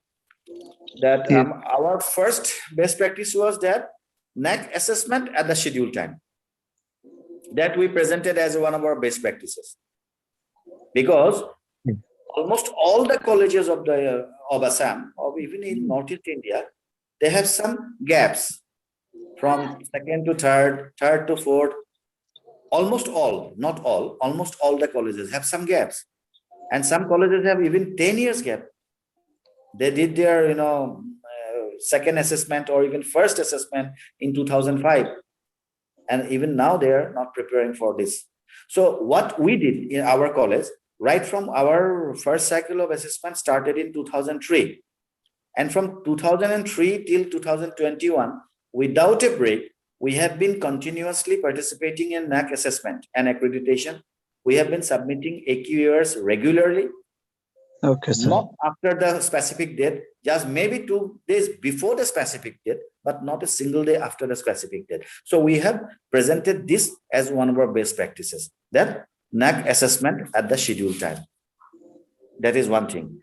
that our first best practice was that NAAC assessment at the scheduled time. that we presented as one of our best practices, because almost all the colleges of Assam, or even in Northeast India, they have some gaps from second to third, third to fourth. Almost all, not all, almost all the colleges have some gaps, and some colleges have even 10 years gap. They did their, second assessment or even first assessment in 2005, and even now they are not preparing for this. So what we did in our college, right from our first cycle of assessment started in 2003, and from 2003 till 2021, without a break, we have been continuously participating in NAAC assessment and accreditation. We have been submitting AQAs regularly. Okay, sir. Not after the specific date, just maybe 2 days before the specific date, but not a single day after the specific date. So we have presented this as one of our best practices, that NAAC assessment at the scheduled time. That is one thing.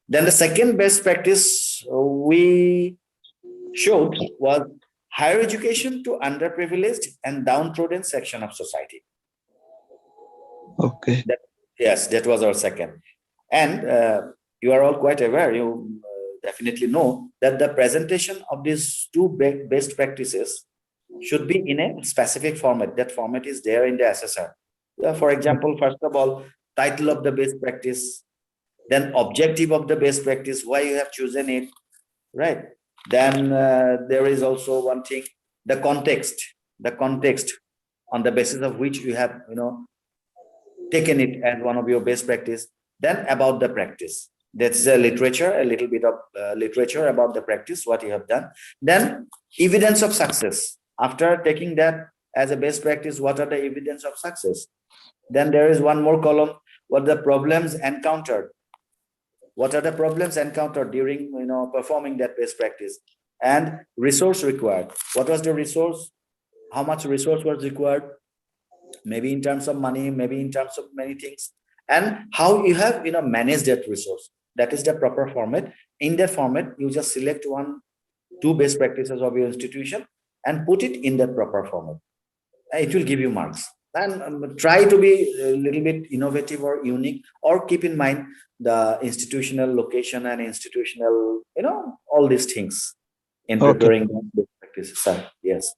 Then the second best practice we showed was higher education to underprivileged and downtrodden section of society. Okay. Yes, that was our second. And you are all quite aware, you definitely know that the presentation of these two best practices should be in a specific format. That format is there in the SSR. For example, first of all, title of the best practice, then objective of the best practice, why you have chosen it, right? Then there is also one thing, the context on the basis of which you have, taken it as one of your best practice. Then about the practice, that's a literature, a little bit of literature about the practice, what you have done. Then evidence of success. After taking that as a best practice, what are the evidence of success? Then there is one more column, what the problems encountered. What are the problems encountered during performing that best practice? And resource required. What was the resource? How much resource was required? Maybe in terms of money, maybe in terms of many things. And how you have managed that resource. That is the proper format. In that format, you just select 2 best practices of your institution and put it in that proper format. It will give you marks. And try to be a little bit innovative or unique, or keep in mind the institutional location and institutional, all these things in preparing the practices. Sir, yes.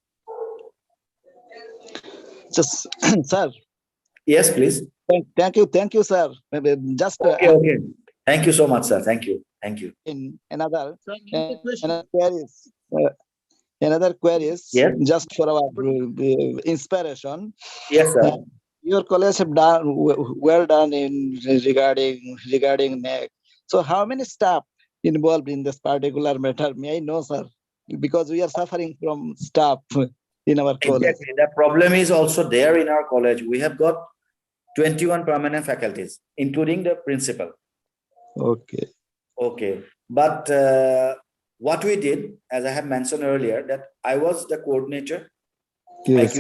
Just, sir. Yes, please. Thank you, sir. Maybe just okay. Thank you so much, sir. Thank you. In another queries. Another queries, yes, just for our inspiration. Yes, sir. Your college have done well done in regarding NAAC. So how many staff involved in this particular matter? May I know, sir? Because we are suffering from staff in our college. Exactly. The problem is also there in our college. We have got 21 permanent faculties, including the principal. Okay. But what we did, as I have mentioned earlier, that I was the coordinator. Yes.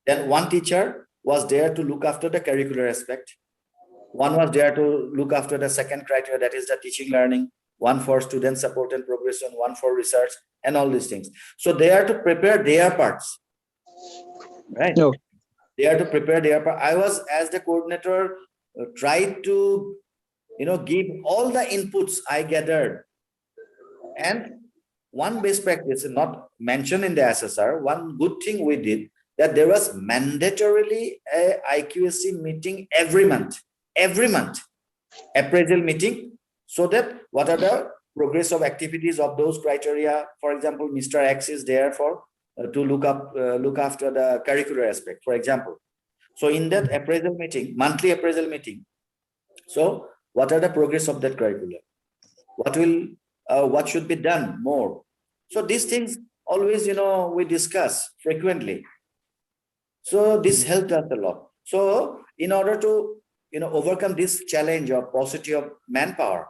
Then one teacher was there to look after the curricular aspect. One was there to look after the second criteria, that is the teaching learning. One for student support and progression, one for research, and all these things. So they are to prepare their parts, right? No. They are to prepare their part. I was, as the coordinator, tried to, give all the inputs I gathered. And one best practice, not mentioned in the SSR, one good thing we did, that there was mandatorily a IQAC meeting every month, appraisal meeting, so that what are the progress of activities of those criteria. For example, Mr. X is there for to look after the curricular aspect, for example. So in that appraisal meeting, monthly appraisal meeting, so what are the progress of that curriculum? What should be done more? So these things always, we discuss frequently. So this helped us a lot. So in order to, overcome this challenge of paucity of manpower,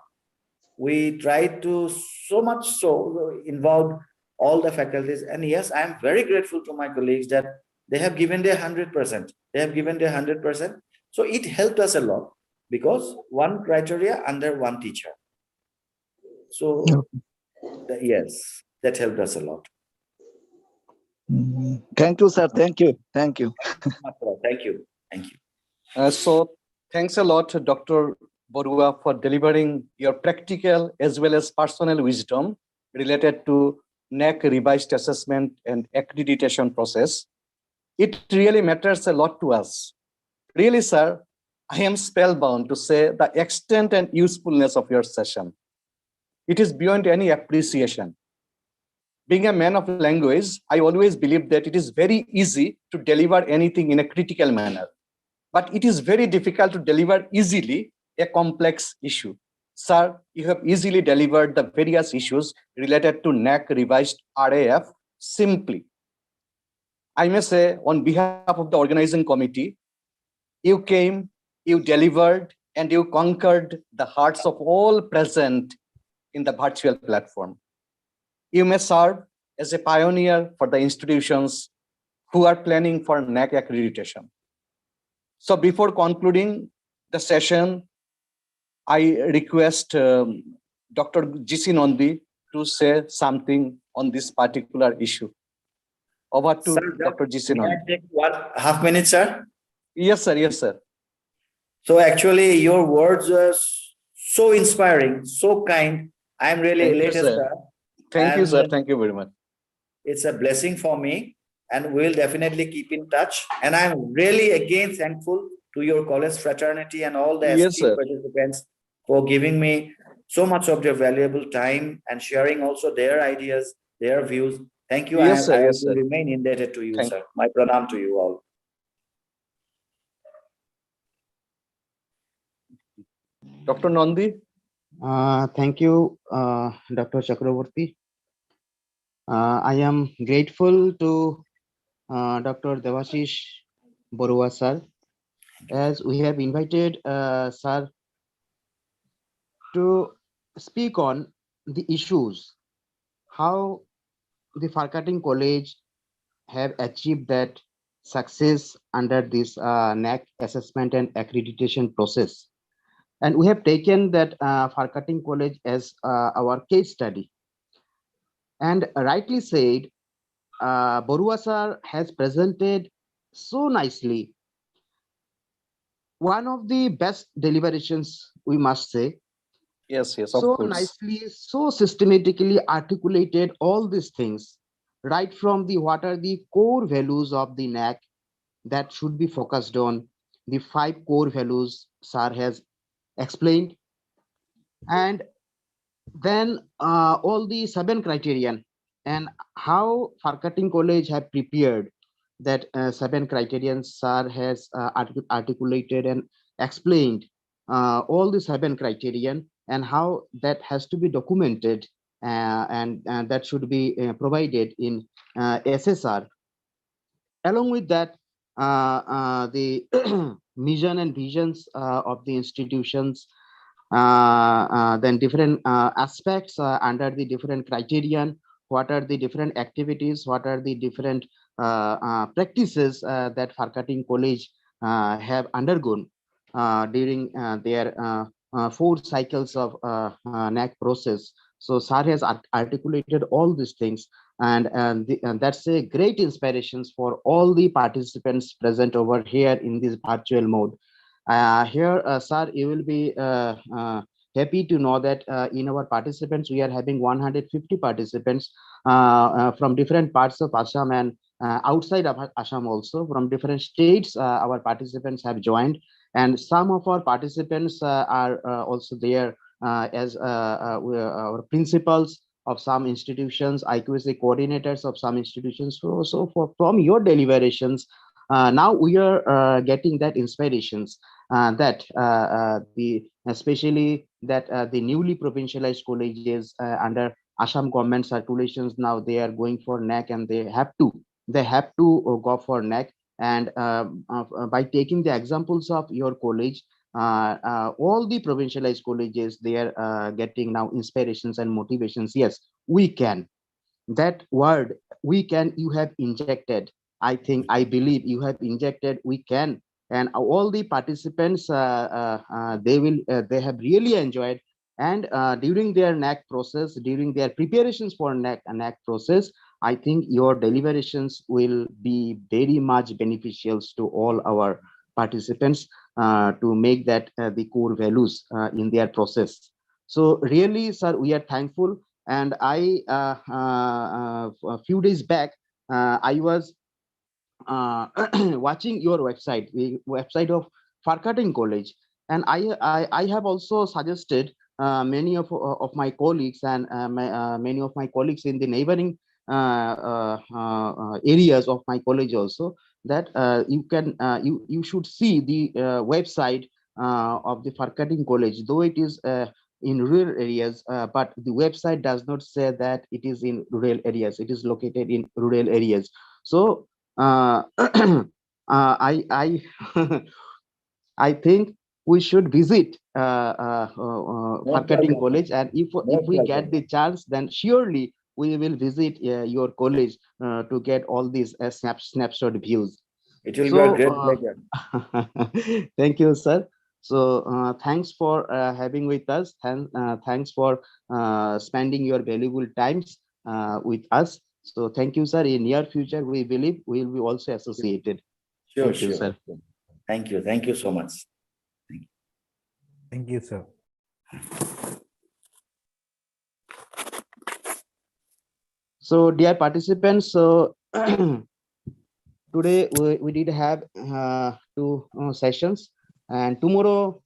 we tried to so much so involve all the faculties. And yes, I am very grateful to my colleagues that they have given their 100%. So it helped us a lot, because one criteria under one teacher. So yes, that helped us a lot. Thank you, sir. Thank you. Thank you. Thank you. Thank you. So thanks a lot, Dr. Borua, for delivering your practical as well as personal wisdom related to NAAC revised assessment and accreditation process. It really matters a lot to us. Really, sir, I am spellbound to say the extent and usefulness of your session. It is beyond any appreciation. Being a man of language, I always believe that it is very easy to deliver anything in a critical manner, but it is very difficult to deliver easily a complex issue. Sir, you have easily delivered the various issues related to NAAC revised RAF simply. I may say on behalf of the organizing committee, you came, you delivered, and you conquered the hearts of all present in the virtual platform. You may serve as a pioneer for the institutions who are planning for NAAC accreditation. So before concluding the session, I request Dr. GC Nandi to say something on this particular issue. Over to sir, Dr. GC Nandi. Take 1.5 minutes, sir? Yes, sir. Yes, sir. So actually, your words are so inspiring, so kind. I'm really elated, sir. Thank you, sir. Thank you very much. It's a blessing for me, and we'll definitely keep in touch. And I'm really again thankful to your college fraternity and all the participants for giving me so much of their valuable time and sharing also their ideas, their views. Thank you. Yes, sir. I Yes, will sir. remain indebted to you, sir. My pranam to you all. Dr. Nandi. Thank you, Dr. Chakraborty. I am grateful to Dr. Devashish Borua sir, as we have invited sir to speak on the issues, how the Farkating College have achieved that success under this NAAC assessment and accreditation process. And we have taken that Farkating College as our case study. And rightly said, Borua sir has presented so nicely one of the best deliberations, we must say. Yes, of so course. Nicely, so systematically articulated all these things, right from the what are the core values of the NAAC that should be focused on, the 5 core values sir has explained, and then all the 7 criterion and how Farkating College have prepared that 7 criterion sir has articulated and explained all the 7 criterion and how that has to be documented and that should be provided in SSR. Along with that, the mission and visions of the institutions, then different aspects under the different criterion, what are the different activities, what are the different practices that Farkating College have undergone during their 4 cycles of NAAC process. So sir has articulated all these things, and that's a great inspirations for all the participants present over here in this virtual mode. Here, sir, you will be happy to know that in our participants, we are having 150 participants from different parts of Assam and outside of Assam also, from different states. Our participants have joined, and some of our participants are also there as our principals of some institutions, IQSA coordinators of some institutions. So from your deliberations, now we are getting that inspirations that especially that the newly provincialized colleges under Assam government circulations, now they are going for NAAC, and they have to go for NAAC. And by taking the examples of your college, all the provincialized colleges, they are getting now inspirations and motivations. Yes, we can. That word, we can, you have injected. I believe you have injected, we can. And all the participants, they have really enjoyed. And during their NAAC process, during their preparations for NAAC process, I think your deliberations will be very much beneficial to all our participants to make that the core values in their process. So really, sir, we are thankful. And a few days back, I was watching your website, the website of Farkating College, and I have also suggested many of my colleagues and many of my colleagues in the neighboring areas of my college also, that you should see the website of the Farkating College, though it is in rural areas, but the website does not say that it is in rural areas. It is located in rural areas. So I I think we should visit Farkating College, and if we get the chance, then surely we will visit your college to get all these snapshot views. It will be a great pleasure. Thank you, sir. So thanks for having with us, and thanks for spending your valuable times with us. So thank you, sir. In near future, we believe we will be also associated. Sure, Thank you, sir. Thank you. Thank you so much. Thank you, sir. So, dear participants, so today we did have two sessions, and tomorrow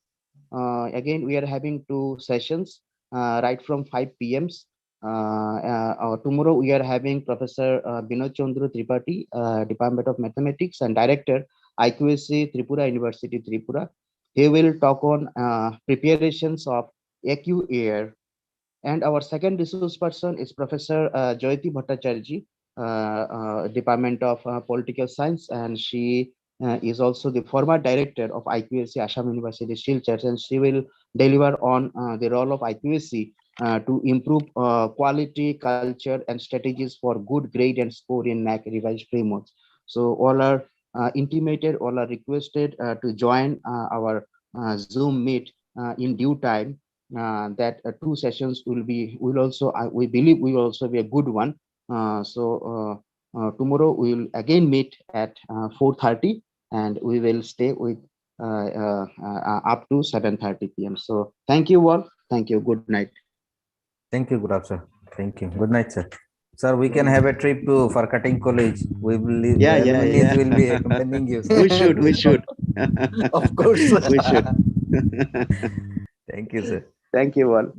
again we are having two sessions right from 5 p.m. Tomorrow we are having Professor Binod Chandra Tripathi, Department of Mathematics and Director, IQAC Tripura University, Tripura. He will talk on preparations of AQAR. And our second resource person is Professor Jayati Bhattacharya, Department of Political Science, and she is also the former director of IQAC Assam University Silchar, and she will deliver on the role of IQAC to improve quality, culture, and strategies for good grade and score in NAAC revised frameworks. So all are intimated, all are requested to join our Zoom meet in due time. That two sessions will also we believe will also be a good one. Tomorrow we will again meet at 4:30, and we will stay with up to 7:30 p.m. So thank you all. Thank you. Good night. Thank you, Gurab sir. Thank you. Good night, sir. Sir, we can have a trip to Farkating College. We will. Yeah. Will be accompanying you. Sir. We should. Of course. We should. Thank you, sir. Thank you all.